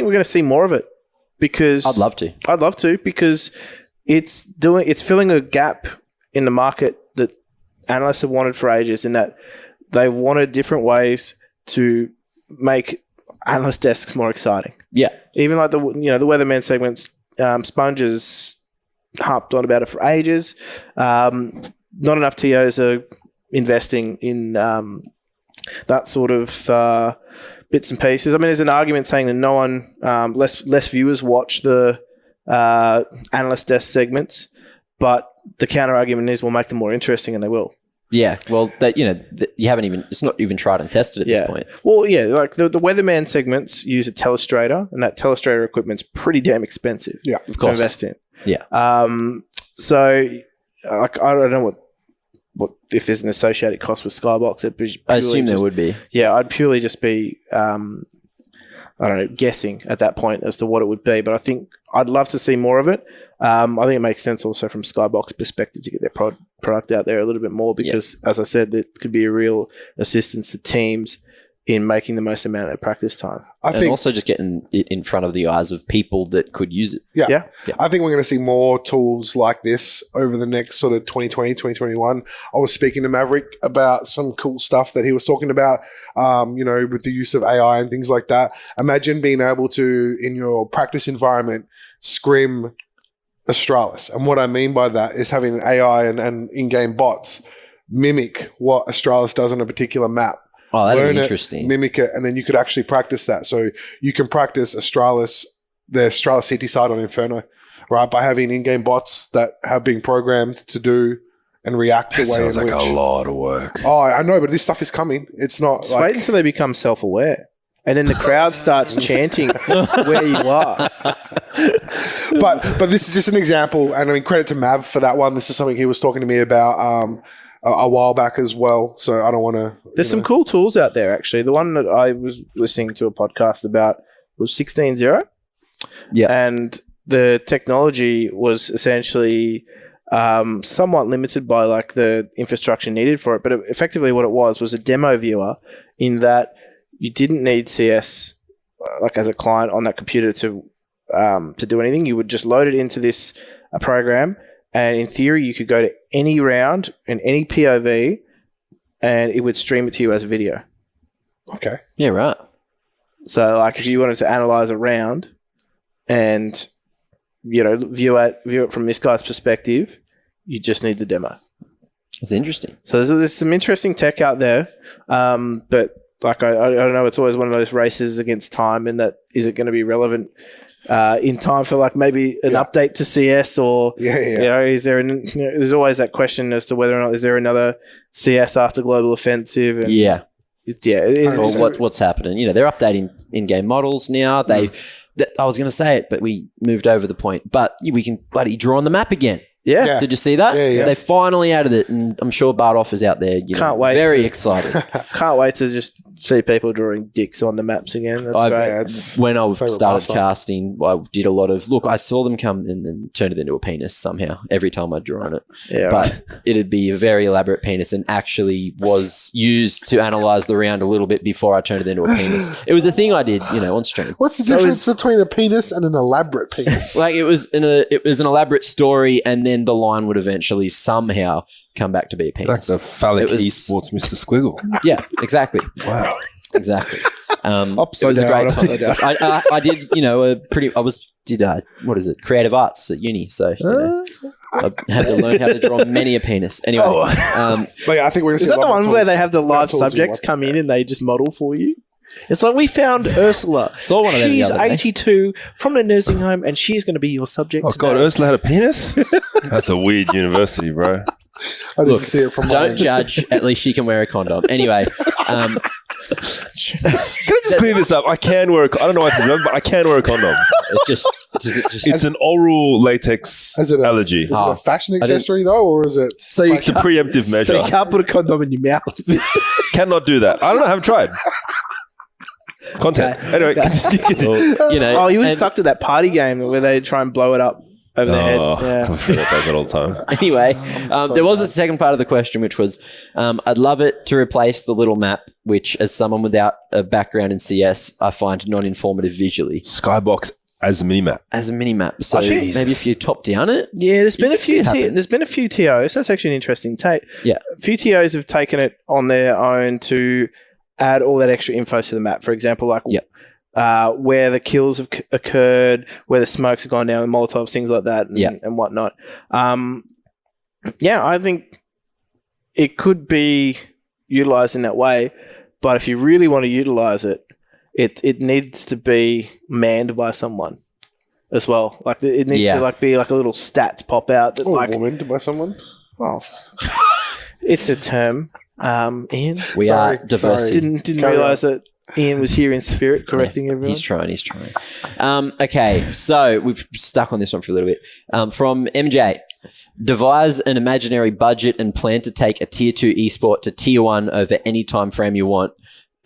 we're going to see more of it, because I'd love to because it's filling a gap in the market that analysts have wanted for ages, in that they wanted different ways to make analyst desks more exciting. Yeah. Even like the weatherman segments, Sponges harped on about it for ages. Not enough TOs are investing in that sort of bits and pieces. I mean, there's an argument saying that no one, less viewers watch the analyst desk segments, but the counter argument is we'll make them more interesting, and they will. Yeah, well, that you haven't even, it's not even tried and tested at this point. Well, yeah, like the weatherman segments use a telestrator, and that telestrator equipment's pretty damn expensive. Yeah, of course. To invest in. Yeah. So, like, I don't know what if there's an associated cost with Skybox. I assume there would be. Yeah, I'd purely just be, I don't know, guessing at that point as to what it would be. But I think I'd love to see more of it. I think it makes sense also from Skybox perspective to get their product out there a little bit more, because, as I said, that could be a real assistance to teams in making the most amount of their practice time. I And think also just getting it in front of the eyes of people that could use it. Yeah. I think we're going to see more tools like this over the next sort of 2020, 2021. I was speaking to Maverick about some cool stuff that he was talking about, with the use of AI and things like that. Imagine being able to, in your practice environment, scrim Astralis. And what I mean by that is having AI and in-game bots mimic what Astralis does on a particular map. Oh, that'd Learn be it, interesting. mimic it, and then you could actually practice that. So you can practice the Astralis CT side on Inferno, right? By having in-game bots that have been programmed to do and react the way in Sounds like which. a lot of work. Oh, I know, but this stuff is coming. It's not Just wait until they become self-aware, and then the crowd starts chanting where you are. but this is just an example, and I mean, credit to Mav for that one. This is something he was talking to me about a while back as well. So I don't want to. There's some cool tools out there, actually. The one that I was listening to a podcast about was 16.0. Yeah. And the technology was essentially somewhat limited by like the infrastructure needed for it. But effectively, what it was a demo viewer, in that you didn't need CS like as a client on that computer to do anything. You would just load it into this program, and in theory, you could go to any round and any POV, and it would stream it to you as a video. Okay. Yeah, right. So, like, if you wanted to analyze a round and, you know, view it from this guy's perspective, you just need the demo. That's interesting. So there's some interesting tech out there, but like I don't know, it's always one of those races against time, and that is it going to be relevant in time for like maybe an update to CS, or you know, is there there's always that question as to whether or not is there another CS after Global Offensive? And what's happening? You know, they're updating in-game models now. I was going to say it, but we moved over the point. But we can bloody draw on the map again. Yeah. Did you see that? Yeah. They finally added it, and I'm sure Bardoff is out there. Can't wait. Very excited. Can't wait to just see people drawing dicks on the maps again. That's great. When I started casting, I did a lot of I saw them come and then turn it into a penis somehow every time I drew on it. Yeah, but it'd be a very elaborate penis, and actually was used to analyze the round a little bit before I turned it into a penis. It was a thing I did, on stream. What's the difference between a penis and an elaborate penis? Like it was an elaborate story, and then the line would eventually somehow come back to be a penis. Like the phallic esports Mr. Squiggle. Yeah, exactly. Wow. Exactly. It Upside was a down, great time. I did, what is it? Creative arts at uni. So I had to learn how to draw many a penis. Anyway. But yeah, I think we're going to see is that the one where they have the live tools subjects come in and they just model for you? It's like, we found Ursula. Saw one of them the She's other day. 82 from the nursing home, and she's going to be your subject. Oh, God, today. Ursula had a penis? That's a weird university, bro. I didn't see it from Don't judge. At least she can wear a condom. Anyway. Can I just clear this up? I can wear I don't know why it's remember, but I can wear a condom. It's an oral latex allergy. Is it a fashion accessory though, or is it? So It's a preemptive measure. So you can't put a condom in your mouth. Cannot do that. I don't know. I haven't tried. Content. Okay. Anyway, continue. You would suck to that party game where they try and blow it up over the head. Yeah. I forget about that all the time. Anyway, there was a second part of the question, which was, I'd love it to replace the little map, which, as someone without a background in CS, I find non-informative visually. Skybox as a mini-map. As a mini-map. So maybe if you top down it. Yeah, there's been a few TOs. That's actually an interesting take. Yeah. A few TOs have taken it on their own to add all that extra info to the map. For example, like where the kills have occurred, where the smokes have gone down, and Molotovs, things like that, and whatnot. I think it could be utilized in that way, but if you really want to utilize it, it needs to be manned by someone as well. Like it needs to be like a little stats pop out that woman by someone. Oh, it's a term. Ian, we are diverse. Didn't realize that Ian was here in spirit correcting everyone. He's trying. Okay, so we've stuck on this one for a little bit. From MJ, devise an imaginary budget and plan to take a tier 2 esport to tier 1 over any time frame you want.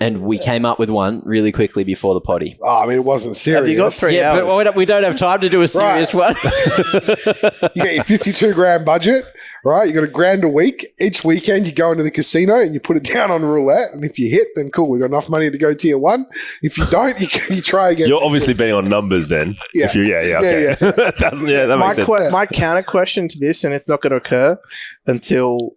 And we came up with one really quickly before the potty. Oh, I mean, it wasn't serious. Have you got 3 hours? But we don't have time to do a serious one. You get your $52,000 budget, right? You got $1,000 a week. Each weekend you go into the casino and you put it down on roulette. And if you hit, then cool, we got enough money to go tier 1. If you don't, you try again. You're obviously betting on numbers then. Yeah. If you, okay. That makes sense. My counter question to this, and it's not going to occur until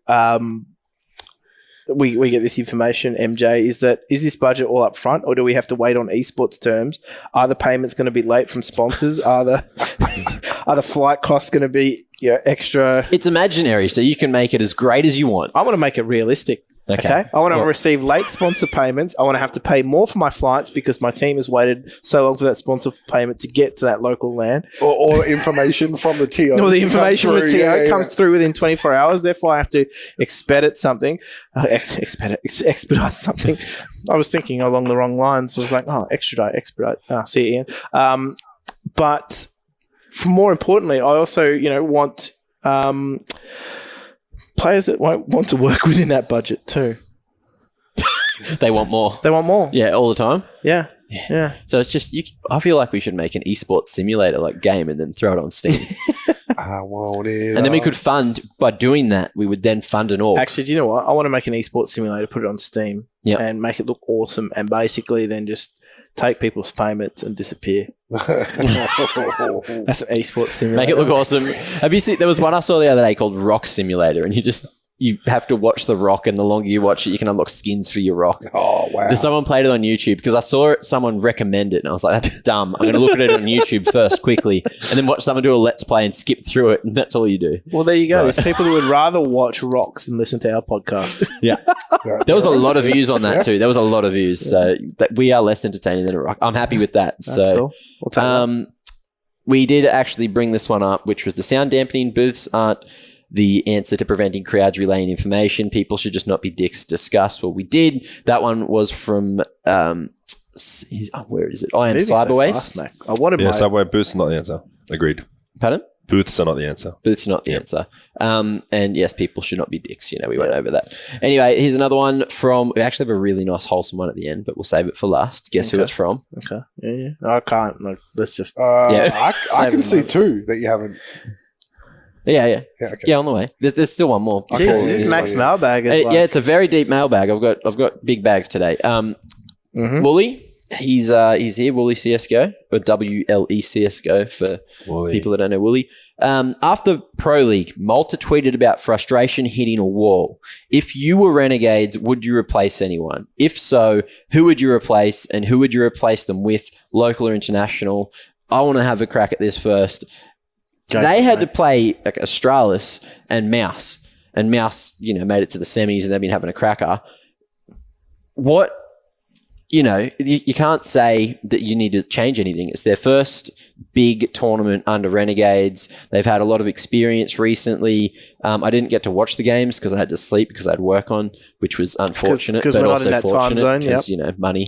we get this information, MJ, is this budget all up front, or do we have to wait on esports terms? Are the payments going to be late from sponsors? Are the flight costs going to be extra? It's imaginary, so you can make it as great as you want. I want to make it realistic. Okay. I want to receive late sponsor payments. I want to have to pay more for my flights because my team has waited so long for that sponsor payment to get to that local land. Or information from the TO. No, the information from the TO comes through within 24 hours. Therefore, I have to expedite something. Expedite something. I was thinking along the wrong lines. I was like, expedite. See you, Ian. But more importantly, I also, want players that won't want to work within that budget too. They want more. Yeah, all the time. Yeah. So it's just, I feel like we should make an esports simulator like game and then throw it on Steam. I want it. And then we all. could fund, by doing that, we would then fund an org. Actually, do you know what? I want to make an esports simulator, put it on Steam, Yep. and make it look awesome, and basically then just take people's payments and disappear. That's an esports simulator. Make it look awesome. Have you seen? There was one I saw the other day called Rock Simulator, and you have to watch the rock, and the longer you watch it, you can unlock skins for your rock. Oh, wow. Someone played it on YouTube because I saw it, someone recommend it, and I was like, that's dumb. I'm going to look at it on YouTube first quickly, and then watch someone do a let's play and skip through it, and that's all you do. Well, there you go. There's people who would rather watch rocks than listen to our podcast. Yeah. There was a lot of views on that too. There was a lot of views. So we are less entertaining than a rock. I'm happy with that. That's So cool. We'll take that. we did actually bring this one up, which was the sound dampening booths aren't the answer to preventing crowds relaying information. People should just not be dicks. Discussed. Well, we did. That one was from where is it? I am Moving so Cyberwaste. fast, mate. I wanted Yeah, my Subway booths are not the answer. Agreed. Pardon? Booths are not the answer. Booth's not the answer. And yes, people should not be dicks. We went over that. Anyway, here's another one from. We actually have a really nice wholesome one at the end, but we'll save it for last. Guess who Okay. it's from? Okay. Yeah. I can't. Like, let's just. Yeah. I can see two that you haven't. Yeah. Yeah, okay. Yeah, on the way. There's still one more. Okay. Jesus, Cool. this Yeah. Max Mailbag is like, Yeah, it's a very deep mailbag. I've got big bags today. Mhm. Wooly, he's here. Wooly CS:GO, or WLE CS:GO for people that don't know Wooly. After Pro League, Malta tweeted about frustration hitting a wall. If you were Renegades, would you replace anyone? If so, who would you replace, and who would you replace them with, local or international? I want to have a crack at this first. They had to play like Astralis and Mouse. And Mouse, made it to the semis, and they've been having a cracker. What, you can't say that you need to change anything. It's their first big tournament under Renegades. They've had a lot of experience recently. I didn't get to watch the games because I had to sleep because I had work on, which was unfortunate, 'Cause but we're not also in that time fortunate zone, because, money.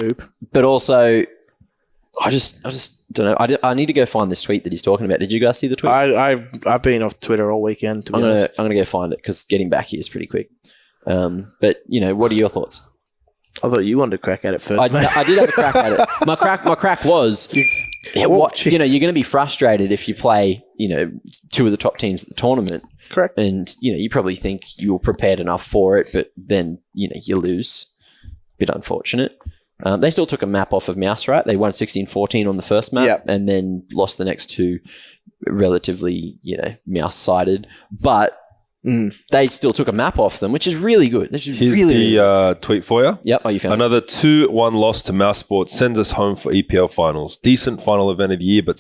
Oop. But also, I just don't know. I need to go find this tweet that he's talking about. Did you guys see the tweet? I've been off Twitter all weekend. To be honest, I'm gonna go find it because getting back here is pretty quick. But what are your thoughts? I thought you wanted to crack at it first. mate. I did have a crack at it. My crack was, you're going to be frustrated if you play, two of the top teams at the tournament, Correct. and you probably think you're prepared enough for it, but then you lose. Bit unfortunate. They still took a map off of Mouse, right? They won 16-14 on the first map, Yep. and then lost the next two relatively, Mouse-sided. But they still took a map off them, which is really good. Which is Here's really the tweet for you. Yep. Oh, you found it. Another 2-1 loss to Mouse Sports sends us home for EPL finals. Decent final event of the year, but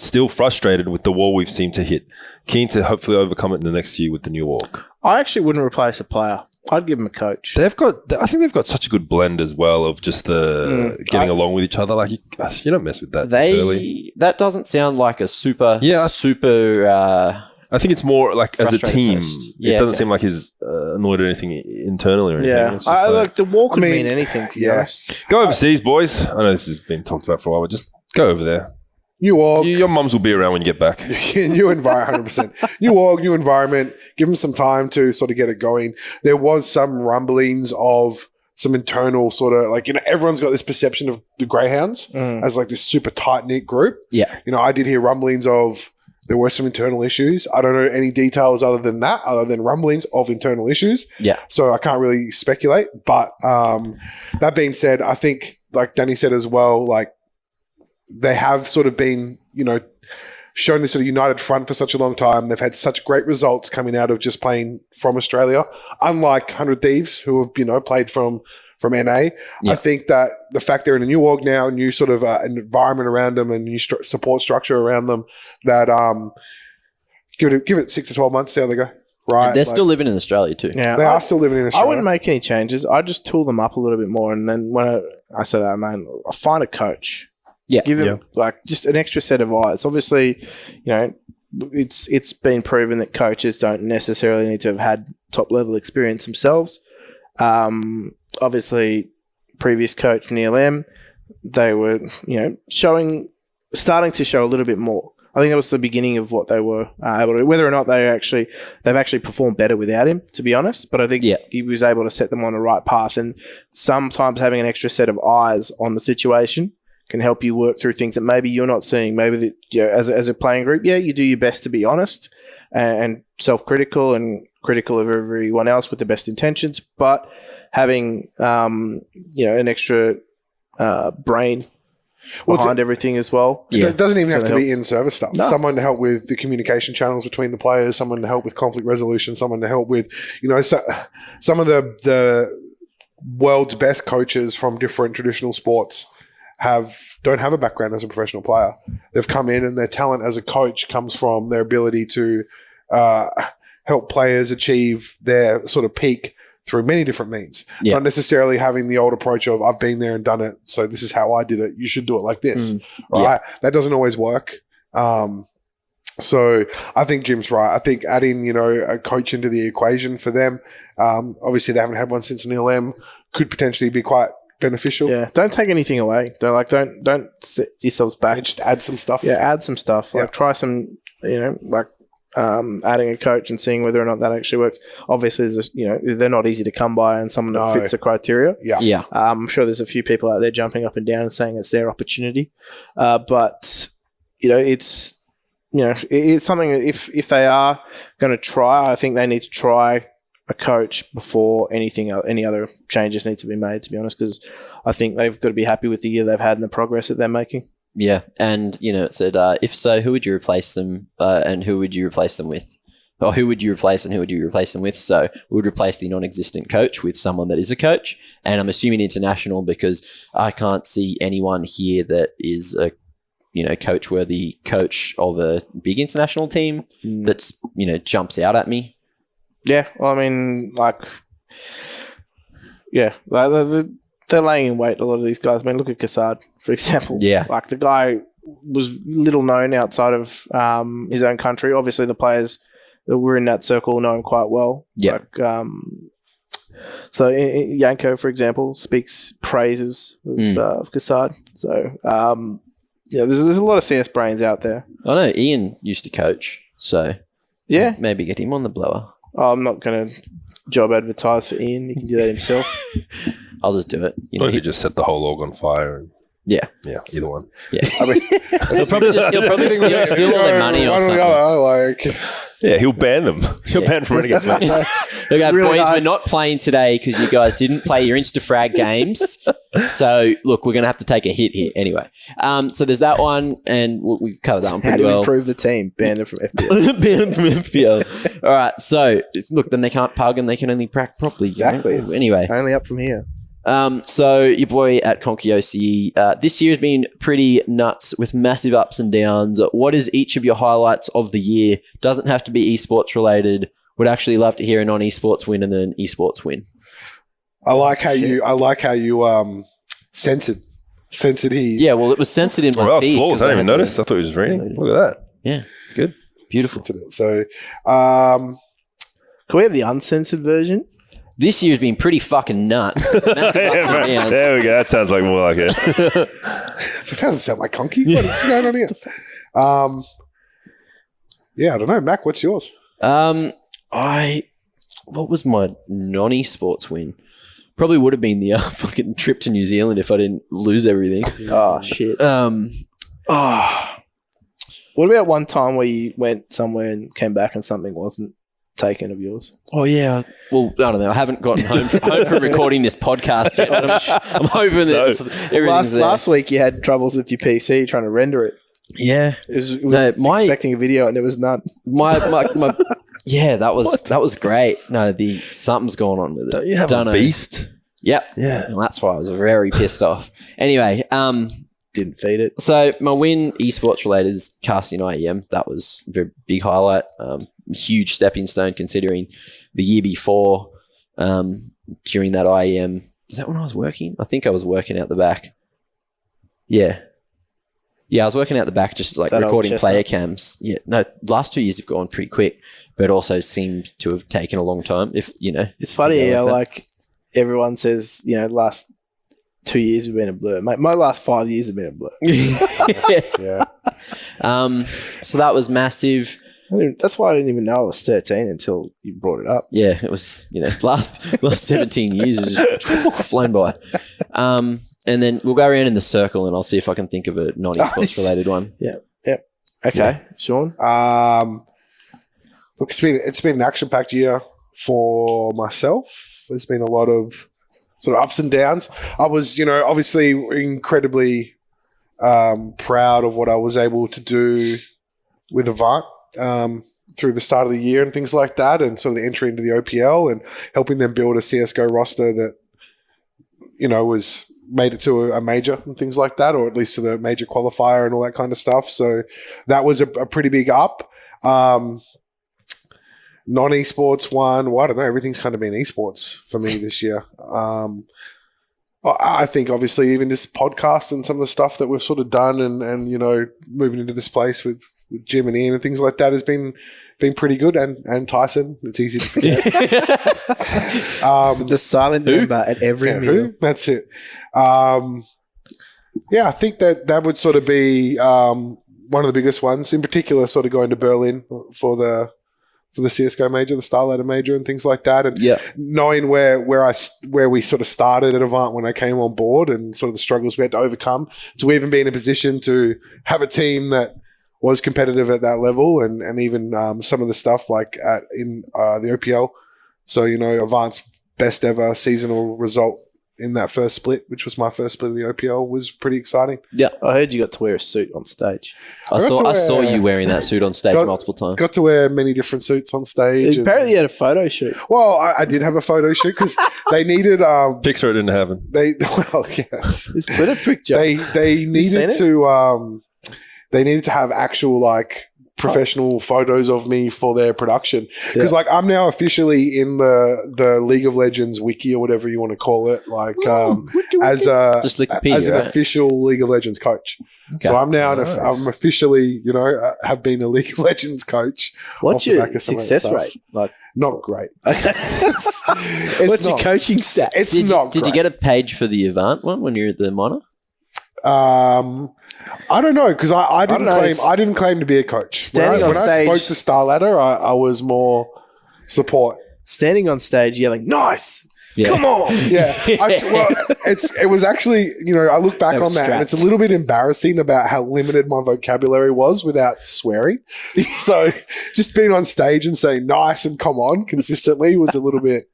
still frustrated with the wall we've seemed to hit. Keen to hopefully overcome it in the next year with the new org. I actually wouldn't replace a player. I'd give him a coach. I think they've got such a good blend as well of just the getting along with each other. Like you don't mess with that this early. That doesn't sound like a super. I think it's more like as a Frustrated team. post. It Yeah, doesn't okay. seem like he's annoyed at anything internally or anything. Yeah, It's just like the wall could mean, mean anything. To be yeah. honest, go overseas, boys. I know this has been talked about for a while, but just go over there. New org, Your mums will be around when you get back. new environment, 100%. New org, new environment. Give them some time to sort of get it going. There was some rumblings of some internal sort of everyone's got this perception of the Greyhounds as like this super tight knit group. Yeah. I did hear rumblings of there were some internal issues. I don't know any details other than rumblings of internal issues. Yeah. So I can't really speculate. But that being said, I think like Danny said as well, like they have sort of been, shown this sort of united front for such a long time. They've had such great results coming out of just playing from Australia, unlike 100 Thieves who have, played from NA. Yeah. I think that the fact they're in a new org now, new sort of an environment around them and new support structure around them, that give it 6 to 12 months, see how they go. Right. They're still living in Australia too. yeah, They are still living in I Australia. wouldn't make any changes. I'd just tool them up a little bit more, and then when I say that, man, I find a coach. Yeah. Give him just an extra set of eyes. Obviously, it's been proven that coaches don't necessarily need to have had top level experience themselves. Obviously, previous coach Neil M, they were starting to show a little bit more. I think that was the beginning of what they were able to do. Whether or not they've actually performed better without him, to be honest. But I think he was able to set them on the right path. And sometimes having an extra set of eyes on the situation can help you work through things that maybe you're not seeing. Maybe that, as a playing group, you do your best to be honest and self-critical and critical of everyone else with the best intentions, but having an extra brain behind everything as well. Yeah. It doesn't even have to be in-service stuff. No. Someone to help with the communication channels between the players, someone to help with conflict resolution, someone to help with, some of the world's best coaches from different traditional sports don't have a background as a professional player. They've come in and their talent as a coach comes from their ability to help players achieve their sort of peak through many different means. Yeah. Not necessarily having the old approach of I've been there and done it, so this is how I did it. You should do it like this. Right? Yeah. That doesn't always work. So I think Jim's right. I think adding, a coach into the equation for them, obviously they haven't had one since Neil M, could potentially be quite beneficial. Yeah. Don't take anything away. Don't set yourselves back. Just add some stuff. Yeah, add some stuff. Like try some, adding a coach and seeing whether or not that actually works. Obviously, they're not easy to come by and someone that fits the criteria. Yeah. I'm sure there's a few people out there jumping up and down and saying it's their opportunity. But, it's something that if they are going to try, I think they need to try a coach before any other changes need to be made, to be honest, because I think they've got to be happy with the year they've had and the progress that they're making. Yeah, and it said, if so, who would you replace them, and who would you replace them with? Or who would you replace and who would you replace them with? So we would replace the non-existent coach with someone that is a coach, and I'm assuming international because I can't see anyone here that is a coach-worthy coach of a big international team that's jumps out at me. Yeah, well, I mean, they're laying in wait, a lot of these guys. I mean, look at Cassard, for example. Yeah. Like, the guy was little known outside of his own country. Obviously, the players that were in that circle know him quite well. Yeah. So Yanko, for example, speaks praises of Cassard. So, there's a lot of CS brains out there. I know Iain used to coach, so maybe get him on the blower. I'm not going to job advertise for Iain. He can do that himself. I'll just do it. Or he just set the whole org on fire. And, yeah, either one. Yeah, I mean, he'll probably steal all their money or something. He'll ban them. He'll ban from Renegades. Look, really boys, we're not playing today because you guys didn't play your Instafrag games. So, look, we're going to have to take a hit here anyway. So there's that one, and we've covered that one pretty well. How to improve the team? Ban them from FPL. Ban them from FPL. All right, so, look, then they can't pug and they can only prac properly. Exactly. Anyway. Only up from here. So your boy at Conky OCE, this year has been pretty nuts with massive ups and downs. What is each of your highlights of the year? Doesn't have to be esports related. Would actually love to hear a non-esports win and then esports win. I like how you censored he. Yeah, well, it was censored in my feed. I didn't even notice. I thought he was reading. Look at that. Yeah, it's good. Beautiful. So, can we have the uncensored version? This year's been pretty fucking nuts. There we go. That sounds like more like it. So it doesn't sound like Conky. What is going on here? I don't know. Mac, what's yours? What was my non-esports win? Probably would have been the fucking trip to New Zealand if I didn't lose everything. Oh, shit. What about one time where you went somewhere and came back and something wasn't taken of yours? Oh, yeah. Well, I don't know. I haven't gotten home from recording this podcast yet. But I'm hoping that everything's there. Last week you had troubles with your PC trying to render it. Yeah. It was expecting a video and there was none. Yeah, that was great. No, something's going on with it. Don't you have a beast? Yep. Yeah. And that's why I was very pissed off. Anyway, didn't feed it. So my win, esports related, is casting IEM. That was a very big highlight. Huge stepping stone considering the year before, during that IEM. Is that when I was working? I think I was working out the back. Yeah. Yeah, I was working out the back just like that recording player cams. Yeah. No, last 2 years have gone pretty quick, but also seemed to have taken a long time. It's funny how like everyone says, last 2 years have been a blur. My last 5 years have been a blur. Yeah. So that was massive. That's why I didn't even know I was 13 until you brought it up. Yeah, it was, last 17 years has just flown by. And then we'll go around in the circle, and I'll see if I can think of a non-esports related one. Yeah. Okay, Sean. Look, it's been an action-packed year for myself. There's been a lot of sort of ups and downs. I was, obviously incredibly proud of what I was able to do with Avant through the start of the year and things like that, and sort of the entry into the OPL and helping them build a CSGO roster that, was made it to a major and things like that, or at least to the major qualifier and all that kind of stuff. So that was a pretty big up. Non-esports one, well, I don't know. Everything's kind of been esports for me this year. I think obviously even this podcast and some of the stuff that we've sort of done and moving into this place with Jim and Iain and things like that has been pretty good. And Tyson, it's easy to forget. The silent member at every meal. That's it. I think that would sort of be one of the biggest ones. In particular, sort of going to Berlin for the CSGO major, the Starlighter major, and things like that, and knowing where we sort of started at Avant when I came on board, and sort of the struggles we had to overcome to even be in a position to have a team that was competitive at that level, and even some of the stuff like in the OPL. So Avant's best ever seasonal result in that first split, which was my first split of the OPL, was pretty exciting. Yeah, I heard you got to wear a suit on stage. I saw you wearing that suit on stage multiple times. Got to wear many different suits on stage. Apparently, you had a photo shoot. Well, I did have a photo shoot because they needed picture it in heaven. Yes, It's Twitter picture. They needed to they needed to have actual professional photos of me for their production, because I'm now officially in the League of Legends wiki or whatever you want to call it, wiki. As an official League of Legends coach. Okay. So I'm now I'm officially have been a League of Legends coach. What's your success rate? Not great. Okay. What's your coaching stats? It's did not. Did you get a page for the Avant one when you're at the Mono? I don't know, because I didn't claim to be a coach. When I spoke to Starladder, I was more support. Standing on stage yelling, "Nice! Yeah. Come on!" Yeah. It was actually, I look back on that and it's a little bit embarrassing about how limited my vocabulary was without swearing. So just being on stage and saying "nice" and "come on" consistently was a little bit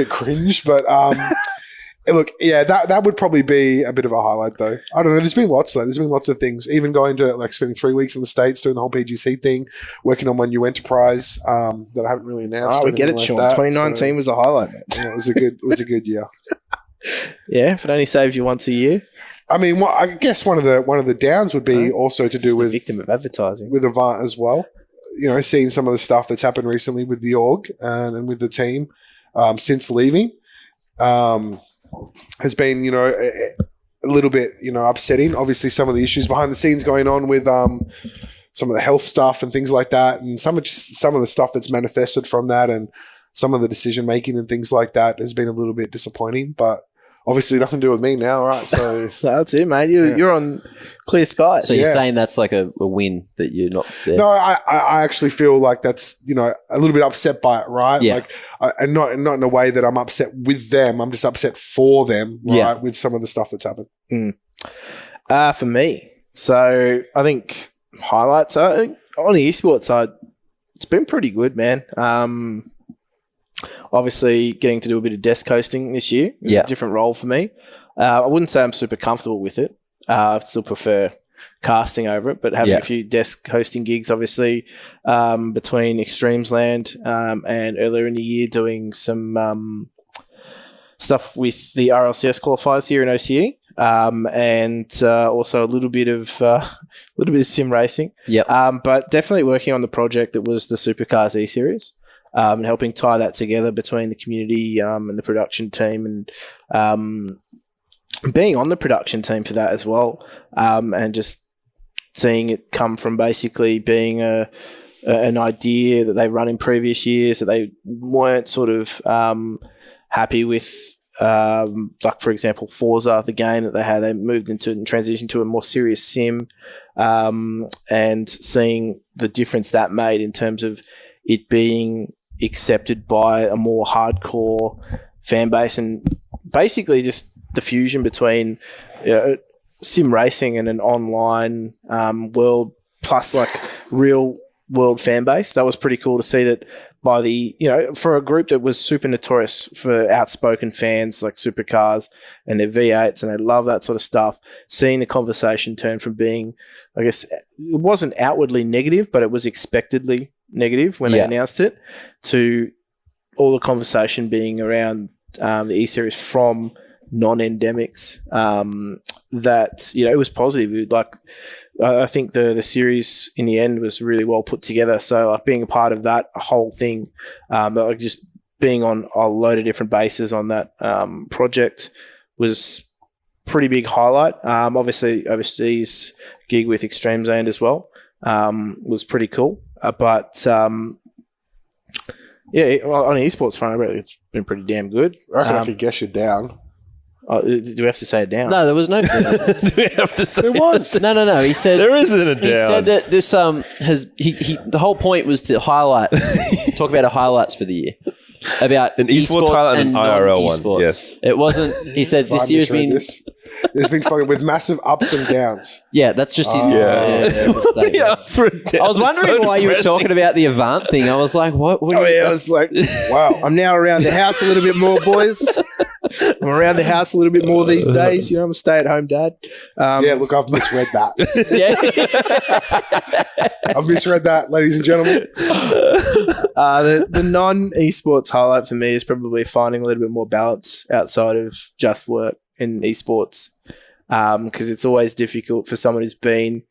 cringe, but look, that would probably be a bit of a highlight, though. I don't know. There's been lots, though. There's been lots of things. Even going to spending 3 weeks in the States doing the whole PGC thing, working on my new enterprise that I haven't really announced. We get it, Sean. 2019 was a highlight, man. Yeah, it was a good year. Yeah, if it only saves you once a year. I mean, I guess one of the downs would be also to do with victim of advertising with Avant as well. Seeing some of the stuff that's happened recently with the org and with the team since leaving. Has been, a little bit, upsetting. Obviously, some of the issues behind the scenes going on with some of the health stuff and things like that, and some of the stuff that's manifested from that, and some of the decision making and things like that has been a little bit disappointing. But obviously, nothing to do with me now, right? So that's it, mate. You're on clear skies. So you're saying that's like a win that you're not there? No, I actually feel like that's a little bit upset by it, right? Yeah. And not in a way that I'm upset with them. I'm just upset for them, right? With some of the stuff that's happened. For me, so I think highlights on the esports side, it's been pretty good, man. Obviously, getting to do a bit of desk hosting this year is a different role for me. I wouldn't say I'm super comfortable with it. I still prefer casting over it, but having a few desk hosting gigs, obviously, between Extremesland and earlier in the year doing some stuff with the RLCS qualifiers here in OCE, and also a little bit of sim racing. But definitely working on the project that was the Supercars E-Series. And helping tie that together between the community and the production team, and being on the production team for that as well, and just seeing it come from basically being an idea that they run in previous years that they weren't sort of happy with, like for example Forza, the game that they had, they moved into and transitioned to a more serious sim, and seeing the difference that made in terms of it being accepted by a more hardcore fan base, and basically just the fusion between sim racing and an online world plus like real world fan base. That was pretty cool to see that by for a group that was super notorious for outspoken fans like supercars and their V8s, and they love that sort of stuff, seeing the conversation turn from being, I guess, it wasn't outwardly negative, but it was expectedly negative when they announced it, to all the conversation being around the E-Series from non-endemics, that, it was positive. Like, I think the series in the end was really well put together. So like being a part of that whole thing, like just being on a load of different bases on that project was pretty big highlight. Obviously overseas gig with Extreme Zone as well was pretty cool. But on the esports front, it's been pretty damn good. I reckon I could guess you down. Do we have to say it down? No, there was no. Do we have to say There was. No. He said there isn't a down. He said that this the whole point was to talk about the highlights for the year, about an esports highlight and an IRL one. non-esports. Yes, it wasn't. He said this year's been. There's been fucking with massive ups and downs. Yeah, that's just his. I was wondering why you were talking about the Avant thing. I was like, what? I was like, Wow. I'm now around the house a little bit more, boys. I'm around the house a little bit more these days. I'm a stay-at-home dad. Look, I've misread that. Yeah. I've misread that, ladies and gentlemen. The non-esports highlight for me is probably finding a little bit more balance outside of just work in esports, because it's always difficult for someone who's been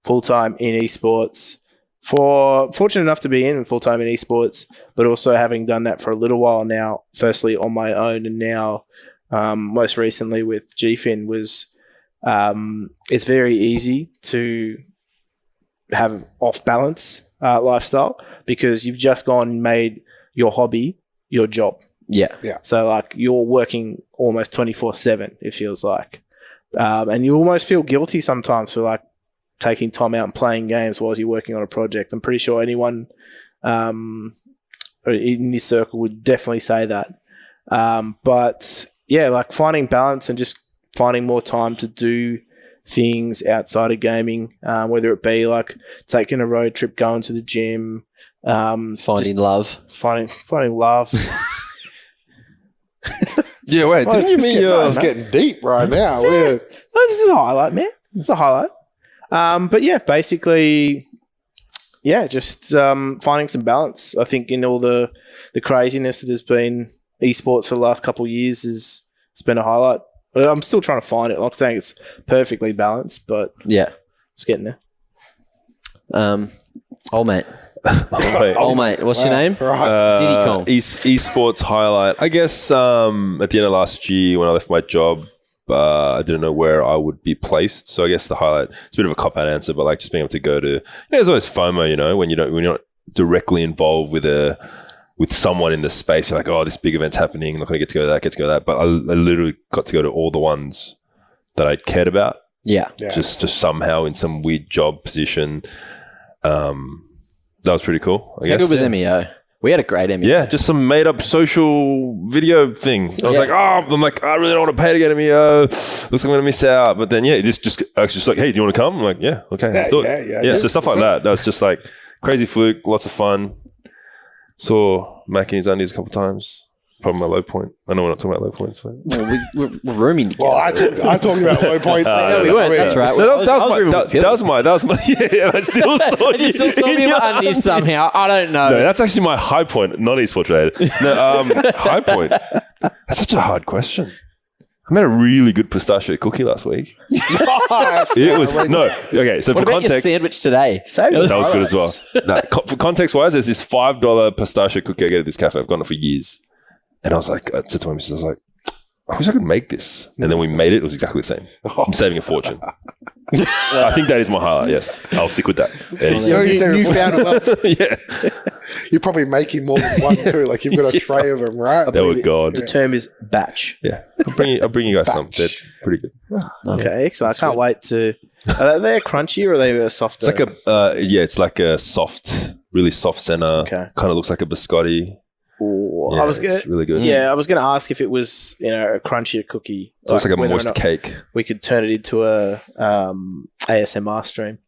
full-time in esports, fortunate enough to be in full-time in esports, but also having done that for a little while now, firstly on my own, and now most recently with GFIN, was it's very easy to have off-balance lifestyle, because you've just gone and made your hobby your job. Yeah. So like you're working almost 24/7, it feels like. And you almost feel guilty sometimes for like taking time out and playing games while you're working on a project. I'm pretty sure anyone in this circle would definitely say that. But yeah, like finding balance and just finding more time to do things outside of gaming, whether it be like taking a road trip, going to the gym, Finding love. Finding love. Yeah, wait. Didn't you mean It's getting deep right now. This is a highlight, man. It's a highlight. But yeah, basically, just finding some balance. I think in all the craziness that has been esports for the last couple of years it's been a highlight. But I'm still trying to find it. I'm not saying it's perfectly balanced, but it's getting there. Old mate. Old mate. What's your name? Right. Diddy Kong. Esports highlight. I guess at the end of last year when I left my job, I didn't know where I would be placed. So I guess the highlight, it's a bit of a cop-out answer, but like just being able to go to, there's always FOMO, when you're not directly involved with someone in the space. You're like, oh, this big event's happening. I'm not going to get to go to that, But I literally got to go to all the ones that I cared about. Yeah. Just somehow in some weird job position. That was pretty cool, I guess. How good was MEO? We had a great MEO. Yeah, just some made up social video thing. I was like, I really don't want to pay to get MEO. Looks like I'm going to miss out. But then, just like, hey, do you want to come? I'm like, yeah, okay, let's do it. Yeah, so stuff like that. That was just like crazy fluke, lots of fun. Saw Mac in his undies a couple of times. Probably my low point. I know we're not talking about low points. But. We're rooming together. Well, I talked about low points. No, we weren't. That's right. No, that was my. Yeah, I still saw you. Still saw me in my undies somehow. I don't know. No, that's actually my high point, not esports related. No, high point. That's such a hard question. I made a really good pistachio cookie last week. It was okay. So what for about context, your sandwich today? that was good as well. No, for context wise, there's this $5 pistachio cookie I get at this cafe. I've gotten it for years, and I was like, I said to my missus, I was like, I wish I could make this. And then we made it. It was exactly the same. I'm saving a fortune. I think that is my highlight. Yes, I'll stick with that. You found a wealth. Yeah, you're probably making more than one too. Like you've got a tray of them, right? Oh God. The term is batch. Yeah, I'll bring you guys some. They're pretty good. Okay, excellent. I can't wait to. Are they a crunchy or are they a soft? It's like it's like a soft, really soft center. Okay. Kind of looks like a biscotti. I was gonna, it's really good. Yeah, I was going to ask if it was a crunchier cookie. It's almost like a whether or moist not cake. We could turn it into a ASMR stream.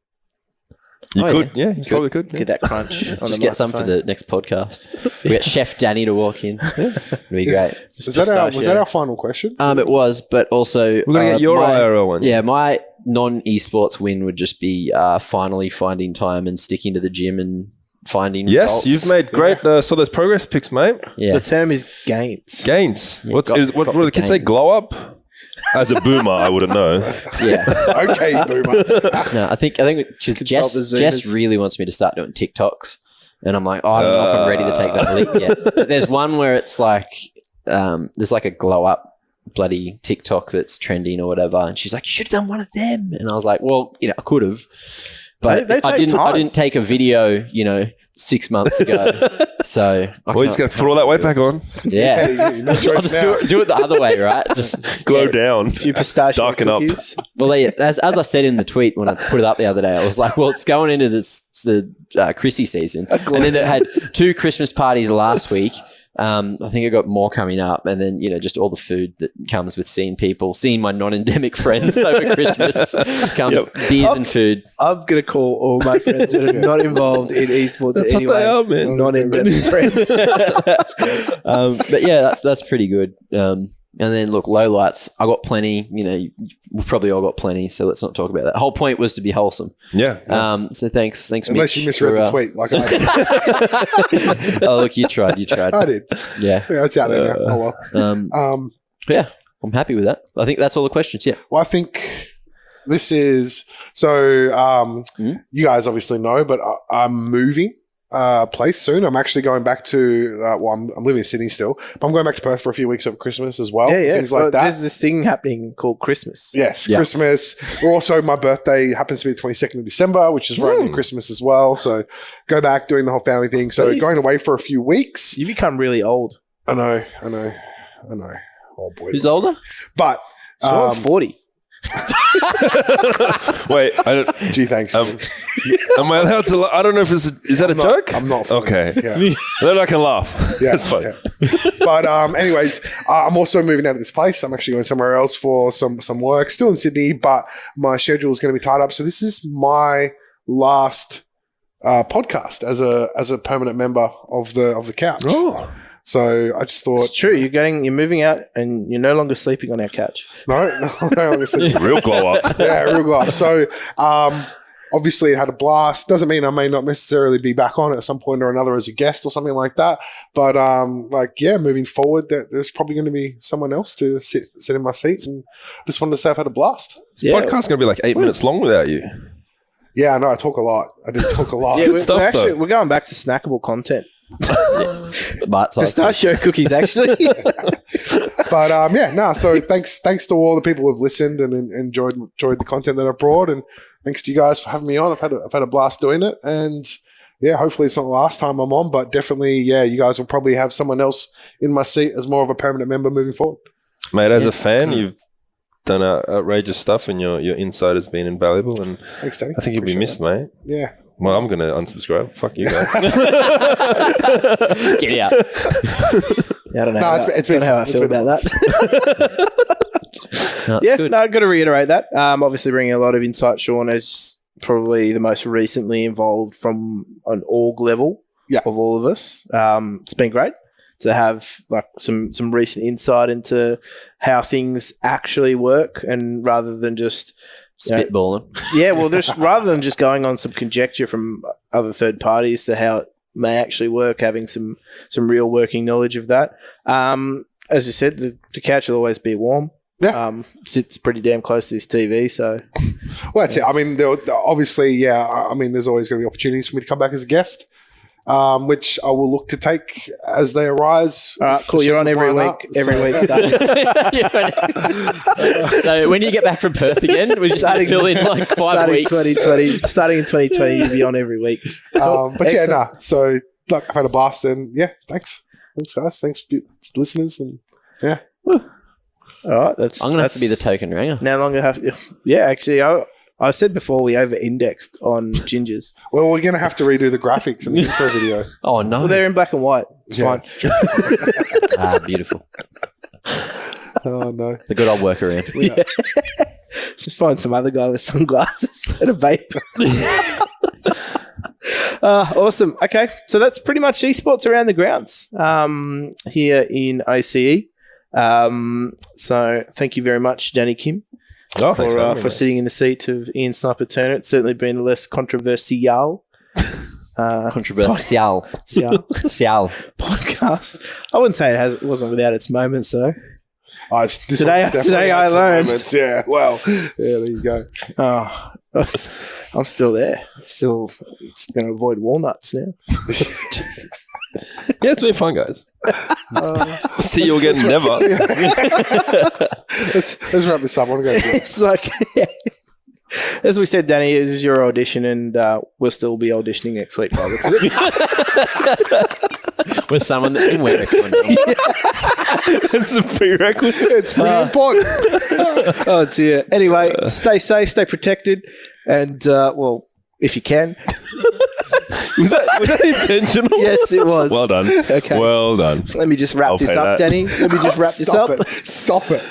You Oh, could, yeah, you probably could. Get that crunch. on Just the get some for microphone. the next podcast. We get Chef Danny to walk in. It'd be great. Was that our final question? It was, but also We're going to get your IRL one. Yeah, my non-esports win would just be finally finding time and sticking to the gym and finding Yes, results. you've made great. So those progress pics, mate. Yeah. The term is gains. Gains. Yeah, What got do the the kids say? gains. Glow up? As a boomer, I wouldn't know. Yeah. Okay, boomer. No, I think Consult Jess the Zoomers. Jess really wants me to start doing TikToks, and I'm like, I don't know if I'm ready to take that leap yet. But there's one where it's like, there's like a glow up bloody TikTok that's trending or whatever, and she's like, you should have done one of them, and I was like, well, I could have, but They take I time. didn't take a video, 6 months ago, so Well, you just got to put all that weight back on. yeah. No I'll choice just now. do it the other way, right? Just Glow down. A few pistachio Darken up. cookies. Well, as I said in the tweet when I put it up the other day, I was like, well, it's going into the Chrissy season. And then it had 2 Christmas parties last week. I think I got more coming up. And then, just all the food that comes with seeing my non-endemic friends over Christmas comes beers and food. I'm going to call all my friends that are not involved in esports That's anyway. what they are, man. Non-endemic friends. But yeah, that's pretty good. And then look, lowlights. I got plenty. We probably all got plenty. So let's not talk about that. The whole point was to be wholesome. Yeah. So thanks, Unless Mitch. you misread for, the tweet, like I did. Oh, look, you tried. I did. Yeah. Yeah, it's out there now. Oh well. Yeah, I'm happy with that. I think that's all the questions. Yeah. Well, I think this is so. You guys obviously know, but I'm moving place soon. I'm actually going back to. I'm living in Sydney still, but I'm going back to Perth for a few weeks over Christmas as well. Yeah. Things like that. There's this thing happening called Christmas. Yes, Yeah. Christmas. Also, my birthday happens to be the 22nd of December, which is right near Christmas as well. So, go back doing the whole family thing. So, going away for a few weeks. You become really old. I know. Oh boy, Who's older? But So I'm 40. Wait, I don't. gee, thanks. Am I allowed to? I don't know if is that a joke? I'm not. Funny. Okay. Yeah. Then I can laugh. Yeah, That's fine. yeah. But anyways, I'm also moving out of this place. I'm actually going somewhere else for some work. Still in Sydney, but my schedule is going to be tied up. So this is my last podcast as a permanent member of the couch. Oh. So I just thought, It's true. You're moving out and you're no longer sleeping on our couch. no, honestly, Real glow up. yeah, real glow up. So obviously it had a blast. Doesn't mean I may not necessarily be back on at some point or another as a guest or something like that. But moving forward, there's probably going to be someone else to sit in my seats, and just wanted to say I've had a blast. This podcast's going to be like 8 minutes long without you. Yeah, I know. I talk a lot. I did talk a lot. Yeah, stuff, though. we're going back to snackable content. Bite-sized Pistachio cookies, actually. But so thanks to all the people who've listened and enjoyed the content that I brought, and thanks to you guys for having me on. I've had a blast doing it, and yeah, hopefully it's not the last time I'm on, but definitely, yeah, you guys will probably have someone else in my seat as more of a permanent member moving forward. Mate, as a fan, you've done outrageous stuff, and your insight has been invaluable, and Thanks, Danny. I think you'll be missed, mate. Yeah. Well, I'm going to unsubscribe. Fuck you guys. Get out. Yeah, I don't know. No, it's been how I it's feel been- about that. No, it's Yeah, good. no, I've got to reiterate that. Obviously, bringing a lot of insight. Sean is probably the most recently involved from an org level of all of us. It's been great to have like some recent insight into how things actually work, and rather than just Spitballing. just rather than just going on some conjecture from other third parties to how it may actually work, having some real working knowledge of that. As you said, the couch will always be warm. Yeah. Sits pretty damn close to this TV, so Well, that's it. I mean, obviously, I mean, there's always going to be opportunities for me to come back as a guest, which I will look to take as they arise. all right, cool. You're on every week. Every week, starting. So when you get back from Perth again, we just Starting- fill in like 5 starting weeks. 2020, starting in 2020, you'll be on every week. But Excellent. So look, I've had a blast, and yeah, thanks guys, thanks listeners, and All right, that's I'm gonna have to be the token ringer. no longer have. Yeah, actually, I said before we over-indexed on gingers. Well, we're going to have to redo the graphics in the intro video. Oh, no. Well, they're in black and white. It's fine. It's true. Beautiful. Oh, no. The good old workaround. Yeah. Just find some other guy with sunglasses and a vape. Awesome. Okay, so that's pretty much esports around the grounds here in OCE. So thank you very much, Danny Kim, for sitting in the seat of Ian Snyper Turner. It's certainly been less controversial. Controversial. Sial. Podcast. I wouldn't say it wasn't without its moments, though. Today I learned. Moments. Yeah, well, yeah, there you go. Oh, I'm still there. I'm still going to avoid walnuts now. Yeah, it's been fun, guys. See you again, never. Let's wrap this up. I want to go. It's like, as we said, Danny, this is your audition, and we'll still be auditioning next week. With someone that can wear a condom. That's a prerequisite. It's pretty important. Oh, dear. Anyway, stay safe, stay protected, and, well, if you can. Was that intentional? Yes, it was. Well done. Okay. Well done. Let me just wrap this pay up, that. Danny. Let me just wrap this up. Stop it.